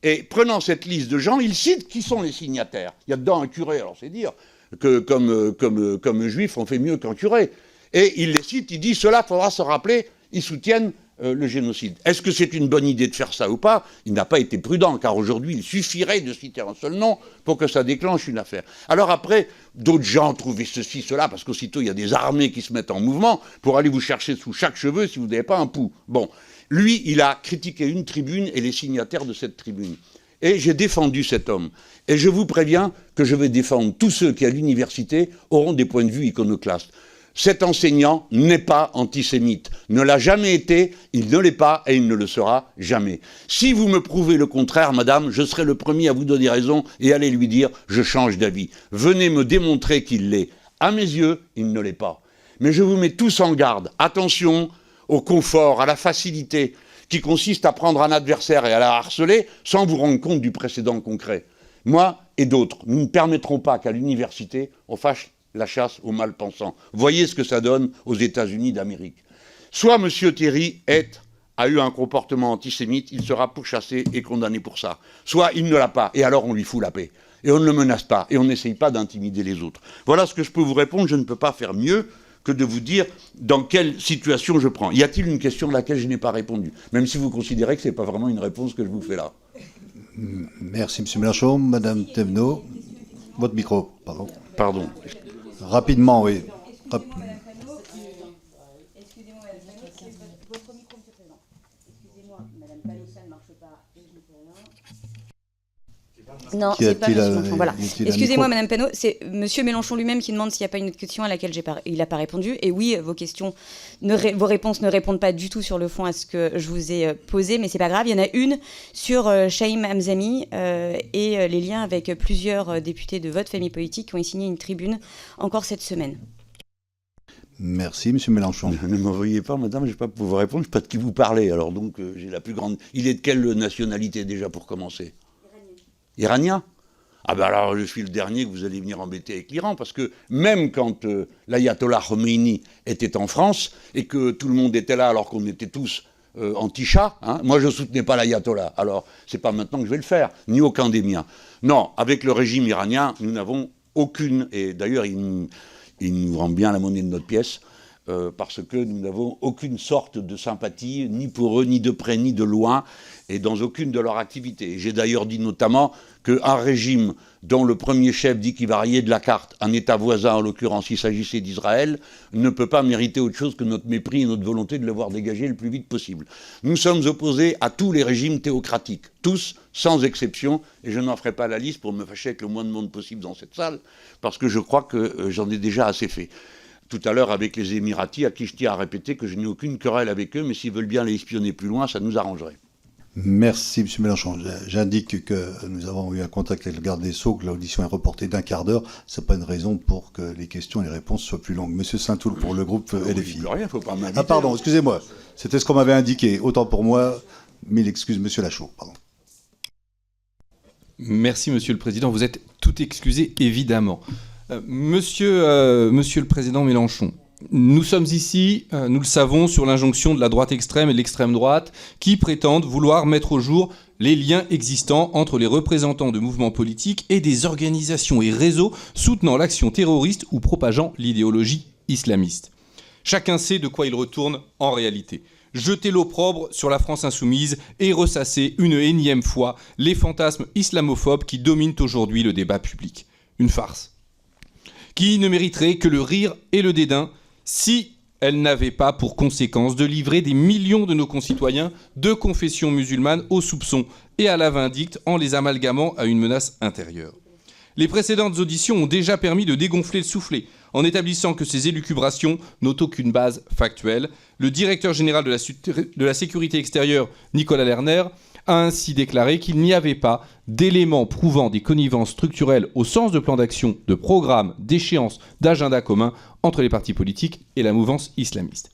Et prenant cette liste de gens, il cite qui sont les signataires. Il y a dedans un curé, alors c'est dire que comme juif, on fait mieux qu'un curé. Et il les cite, il dit, cela faudra se rappeler, ils soutiennent le génocide. Est-ce que c'est une bonne idée de faire ça ou pas? Il n'a pas été prudent, car aujourd'hui, il suffirait de citer un seul nom pour que ça déclenche une affaire. Alors après, d'autres gens trouvaient ceci, cela, parce qu'aussitôt, il y a des armées qui se mettent en mouvement pour aller vous chercher sous chaque cheveu si vous n'avez pas un pouls. Bon, lui, il a critiqué une tribune et les signataires de cette tribune. Et j'ai défendu cet homme. Et je vous préviens que je vais défendre tous ceux qui, à l'université, auront des points de vue iconoclastes. Cet enseignant n'est pas antisémite, ne l'a jamais été, il ne l'est pas et il ne le sera jamais. Si vous me prouvez le contraire, madame, je serai le premier à vous donner raison et aller lui dire « je change d'avis ». Venez me démontrer qu'il l'est. À mes yeux, il ne l'est pas. Mais je vous mets tous en garde. Attention au confort, à la facilité, qui consiste à prendre un adversaire et à la harceler sans vous rendre compte du précédent concret. Moi et d'autres, nous ne permettrons pas qu'à l'université, on fasse la chasse aux mal-pensants. Voyez ce que ça donne aux États-Unis d'Amérique. Soit M. Thierry a eu un comportement antisémite, il sera pourchassé et condamné pour ça. Soit il ne l'a pas, et alors on lui fout la paix. Et on ne le menace pas, et on n'essaye pas d'intimider les autres. Voilà ce que je peux vous répondre, je ne peux pas faire mieux que de vous dire dans quelle situation je prends. Y a-t-il une question à laquelle je n'ai pas répondu? Même si vous considérez que ce n'est pas vraiment une réponse que je vous fais là. Merci, M. Mélenchon. Madame Thévenot, votre micro, pardon. Pardon. Rapidement, oui. Excusez-moi, votre micro, monsieur le président. Excusez-moi, madame Panot, ça ne marche pas et je ne peux rien. Non, c'est pas monsieur Mélenchon. Voilà. Excusez-moi, madame Panot, c'est monsieur Mélenchon lui-même qui demande s'il n'y a pas une question à laquelle il n'a pas répondu. Et oui, vos réponses ne répondent pas du tout sur le fond à ce que je vous ai posé, mais c'est pas grave. Il y en a une sur Chaim Hamzami et les liens avec plusieurs députés de votre famille politique qui ont signé une tribune encore cette semaine. Merci, M. Mélenchon. Ne m'envoyez pas, madame, je ne vais pas pouvoir répondre, je ne sais pas de qui vous parlez. Alors donc, j'ai la plus grande... Il est de quelle nationalité déjà pour commencer? Iranien? Ah ben alors je suis le dernier que vous allez venir embêter avec l'Iran, parce que même quand l'ayatollah Khomeini était en France, et que tout le monde était là alors qu'on était tous anti-Shah, hein, moi je ne soutenais pas l'ayatollah, alors c'est pas maintenant que je vais le faire, ni aucun des miens. Non, avec le régime iranien, nous n'avons aucune, et d'ailleurs il nous rend bien la monnaie de notre pièce, parce que nous n'avons aucune sorte de sympathie, ni pour eux, ni de près, ni de loin, et dans aucune de leurs activités. J'ai d'ailleurs dit notamment qu'un régime dont le premier chef dit qu'il va rayer de la carte un État voisin, en l'occurrence il s'agissait d'Israël, ne peut pas mériter autre chose que notre mépris et notre volonté de le voir dégager le plus vite possible. Nous sommes opposés à tous les régimes théocratiques, tous, sans exception, et je n'en ferai pas la liste pour me fâcher avec le moins de monde possible dans cette salle, parce que je crois que j'en ai déjà assez fait. Tout à l'heure avec les Émiratis, à qui je tiens à répéter que je n'ai aucune querelle avec eux, mais s'ils veulent bien les espionner plus loin, ça nous arrangerait. Merci, M. Mélenchon. J'indique que nous avons eu un contact avec le garde des Sceaux, que l'audition est reportée d'1 quart d'heure. Ce n'est pas une raison pour que les questions et les réponses soient plus longues. Monsieur Saint-Toul pour le groupe LFI. Rien, faut pas m'inviter. Ah pardon, excusez-moi. C'était ce qu'on m'avait indiqué. Autant pour moi. Mille excuses, Monsieur Lachaud. Pardon. Merci, Monsieur le Président. Vous êtes tout excusé, évidemment. Monsieur le Président Mélenchon, nous sommes ici, nous le savons, sur l'injonction de la droite extrême et de l'extrême droite qui prétendent vouloir mettre au jour les liens existants entre les représentants de mouvements politiques et des organisations et réseaux soutenant l'action terroriste ou propageant l'idéologie islamiste. Chacun sait de quoi il retourne en réalité. Jeter l'opprobre sur la France insoumise et ressasser une énième fois les fantasmes islamophobes qui dominent aujourd'hui le débat public. Une farce qui ne mériterait que le rire et le dédain si elle n'avait pas pour conséquence de livrer des millions de nos concitoyens de confession musulmane au soupçon et à la vindicte en les amalgamant à une menace intérieure. Les précédentes auditions ont déjà permis de dégonfler le soufflet en établissant que ces élucubrations n'ont aucune base factuelle. Le directeur général de la sécurité extérieure, Nicolas Lerner, a ainsi déclaré qu'il n'y avait pas d'éléments prouvant des connivences structurelles au sens de plan d'action, de programme, d'échéance, d'agenda commun entre les partis politiques et la mouvance islamiste.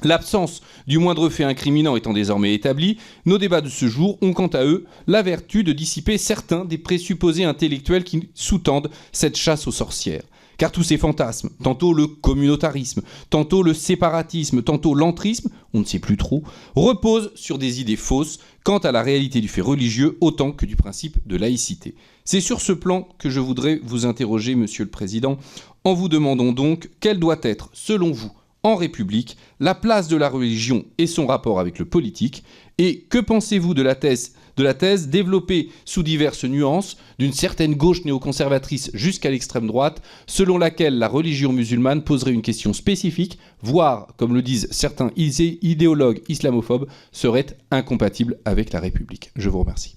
L'absence du moindre fait incriminant étant désormais établie, nos débats de ce jour ont quant à eux la vertu de dissiper certains des présupposés intellectuels qui sous-tendent cette chasse aux sorcières. Car tous ces fantasmes, tantôt le communautarisme, tantôt le séparatisme, tantôt l'entrisme, on ne sait plus trop, reposent sur des idées fausses quant à la réalité du fait religieux autant que du principe de laïcité. C'est sur ce plan que je voudrais vous interroger, Monsieur le Président, en vous demandant donc quelle doit être, selon vous, en République, la place de la religion et son rapport avec le politique, et que pensez-vous de la thèse développée sous diverses nuances d'une certaine gauche néoconservatrice jusqu'à l'extrême droite, selon laquelle la religion musulmane poserait une question spécifique, voire, comme le disent certains idéologues islamophobes, serait incompatible avec la République. Je vous remercie.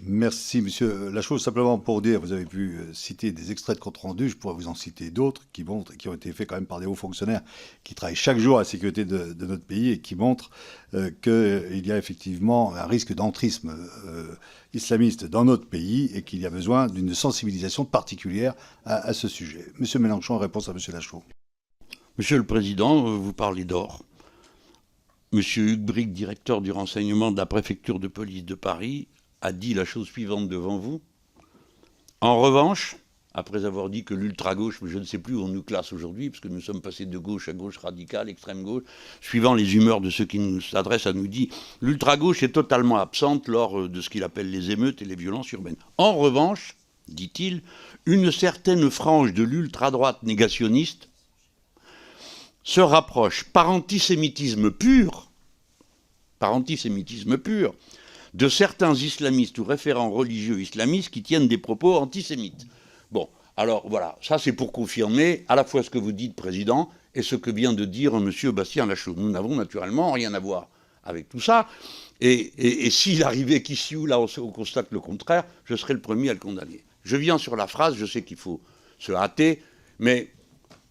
Merci, Monsieur Lachaud. Simplement pour dire, vous avez pu citer des extraits de compte rendu, je pourrais vous en citer d'autres qui montrent, qui ont été faits quand même par des hauts fonctionnaires qui travaillent chaque jour à la sécurité de notre pays et qui montrent qu'il y a effectivement un risque d'entrisme islamiste dans notre pays et qu'il y a besoin d'une sensibilisation particulière à ce sujet. Monsieur Mélenchon, en réponse à Monsieur Lachaud. Monsieur le Président, vous parlez d'or. Monsieur Hugues Bric, directeur du renseignement de la préfecture de police de Paris, a dit la chose suivante devant vous. En revanche, après avoir dit que l'ultra-gauche, je ne sais plus où on nous classe aujourd'hui, parce que nous sommes passés de gauche à gauche radicale, extrême gauche, suivant les humeurs de ceux qui nous s'adressent à nous dit, l'ultra-gauche est totalement absente lors de ce qu'il appelle les émeutes et les violences urbaines. En revanche, dit-il, une certaine frange de l'ultra-droite négationniste se rapproche par antisémitisme pur, de certains islamistes ou référents religieux islamistes qui tiennent des propos antisémites. Bon, alors voilà, ça c'est pour confirmer à la fois ce que vous dites, Président, et ce que vient de dire M. Bastien Lachaud. Nous n'avons naturellement rien à voir avec tout ça, et s'il arrivait qu'ici ou là on constate le contraire, je serais le premier à le condamner. Je viens sur la phrase, je sais qu'il faut se hâter, mais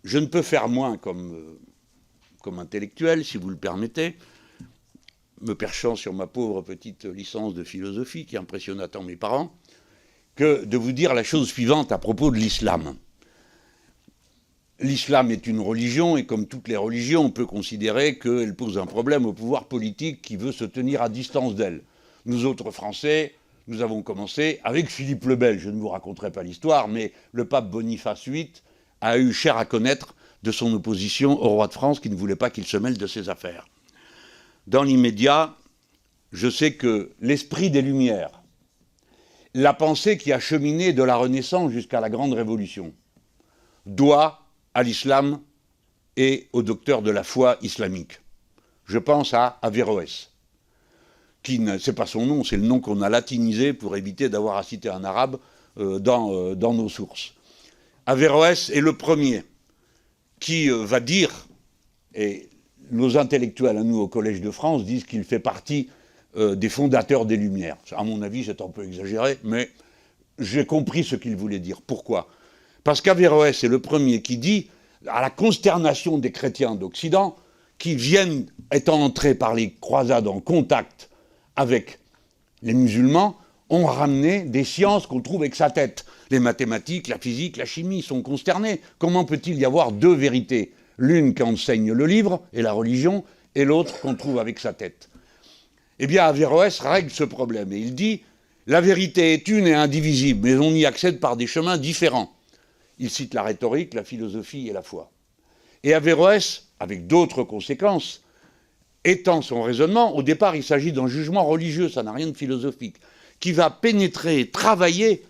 je ne peux faire moins comme intellectuel, si vous le permettez, me perchant sur ma pauvre petite licence de philosophie qui impressionna tant mes parents, que de vous dire la chose suivante à propos de l'islam. L'islam est une religion et comme toutes les religions, on peut considérer qu'elle pose un problème au pouvoir politique qui veut se tenir à distance d'elle. Nous autres Français, nous avons commencé avec Philippe le Bel. Je ne vous raconterai pas l'histoire, mais le pape Boniface VIII a eu cher à connaître de son opposition au roi de France qui ne voulait pas qu'il se mêle de ses affaires. Dans l'immédiat, je sais que l'esprit des Lumières, la pensée qui a cheminé de la Renaissance jusqu'à la Grande Révolution, doit à l'islam et aux docteurs de la foi islamique. Je pense à Averroès, qui c'est pas son nom, c'est le nom qu'on a latinisé pour éviter d'avoir à citer un arabe dans nos sources. Averroès est le premier qui va dire, et nos intellectuels à nous au Collège de France disent qu'il fait partie des fondateurs des Lumières. À mon avis, c'est un peu exagéré, mais j'ai compris ce qu'il voulait dire. Pourquoi ? Parce qu'Averroès est le premier qui dit, à la consternation des chrétiens d'Occident, qui viennent, étant entrés par les croisades en contact avec les musulmans, ont ramené des sciences qu'on trouve avec sa tête. Les mathématiques, la physique, la chimie sont consternés. Comment peut-il y avoir deux vérités ? L'une qu'enseigne le livre et la religion, et l'autre qu'on trouve avec sa tête. Eh bien, Averroès règle ce problème, et il dit « La vérité est une et indivisible, mais on y accède par des chemins différents. » Il cite la rhétorique, la philosophie et la foi. Et Averroès, avec d'autres conséquences, étend son raisonnement. Au départ, il s'agit d'un jugement religieux, ça n'a rien de philosophique, qui va pénétrer, travailler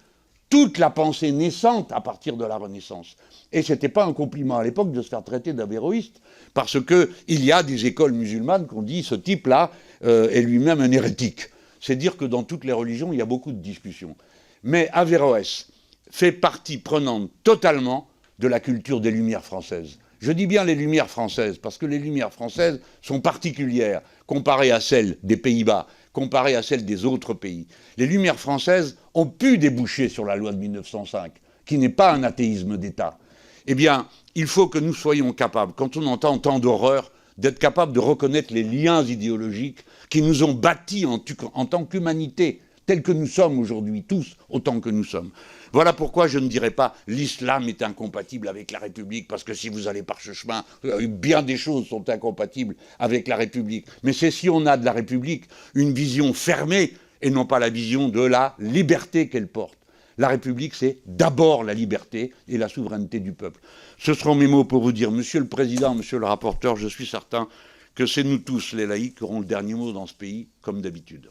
toute la pensée naissante à partir de la Renaissance. Et ce n'était pas un compliment à l'époque de se faire traiter d'avéroïste, parce qu'il y a des écoles musulmanes qu'on dit ce type-là est lui-même un hérétique. C'est dire que dans toutes les religions, il y a beaucoup de discussions. Mais Averroès fait partie prenante totalement de la culture des Lumières françaises. Je dis bien les Lumières françaises, parce que les Lumières françaises sont particulières, comparées à celles des Pays-Bas, comparées à celles des autres pays. Les Lumières françaises ont pu déboucher sur la loi de 1905, qui n'est pas un athéisme d'État. Eh bien, il faut que nous soyons capables, quand on entend tant d'horreur, d'être capables de reconnaître les liens idéologiques qui nous ont bâtis en tant qu'humanité, tels que nous sommes aujourd'hui, tous autant que nous sommes. Voilà pourquoi je ne dirais pas l'islam est incompatible avec la République, parce que si vous allez par ce chemin, bien des choses sont incompatibles avec la République. Mais c'est si on a de la République une vision fermée et non pas la vision de la liberté qu'elle porte. La République, c'est d'abord la liberté et la souveraineté du peuple. Ce seront mes mots pour vous dire, Monsieur le Président, Monsieur le rapporteur, je suis certain que c'est nous tous, les laïcs, qui aurons le dernier mot dans ce pays, comme d'habitude.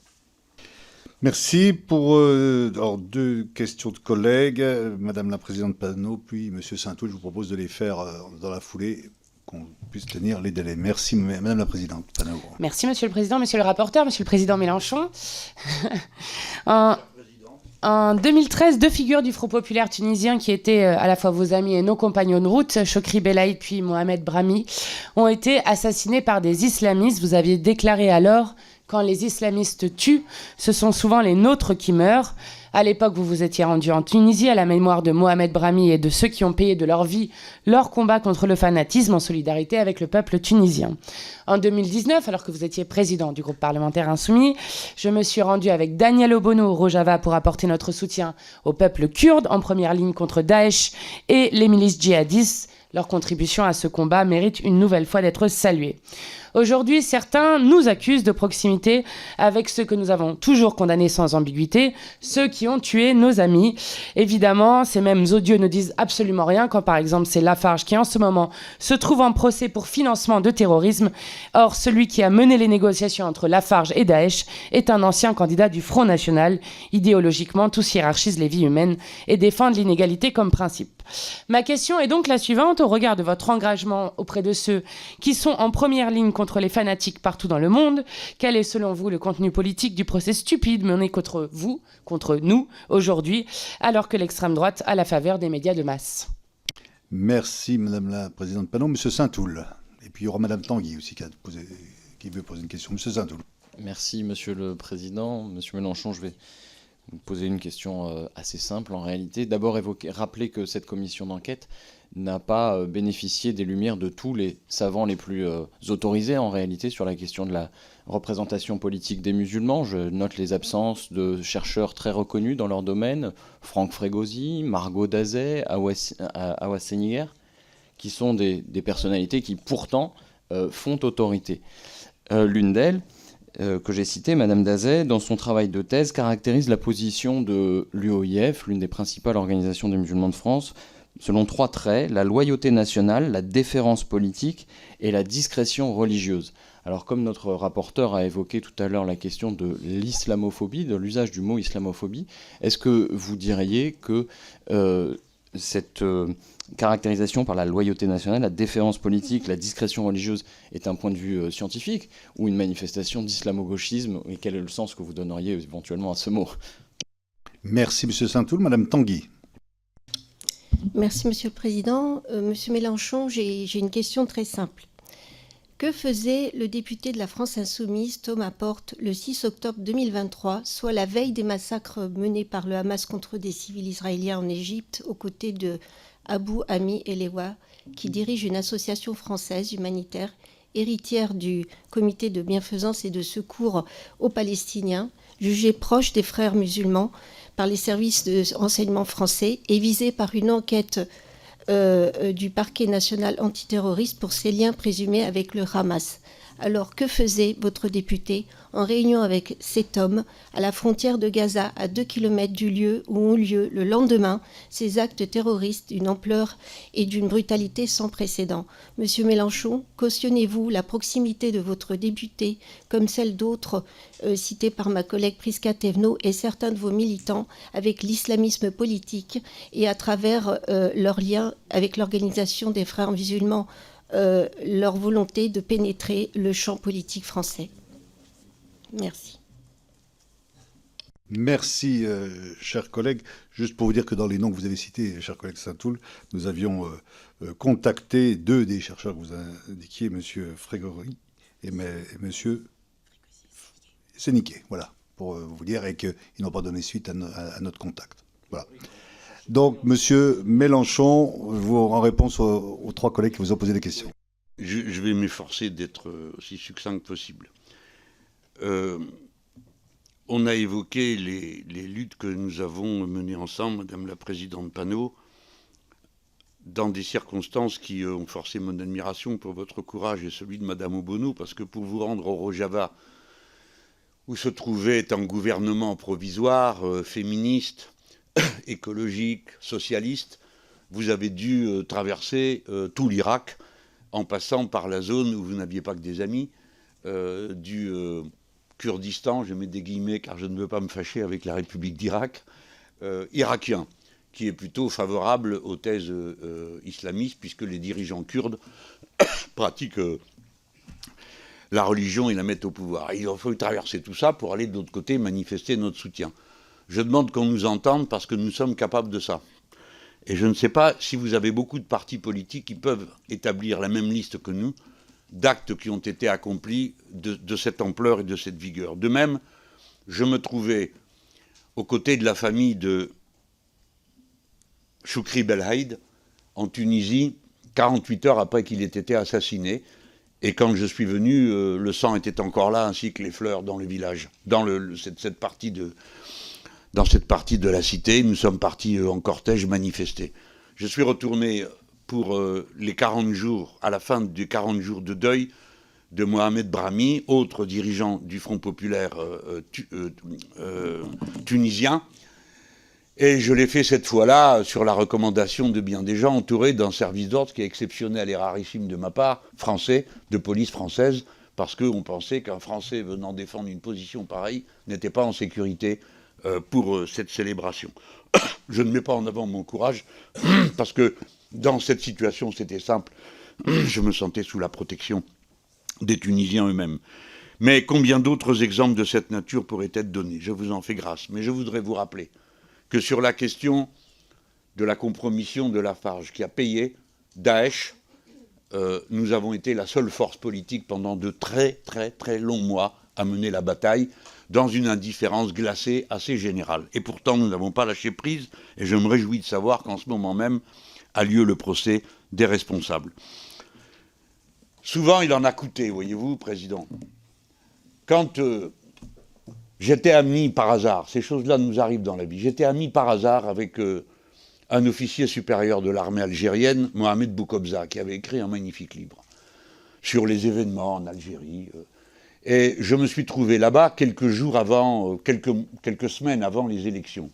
Merci pour deux questions de collègues, Madame la Présidente Panot, puis Monsieur Saint-Oul. Je vous propose de les faire dans la foulée, qu'on puisse tenir les délais. Merci Madame la Présidente Panot. Merci Monsieur le Président, Monsieur le rapporteur, Monsieur le Président Mélenchon. En 2013, deux figures du Front populaire tunisien qui étaient à la fois vos amis et nos compagnons de route, Chokri Belaïd puis Mohamed Brahmi, ont été assassinés par des islamistes. Vous aviez déclaré alors « Quand les islamistes tuent, ce sont souvent les nôtres qui meurent ». À l'époque, vous vous étiez rendu en Tunisie à la mémoire de Mohamed Brahmi et de ceux qui ont payé de leur vie leur combat contre le fanatisme en solidarité avec le peuple tunisien. En 2019, alors que vous étiez président du groupe parlementaire Insoumis, je me suis rendu avec Daniel Obono au Rojava pour apporter notre soutien au peuple kurde en première ligne contre Daesh et les milices djihadistes. Leur contribution à ce combat mérite une nouvelle fois d'être saluée. Aujourd'hui, certains nous accusent de proximité avec ceux que nous avons toujours condamnés sans ambiguïté, ceux qui ont tué nos amis. Évidemment, ces mêmes odieux ne disent absolument rien quand, par exemple, c'est Lafarge qui, en ce moment, se trouve en procès pour financement de terrorisme. Or, celui qui a mené les négociations entre Lafarge et Daesh est un ancien candidat du Front National. Idéologiquement, tous hiérarchisent les vies humaines et défendent l'inégalité comme principe. Ma question est donc la suivante, au regard de votre engagement auprès de ceux qui sont en première ligne contre les fanatiques partout dans le monde. Quel est selon vous le contenu politique du procès stupide mené contre vous, contre nous, aujourd'hui, alors que l'extrême droite a la faveur des médias de masse ? Merci Madame la Présidente Panot. Monsieur Saint-Oul. Et puis il y aura Madame Tanguy aussi qui veut poser une question. Monsieur Saint-Oul. Merci Monsieur le Président. Monsieur Mélenchon, je vais vous poser une question assez simple en réalité. D'abord rappeler que cette commission d'enquête n'a pas bénéficié des lumières de tous les savants les plus autorisés en réalité sur la question de la représentation politique des musulmans. Je note les absences de chercheurs très reconnus dans leur domaine, Franck Frégosi, Margot Dazet, Awa Seniger, qui sont des personnalités qui pourtant font autorité. L'une d'elles, que j'ai citée, Madame Dazet, dans son travail de thèse, caractérise la position de l'UOIF, l'une des principales organisations des musulmans de France, selon trois traits: la loyauté nationale, la déférence politique et la discrétion religieuse. Alors, comme notre rapporteur a évoqué tout à l'heure la question de l'islamophobie, de l'usage du mot islamophobie, est-ce que vous diriez que cette caractérisation par la loyauté nationale, la déférence politique, la discrétion religieuse est un point de vue scientifique ou une manifestation d'islamo-gauchisme? Et quel est le sens que vous donneriez éventuellement à ce mot? Merci, Monsieur Saint-Toul. Madame Tanguy. Merci, Monsieur le Président. Monsieur Mélenchon, j'ai une question très simple. Que faisait le député de la France Insoumise, Thomas Porte, le 6 octobre 2023, soit la veille des massacres menés par le Hamas contre des civils israéliens en Égypte, aux côtés de Abou Ami Elewa, qui dirige une association française humanitaire, héritière du comité de bienfaisance et de secours aux Palestiniens, jugé proche des frères musulmans par les services de renseignement français et visé par une enquête du parquet national antiterroriste pour ses liens présumés avec le Hamas. Alors, que faisait votre député en réunion avec cet homme à la frontière de Gaza, à 2 km du lieu où ont lieu le lendemain ces actes terroristes d'une ampleur et d'une brutalité sans précédent? Monsieur Mélenchon, cautionnez-vous la proximité de votre député, comme celle d'autres cités par ma collègue Prisca Thévenot et certains de vos militants, avec l'islamisme politique et à travers leur lien avec l'organisation des frères musulmans, leur volonté de pénétrer le champ politique français? Merci. Merci, chers collègues. Juste pour vous dire que dans les noms que vous avez cités, chers collègues Saint-Toul, nous avions contacté 2 des chercheurs que vous indiquiez, M. Frégori et M. Séniquet, voilà, pour vous dire, et qu'ils n'ont pas donné suite à notre contact. Voilà. Donc, Monsieur Mélenchon, vous, en réponse aux 3 collègues qui vous ont posé des questions. Je vais m'efforcer d'être aussi succinct que possible. On a évoqué les luttes que nous avons menées ensemble, Madame la Présidente Panot, dans des circonstances qui ont forcé mon admiration pour votre courage et celui de Madame Obono, parce que pour vous rendre au Rojava, où se trouvait un gouvernement provisoire, féministe, écologique, socialiste, vous avez dû traverser tout l'Irak en passant par la zone où vous n'aviez pas que des amis, du Kurdistan, je mets des guillemets car je ne veux pas me fâcher avec la République d'Irak, irakien, qui est plutôt favorable aux thèses islamistes, puisque les dirigeants kurdes pratiquent la religion et la mettent au pouvoir. Et il a fallu traverser tout ça pour aller de l'autre côté manifester notre soutien. Je demande qu'on nous entende parce que nous sommes capables de ça. Et je ne sais pas si vous avez beaucoup de partis politiques qui peuvent établir la même liste que nous d'actes qui ont été accomplis de cette ampleur et de cette vigueur. De même, je me trouvais aux côtés de la famille de Choukri Belhaïd en Tunisie, 48 heures après qu'il ait été assassiné. Et quand je suis venu, le sang était encore là, ainsi que les fleurs dans le village, dans cette partie de la cité. Nous sommes partis en cortège manifester. Je suis retourné pour les 40 jours, à la fin des 40 jours de deuil de Mohamed Brahmi, autre dirigeant du Front populaire tunisien. Et je l'ai fait cette fois-là sur la recommandation de bien des gens, entouré d'un service d'ordre qui est exceptionnel et rarissime de ma part, français, de police française, parce qu'on pensait qu'un Français venant défendre une position pareille n'était pas en sécurité pour cette célébration. Je ne mets pas en avant mon courage, parce que dans cette situation, c'était simple, je me sentais sous la protection des Tunisiens eux-mêmes. Mais combien d'autres exemples de cette nature pourraient être donnés? Je vous en fais grâce. Mais je voudrais vous rappeler que sur la question de la compromission de Lafarge qui a payé Daesh, nous avons été la seule force politique pendant de très très très longs mois à mener la bataille dans une indifférence glacée assez générale. Et pourtant, nous n'avons pas lâché prise, et je me réjouis de savoir qu'en ce moment même a lieu le procès des responsables. Souvent, il en a coûté, voyez-vous, Président. Quand j'étais ami par hasard, ces choses-là nous arrivent dans la vie, j'étais ami par hasard avec un officier supérieur de l'armée algérienne, Mohamed Boukobza, qui avait écrit un magnifique livre sur les événements en Algérie. Et je me suis trouvé là-bas quelques jours avant, quelques semaines avant les élections.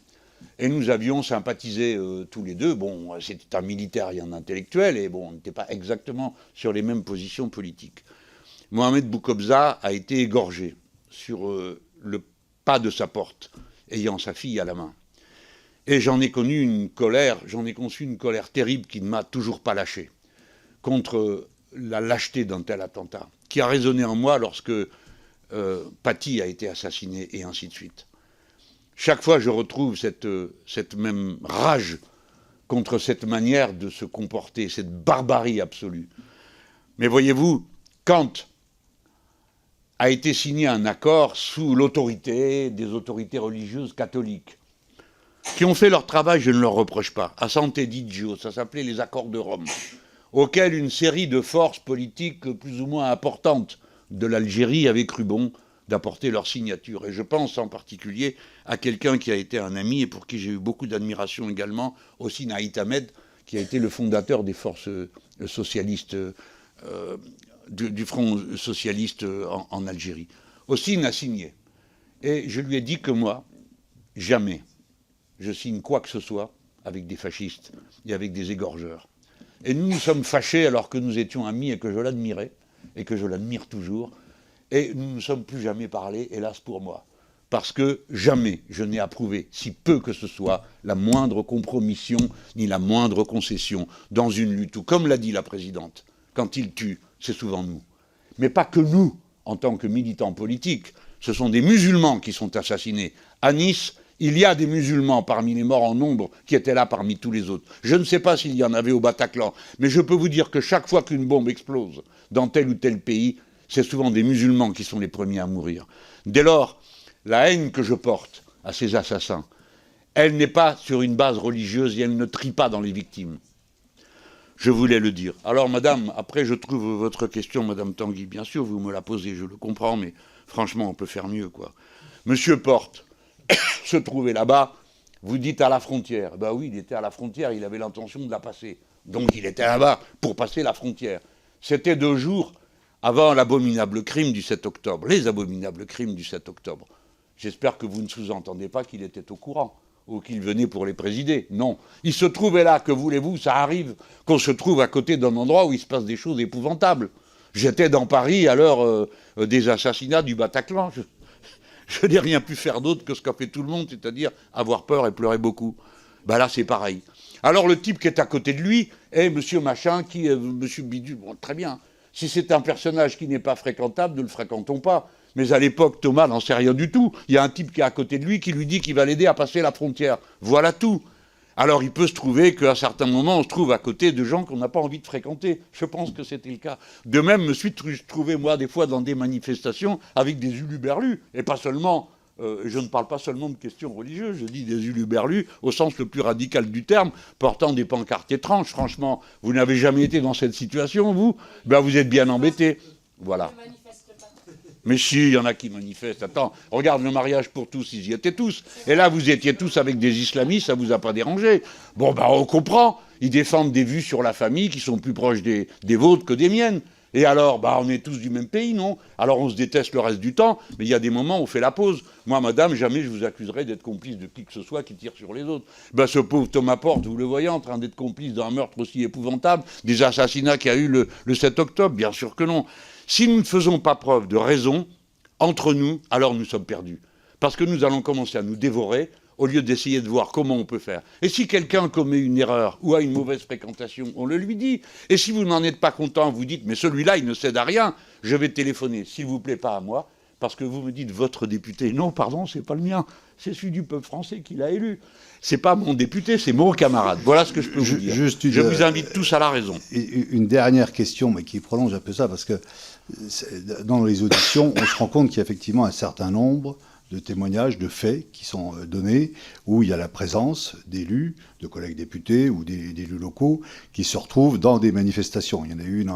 Et nous avions sympathisé tous les deux. Bon, c'était un militaire et un intellectuel, et bon, on n'était pas exactement sur les mêmes positions politiques. Mohamed Boukobza a été égorgé sur le pas de sa porte, ayant sa fille à la main. Et j'en ai conçu une colère terrible qui ne m'a toujours pas lâché contre la lâcheté d'un tel attentat, qui a résonné en moi lorsque Paty a été assassiné, et ainsi de suite. Chaque fois, je retrouve cette même rage contre cette manière de se comporter, cette barbarie absolue. Mais voyez-vous, quand a été signé un accord sous l'autorité des autorités religieuses catholiques, qui ont fait leur travail, je ne leur reproche pas, à Sant'Egidio, ça s'appelait les accords de Rome, auxquels une série de forces politiques plus ou moins importantes de l'Algérie avaient cru bon d'apporter leur signature. Et je pense en particulier à quelqu'un qui a été un ami et pour qui j'ai eu beaucoup d'admiration également, Hossein Ait Ahmed, qui a été le fondateur des forces socialistes, du Front socialiste en Algérie. Hossein a signé. Et je lui ai dit que moi, jamais je signe quoi que ce soit avec des fascistes et avec des égorgeurs. Et nous nous sommes fâchés alors que nous étions amis et que je l'admirais, et que je l'admire toujours. Et nous ne nous sommes plus jamais parlé, hélas pour moi. Parce que jamais je n'ai approuvé, si peu que ce soit, la moindre compromission ni la moindre concession dans une lutte où, comme l'a dit la présidente, quand ils tuent, c'est souvent nous. Mais pas que nous, en tant que militants politiques. Ce sont des musulmans qui sont assassinés. À Nice, il y a des musulmans parmi les morts en nombre qui étaient là parmi tous les autres. Je ne sais pas s'il y en avait au Bataclan, mais je peux vous dire que chaque fois qu'une bombe explose dans tel ou tel pays, c'est souvent des musulmans qui sont les premiers à mourir. Dès lors, la haine que je porte à ces assassins, elle n'est pas sur une base religieuse et elle ne trie pas dans les victimes. Je voulais le dire. Alors, madame, après, je trouve votre question, madame Tanguy, bien sûr, vous me la posez, je le comprends, mais franchement, on peut faire mieux, quoi. Monsieur Porte se trouvait là-bas, vous dites à la frontière. Ben oui, il était à la frontière, il avait l'intention de la passer. Donc, il était là-bas pour passer la frontière. C'était 2 jours avant l'abominable crime du 7 octobre, les abominables crimes du 7 octobre. J'espère que vous ne sous-entendez pas qu'il était au courant ou qu'il venait pour les présider. Non. Il se trouvait là, que voulez-vous, ça arrive qu'on se trouve à côté d'un endroit où il se passe des choses épouvantables. J'étais dans Paris à l'heure des assassinats du Bataclan. Je n'ai rien pu faire d'autre que ce qu'a fait tout le monde, c'est-à-dire avoir peur et pleurer beaucoup. Ben là, c'est pareil. Alors le type qui est à côté de lui est monsieur machin, monsieur Bidule, bon, très bien. Si c'est un personnage qui n'est pas fréquentable, ne le fréquentons pas. Mais à l'époque, Thomas n'en sait rien du tout. Il y a un type qui est à côté de lui qui lui dit qu'il va l'aider à passer la frontière. Voilà tout. Alors il peut se trouver qu'à certains moments, on se trouve à côté de gens qu'on n'a pas envie de fréquenter. Je pense que c'était le cas. De même, me suis trouvé, moi, des fois, dans des manifestations avec des huluberlus. Et pas seulement, je ne parle pas seulement de questions religieuses, je dis des huluberlus au sens le plus radical du terme, portant des pancartes étranges. Franchement, vous n'avez jamais été dans cette situation, vous ? Ben, vous êtes bien embêtés. Voilà. Mais si, il y en a qui manifestent. Attends, regarde le mariage pour tous, ils y étaient tous. Et là, vous étiez tous avec des islamistes, ça vous a pas dérangé. Bon, ben, on comprend. Ils défendent des vues sur la famille qui sont plus proches des vôtres que des miennes. Et alors, bah, on est tous du même pays, non ? Alors on se déteste le reste du temps, mais il y a des moments où on fait la pause. Moi, madame, jamais je vous accuserai d'être complice de qui que ce soit qui tire sur les autres. Ben, ce pauvre Thomas Porte, vous le voyez, en train d'être complice d'un meurtre aussi épouvantable, des assassinats qu'il y a eu le 7 octobre, bien sûr que non. Si nous ne faisons pas preuve de raison entre nous, alors nous sommes perdus. Parce que nous allons commencer à nous dévorer au lieu d'essayer de voir comment on peut faire. Et si quelqu'un commet une erreur ou a une mauvaise fréquentation, on le lui dit. Et si vous n'en êtes pas content, vous dites « mais celui-là, il ne cède à rien, je vais téléphoner, s'il vous plaît, pas à moi, parce que vous me dites votre député. Non, pardon, c'est pas le mien, c'est celui du peuple français qui l'a élu. C'est pas mon député, c'est mon camarade. Voilà ce que je peux vous dire. Je vous invite tous à la raison. Une dernière question, mais qui prolonge un peu ça, parce que dans les auditions, on se rend compte qu'il y a effectivement un certain nombre de témoignages, de faits qui sont donnés, où il y a la présence d'élus, de collègues députés ou d'élus locaux qui se retrouvent dans des manifestations. Il y en a eu une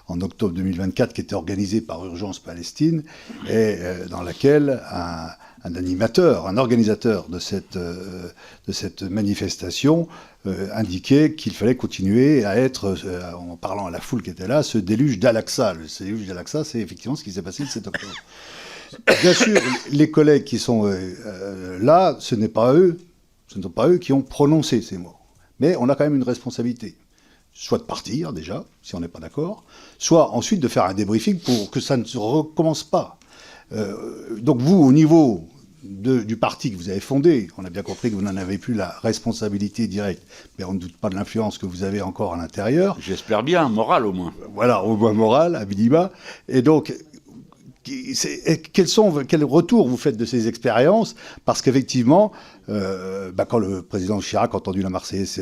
en octobre 2024 qui était organisée par Urgence Palestine et dans laquelle un animateur, un organisateur de cette manifestation indiquait qu'il fallait continuer à être, en parlant à la foule qui était là, ce déluge d'Al-Aqsa. Le déluge d'Al-Aqsa, c'est effectivement ce qui s'est passé le 7 octobre. Bien sûr, les collègues qui sont là, ce ne sont pas eux qui ont prononcé ces mots. Mais on a quand même une responsabilité. Soit de partir, déjà, si on n'est pas d'accord, soit ensuite de faire un débriefing pour que ça ne se recommence pas. Donc vous, au niveau du parti que vous avez fondé. On a bien compris que vous n'en avez plus la responsabilité directe, mais on ne doute pas de l'influence que vous avez encore à l'intérieur. J'espère bien, moral au moins. Voilà, au moins moral, à minima. Et donc, quel retour vous faites de ces expériences? Parce qu'effectivement, quand le président Chirac a entendu la Marseillaise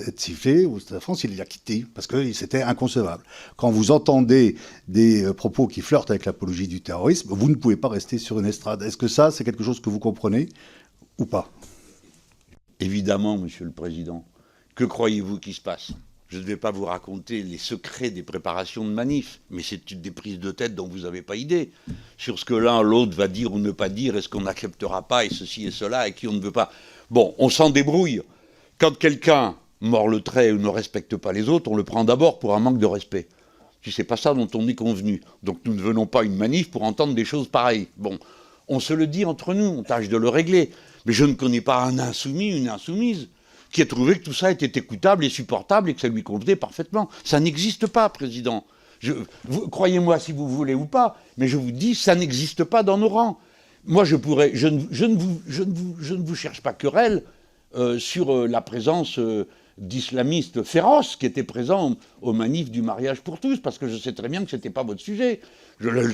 être sifflée au Stade de France, il l'a quitté parce que c'était inconcevable. Quand vous entendez des propos qui flirtent avec l'apologie du terrorisme, vous ne pouvez pas rester sur une estrade. Est-ce que ça, c'est quelque chose que vous comprenez ou pas? Évidemment, Monsieur le Président. Que croyez-vous qui se passe? Je ne vais pas vous raconter les secrets des préparations de manifs, mais c'est des prises de tête dont vous n'avez pas idée. Sur ce que l'un, l'autre va dire ou ne pas dire, est-ce qu'on n'acceptera pas, et ceci et cela, et qui on ne veut pas. Bon, on s'en débrouille. Quand quelqu'un mord le trait ou ne respecte pas les autres, on le prend d'abord pour un manque de respect. Si c'est pas ça dont on est convenu. Donc nous ne venons pas à une manif pour entendre des choses pareilles. Bon, on se le dit entre nous, on tâche de le régler. Mais je ne connais pas un insoumis, une insoumise, qui a trouvé que tout ça était écoutable et supportable et que ça lui convenait parfaitement. Ça n'existe pas, Président. Croyez-moi si vous voulez ou pas, mais je vous dis, ça n'existe pas dans nos rangs. Moi, je ne vous cherche pas querelle sur la présence d'islamistes féroces qui étaient présents aux manifs du mariage pour tous, parce que je sais très bien que ce n'était pas votre sujet.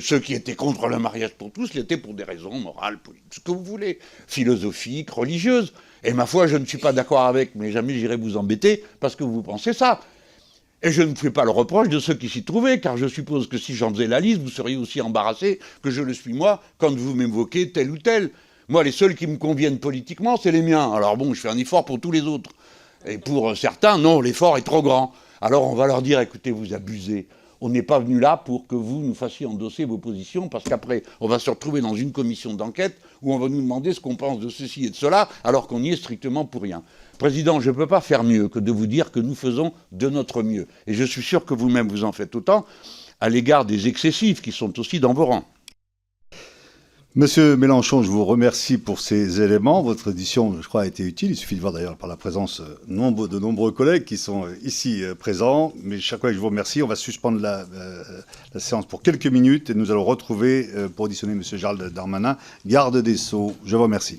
Ceux qui étaient contre le mariage pour tous l'étaient pour des raisons morales, politiques, ce que vous voulez, philosophiques, religieuses. Et ma foi, je ne suis pas d'accord avec, mais jamais j'irai vous embêter parce que vous pensez ça. Et je ne fais pas le reproche de ceux qui s'y trouvaient, car je suppose que si j'en faisais la liste, vous seriez aussi embarrassé que je le suis moi quand vous m'évoquez tel ou tel. Moi, les seuls qui me conviennent politiquement, c'est les miens. Alors bon, je fais un effort pour tous les autres. Et pour certains, non, l'effort est trop grand. Alors on va leur dire, écoutez, vous abusez. On n'est pas venu là pour que vous nous fassiez endosser vos positions, parce qu'après, on va se retrouver dans une commission d'enquête où on va nous demander ce qu'on pense de ceci et de cela, alors qu'on n'y est strictement pour rien. Président, je ne peux pas faire mieux que de vous dire que nous faisons de notre mieux. Et je suis sûr que vous-même, vous en faites autant à l'égard des excessifs qui sont aussi dans vos rangs. Monsieur Mélenchon, je vous remercie pour ces éléments. Votre audition, je crois, a été utile. Il suffit de voir d'ailleurs par la présence de nombreux collègues qui sont ici présents. Mais chaque fois, je vous remercie. On va suspendre la séance pour quelques minutes et nous allons retrouver pour auditionner Monsieur Gérald Darmanin, garde des Sceaux. Je vous remercie.